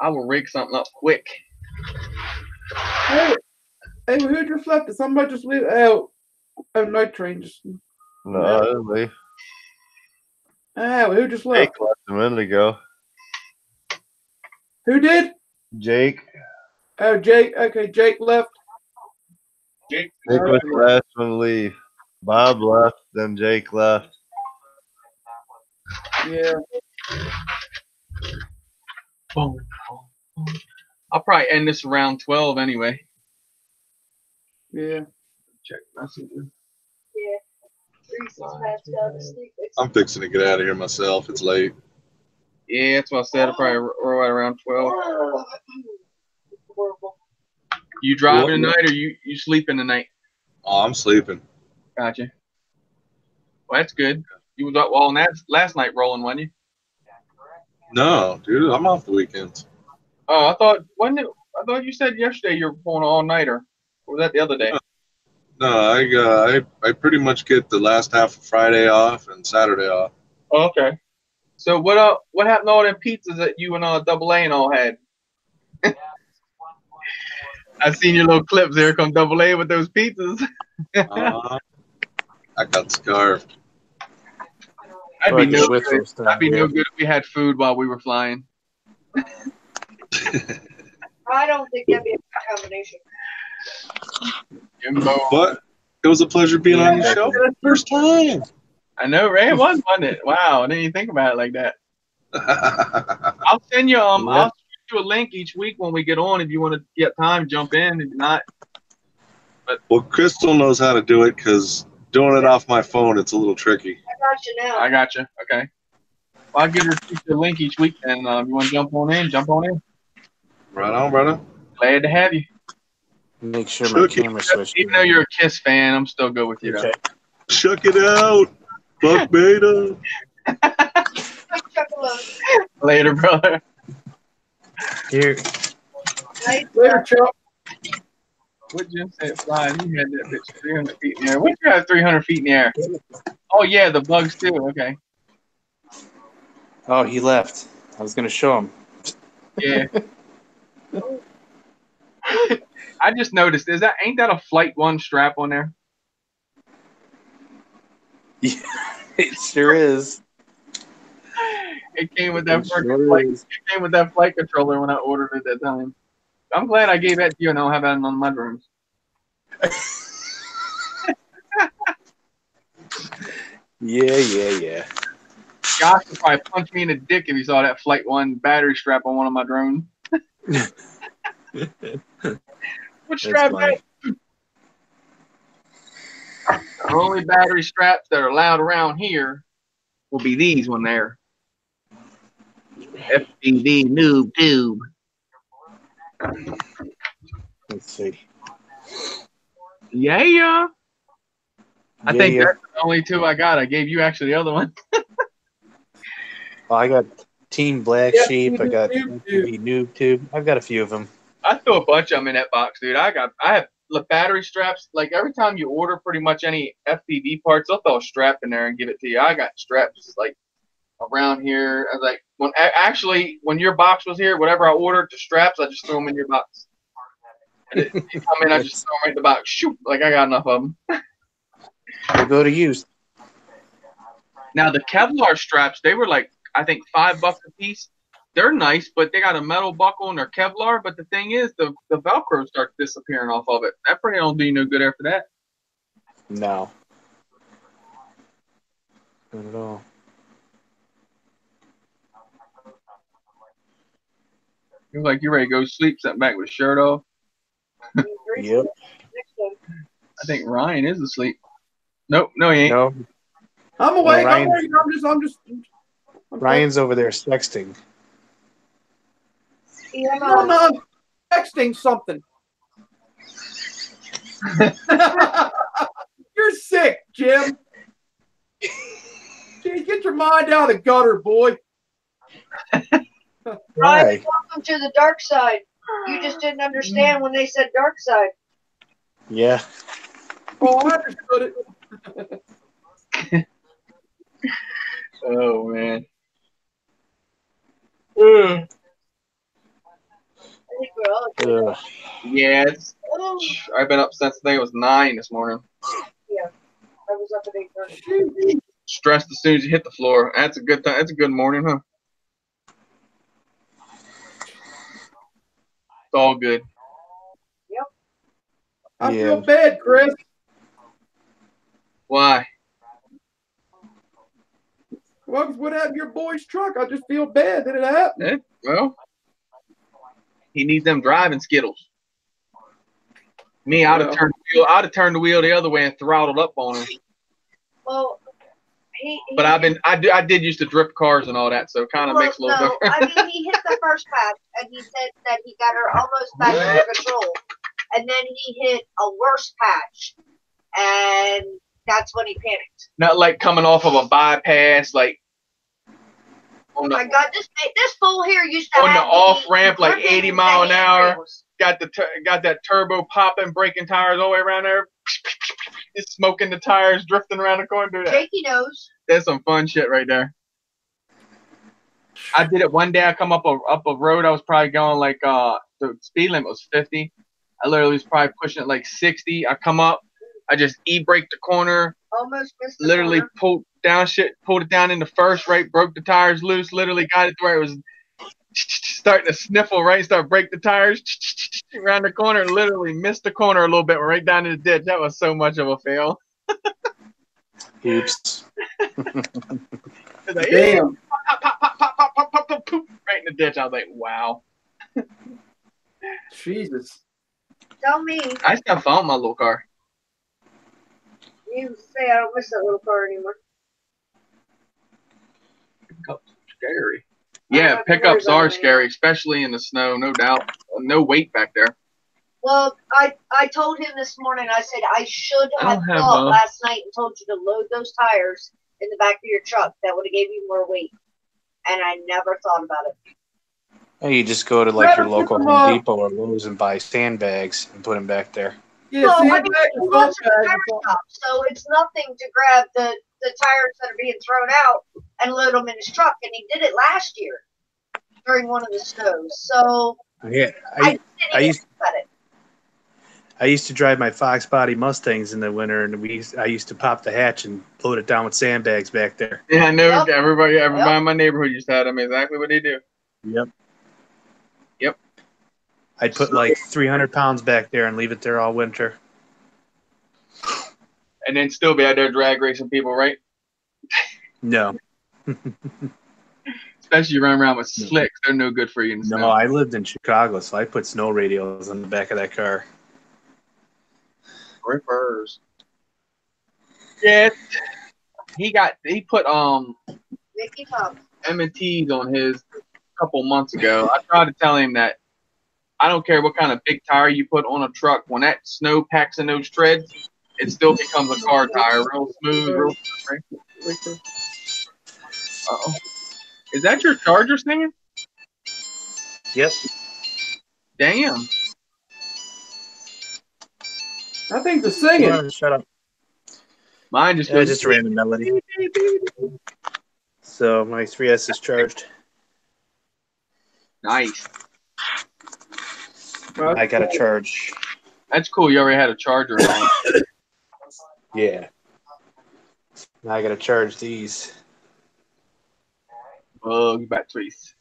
I will rig something up quick. Hey, who just left? Did somebody just leave? Oh, Night Train just. No, I didn't leave. Oh, who just left? Jake left a minute ago. Who did? Jake. Oh, Jake. Okay, Jake left. Jake was the last one to leave. Bob left, then Jake left. Yeah. Boom. I'll probably end this around 12 anyway. Yeah. Check messenger. I'm fixing to get out of here myself. It's late. Yeah, that's what I said. I'll probably roll right around 12. You driving tonight or you sleeping tonight? Oh, I'm sleeping. Gotcha. Well, that's good. You was up all last night rolling, wasn't you? No, dude, I'm off the weekends. Oh, I thought you said yesterday you were pulling an all nighter. Or was that the other day? No, I pretty much get the last half of Friday off and Saturday off. Oh, okay. So what happened to all them pizzas that you and Double A and all had? I seen your little clips there. Come Double A with those pizzas. I got scarfed. I'd be no good if we had food while we were flying. I don't think that'd be a good combination. But it was a pleasure being on your show for the first time. I know, Ray. It was, wasn't it? Wow, I didn't even think about it like that. I'll send you I'll shoot you a link each week when we get on if you want to get time, jump in. If not, well, Crystal knows how to do it because doing it off my phone, it's a little tricky. I got you now. I got you. Okay. Well, I'll give you a link each week, and if you want to jump on in, jump on in. Right on, brother. Glad to have you. Make sure my camera switched. Even though you're a Kiss fan, I'm still good with you. Okay. Check it out. Fuck beta. Later, brother. Here. Later, Chuck. What Jim said, fly. You had that bitch 300 feet in the air. What you have 300 feet in the air? Oh, yeah, the bugs, too. Okay. Oh, he left. I was going to show him. Yeah. I just noticed, ain't that a Flight 1 strap on there? It sure is. It came with that flight controller when I ordered it that time. I'm glad I gave that to you and I don't have that in my rooms. Yeah. Josh would probably punch me in the dick if he saw that Flight 1 battery strap on one of my drones. What strap that? The only battery straps that are allowed around here will be these one there. FPV noob tube. Let's see. Yeah. I think that's the only two I got. I gave you actually the other one. Well, I got Team Black Sheep. I got FPV Noob Tube. I've got a few of them. I threw a bunch of them in that box, dude. I have the battery straps. Like every time you order pretty much any FPV parts, they'll throw a strap in there and give it to you. I got straps like around here. I was like, when your box was here, whatever I ordered, the straps, I just threw them in your box. And you come in, I just throw them right in the box. Shoot, like I got enough of them. We'll go to use. Now the Kevlar straps, they were like I think $5 a piece. They're nice, but they got a metal buckle and they're Kevlar. But the thing is, the Velcro starts disappearing off of it. That pretty don't do you no good after that. No. Not at all. You're like you're ready to go sleep, sitting back with a shirt off. Yep. I think Ryan is asleep. Nope, no, he ain't. No. I'm awake. No, I'm just. Ryan's over there sexting. No, I'm texting something. You're sick, Jim. Jeez, get your mind out of the gutter, boy. Ryan, welcome to the dark side. You just didn't understand when they said dark side. Yeah. Oh, I understood it. Oh man. Yeah, I've been up since I think it was 9 this morning. Yeah, I was up at 8:30. Stressed as soon as you hit the floor. That's a good time. That's a good morning, huh? It's all good. Yep. I feel bad, Chris. Why? Well, what happened to your boy's truck? I just feel bad that it happened. Well, he needs them driving Skittles. Me, I'd have turned the wheel the other way and throttled up on him. Well, but I did used to drift cars and all that, so it kind of makes a little difference. I mean, he hit the first patch, and he said that he got her almost back under control. and then he hit a worse patch, and that's when he panicked. Not like coming off of a bypass, like. Oh my God! This fool here used to on the have off ramp, like gripping 80 mile an hour. handrails. Got that turbo popping, breaking tires all the way around there. It's smoking the tires, drifting around the corner. Jakey knows. That's some fun shit right there. I did it one day. I come up a road. I was probably going like the speed limit was 50. I literally was probably pushing it like 60. I come up. I just e-braked the corner. Almost missed the Literally corner. pulled it down in the first, right, broke the tires loose, literally got it to where it was starting to sniffle, right, start break the tires around the corner, literally missed the corner a little bit, right down in the ditch. That was so much of a fail. Oops. Like, Damn. pop, poop, right in the ditch. I was like, wow. Jesus. Tell me. I still found my little car. You say I don't miss that little car anymore. Pickups are scary. Yeah, pickups are scary, especially in the snow, no doubt. No weight back there. Well, I told him this morning, I said I should have thought last night and told you to load those tires in the back of your truck. That would have gave you more weight. And I never thought about it. Hey, you just go to like your local Home Depot or Lowe's and buy sandbags and put them back there. Yeah, well, I mean, he wants a tire shop, so it's nothing to grab the tires that are being thrown out and load them in his truck. And he did it last year during one of the snows. So Yeah, I used to drive my Fox Body Mustangs in the winter, and I used to pop the hatch and load it down with sandbags back there. Yeah, I know. Yep. Everybody in my neighborhood used to have them. Exactly what they do. Yep. Yep. I'd put like 300 pounds back there and leave it there all winter. And then still be out there drag racing people, right? No. Especially you run around with slicks. They're no good for you in the snow. No, I lived in Chicago, so I put snow radios on the back of that car. Rippers. Yeah. He put Mickey Thompson M&Ts on his a couple months ago. I tried to tell him that I don't care what kind of big tire you put on a truck. When that snow packs in those treads, it still becomes a car tire. Real smooth, real slippery. Uh-oh. Is that your charger singing? Yep. Damn. I think the singing. Oh, shut up. Mine just goes just a random melody. So my 3S is charged. Nice. I got a charge. That's cool. You already had a charger on. Yeah. Now I got to charge these. Bug batteries.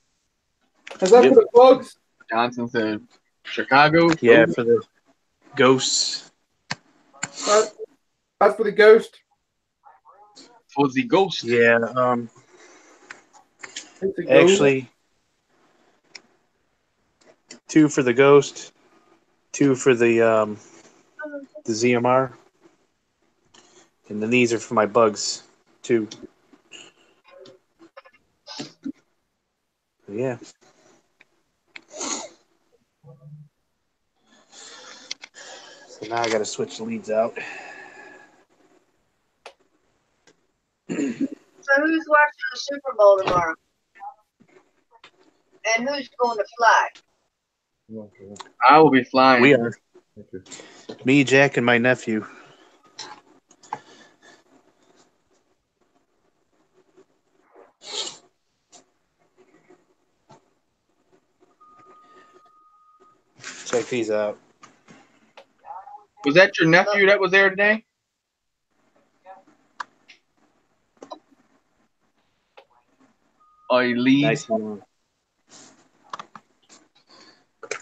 Is that for the bugs? Johnson said, Chicago. Yeah, for the ghosts. That's for the ghost. For the ghost. Yeah. Actually, 2 for the ghost, 2 for the ZMR, and then these are for my bugs too. Yeah. So now I got to switch the leads out. So who's watching the Super Bowl tomorrow? And who's going to fly? I will be flying. We are. Me, Jack, and my nephew. Check these out. Was that your nephew that was there today? Oh, you leave? Nice one.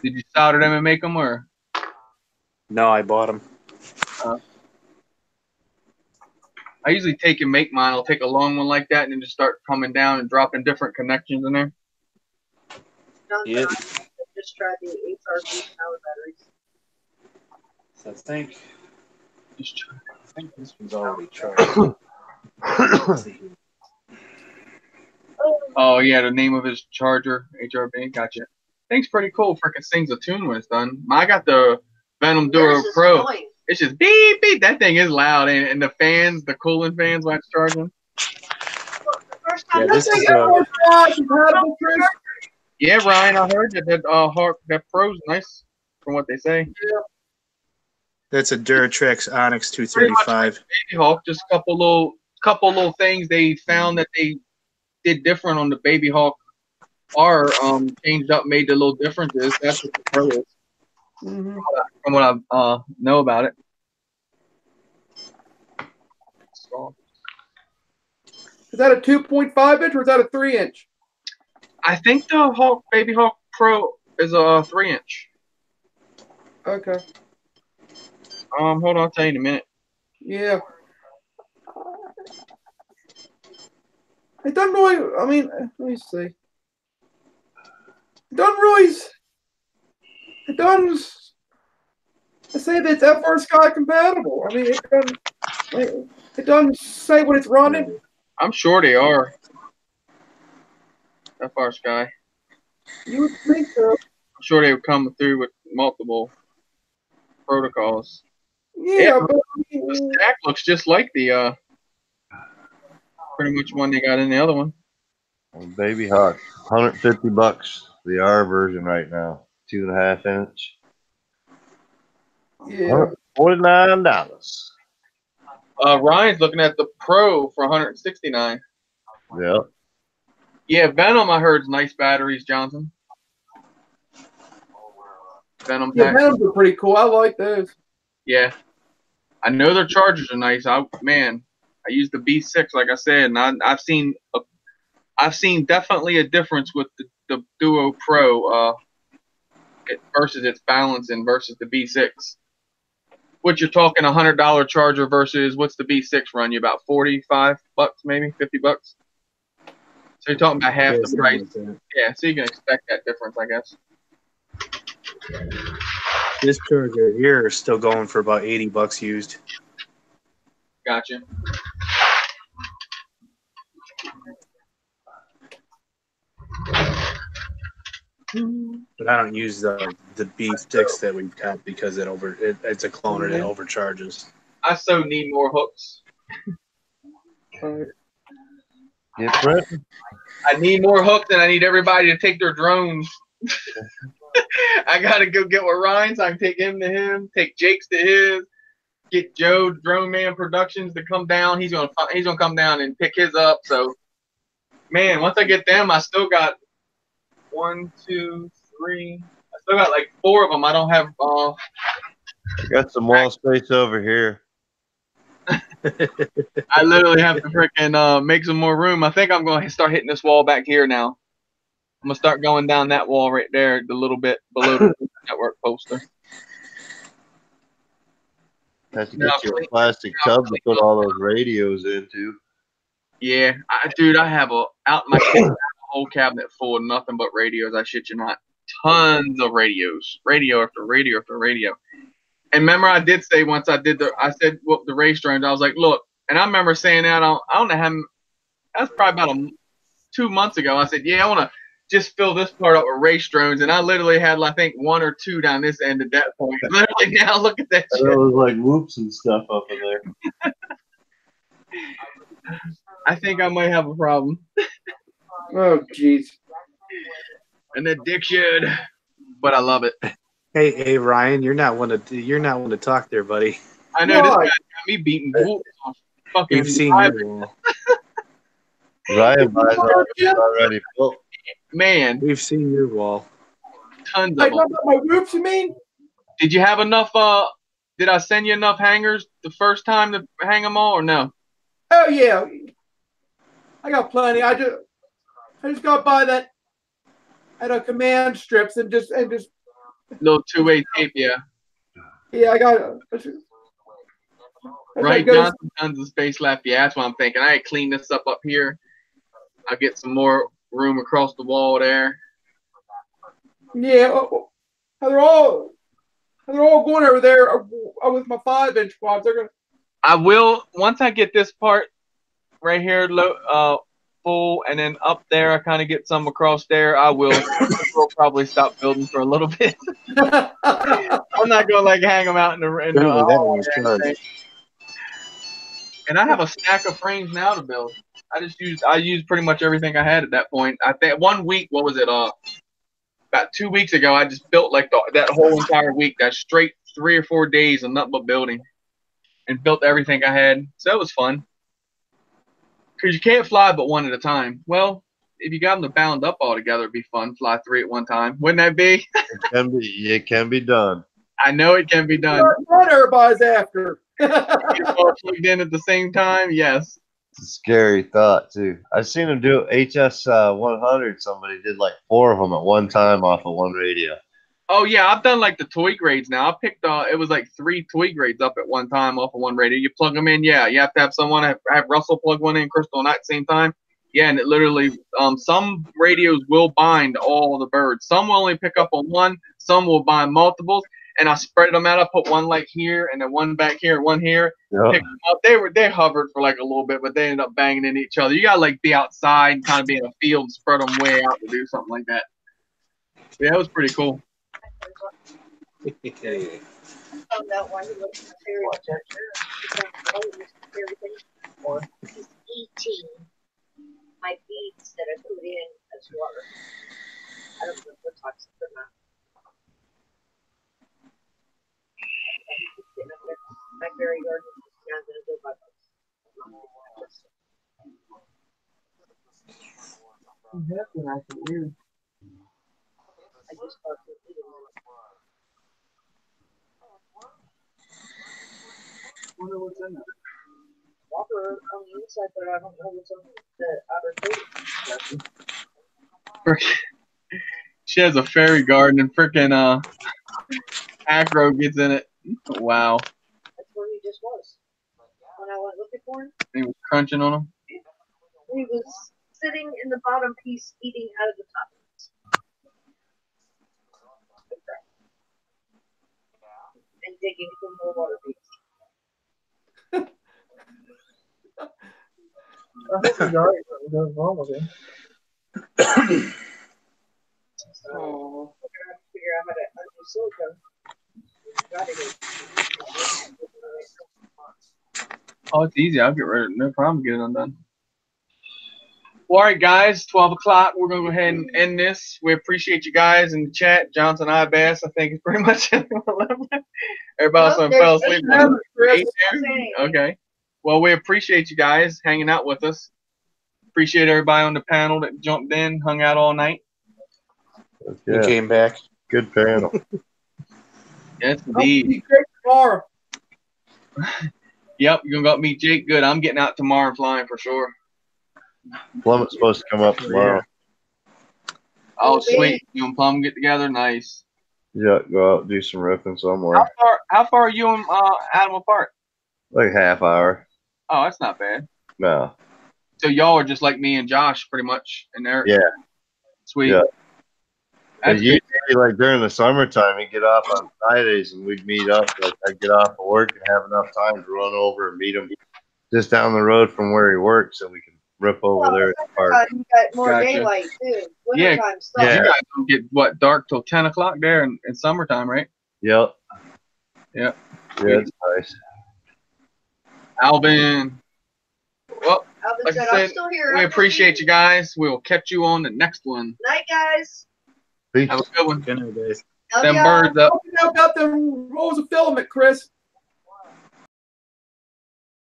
Did you solder them and make them, or? No, I bought them. I usually take and make mine. I'll take a long one like that and then just start coming down and dropping different connections in there. Yep. Just try the HRV power batteries. So I think this one's already charged. Let's see here. Oh, yeah, the name of his charger, HRV. Gotcha. Thing's pretty cool. Freaking sings a tune when it's done. I got the Venom Duo Pro. It's just beep beep. That thing is loud, and the fans, the cooling fans, when it's charging. Yeah, this is Yeah, Ryan, I heard that Pro's nice from what they say. Yeah. That's a Duratrex Onyx Pretty much like 235. Baby Hawk, just a couple little things they found that they did different on the Baby Hawk R, changed up, made the little differences. That's what the Pro is. Mm-hmm. From what I know about it. Is that a 2.5 inch or is that a 3 inch? I think the Baby Hawk Pro is a 3 inch. Okay. Hold on, I'll tell you in a minute. Yeah. It doesn't really. I mean, let me see. It doesn't really. It doesn't say that it's FR Sky compatible. I mean, it doesn't say what it's running. I'm sure they are. FR Sky. You would think so. I'm sure they would come through with multiple protocols. Yeah, but the stack looks just like the pretty much one they got in the other one. Baby Hawk, $150 the R version right now, 2.5 inch. Yeah. $49. Ryan's looking at the Pro for $169. Yeah. Yeah, Venom I heard is nice batteries, Johnson. Venom Yeah, packs. Venoms are pretty cool. I like those. Yeah. I know their chargers are nice. I use the B6 like I said, and I've seen definitely a difference with the Duo Pro versus its balancing versus the B6. What you're talking $100 charger versus what's the B6 run you about $45 maybe $50. So you're talking about half the price. Yeah, so you can expect that difference, I guess. This charger here is still going for about $80 used. Gotcha. But I don't use the B6 that we've got because it's a cloner that overcharges. I so need more hooks. I need more hooks and I need everybody to take their drones. I gotta go get with Ryan so I can take him to him, take Jake's to his, get Joe Drone Man Productions to come down. He's gonna come down and pick his up. So, man, once I get them, I still got 1, 2, 3. I still got like 4 of them. I don't have. I got some wall space over here. I literally have to freaking make some more room. I think I'm going to start hitting this wall back here now. I'm going to start going down that wall right there, the little bit below the network poster. Have to get you a plastic tub to put all those radios into. Yeah, dude, I have out in my kitchen, a whole cabinet full of nothing but radios. I shit you not. Tons of radios. Radio after radio after radio. And remember, I did say once I said the race drones. I was like, look, and I remember saying that I don't know how. That was probably about 2 months ago. I said, yeah, I want to just fill this part up with race drones, and I literally had, I think, 1 or 2 down this end at that point. Literally, now look at that. Shit. It was like whoops and stuff up in there. I think I might have a problem. Oh, jeez. An addiction, but I love it. Hey, Ryan, you're not one to talk there, buddy. I know this guy got me beating bulls on fucking. We've seen your wall. Ryan buys already full. Man, we've seen your wall. Tons of them. My roofs, you mean? Did you have enough? Did I send you enough hangers the first time to hang them all, or no? Oh yeah, I got plenty. I just got to buy that at a command strips and just. Little 2-way tape, yeah. Yeah, I got it. Right, Johnson, tons of space left. Yeah, that's what I'm thinking. I clean this up here. I'll get some more room across the wall there. Yeah, they're all going over there with my 5-inch quads. They're gonna. I will once I get this part right here full, and then up there I kind of get some across there. We'll probably stop building for a little bit. I'm not gonna like hang them out in the hall. And I have a stack of frames now to build. I used pretty much everything I had at that point. I think 1 week. What was it? About 2 weeks ago, I just built like that whole entire week. That straight 3 or 4 days of nothing but building, and built everything I had. So it was fun. Because you can't fly but one at a time. Well, if you got them to bound up all together, it'd be fun. Fly 3 at one time. Wouldn't that be? It can be done. I know it can be done. What everybody's after. You all plugged in at the same time? Yes. It's a scary thought, too. I've seen them do HS 100. Somebody did like 4 of them at one time off of one radio. Oh, yeah. I've done like the toy grades now. I picked, it was like 3 toy grades up at one time off of one radio. You plug them in. Yeah. You have to have someone, have Russell plug one in, Crystal and I at the same time. Yeah. And it literally, some radios will bind all the birds. Some will only pick up on one. Some will bind multiples. And I spread them out. I put one like here, and then one back here, one here. Yep. Pick them up. They hovered for like a little bit, but they ended up banging into each other. You gotta like be outside and kind of be in a field and spread them way out to do something like that. Yeah, it was pretty cool. Found out why he looks at fairy He's eating my beads that I put in as water. I don't know if we're toxic or not. My fairy garden is not going to go by Weird. I just thought it was Wonder what's in there. water on the inside, but I don't know what's on the outer coating. She has a fairy garden and freaking Acro gets in it. Wow. That's where he just was. When I went looking for him, He was crunching on him. he was sitting in the bottom piece, eating out of the top piece. And digging for more water beads. I hope he's alright. Something goes wrong with him. So, we're going to have to figure out how to undo silicone. Oh, it's easy. I'll get rid of it. No problem getting it undone. Well, all right, guys. 12 o'clock. We're going to go ahead and end this. We appreciate you guys in the chat. Johnson Bass, I think, is pretty much everybody else fell asleep. Okay. Well, we appreciate you guys hanging out with us. Appreciate everybody on the panel that jumped in, hung out all night. Yeah. Came back. Good panel. Yes, indeed. Yep, you're going to go meet Jake. Good. I'm getting out tomorrow and flying for sure. Plummet's supposed to come up tomorrow. Oh, sweet. You and Plum get together? Nice. Yeah, go out and do some riffing somewhere. How far are you and Adam apart? Like half hour. Oh, that's not bad. No. So y'all are just like me and Josh, pretty much, and Eric. Yeah. Sweet. Yeah. That's usually, like during the summertime, we get off on Fridays and we'd meet up. Like I'd get off of work and have enough time to run over and meet him just down the road from where he works, so we can rip over there at the park. You got more daylight too. Yeah. Wintertime stuff. You guys don't get what dark till 10 o'clock there in summertime, right? Yep. Yep. Yeah, it's nice. Alvin. Well, Alvin like said, I said, I'm still here. we appreciate you guys. We will catch you on the next one. Night, guys. Peace. Have a good one. Good night, guys. Love Them y'all. birds up. Don't forget about the rolls of filament, Chris.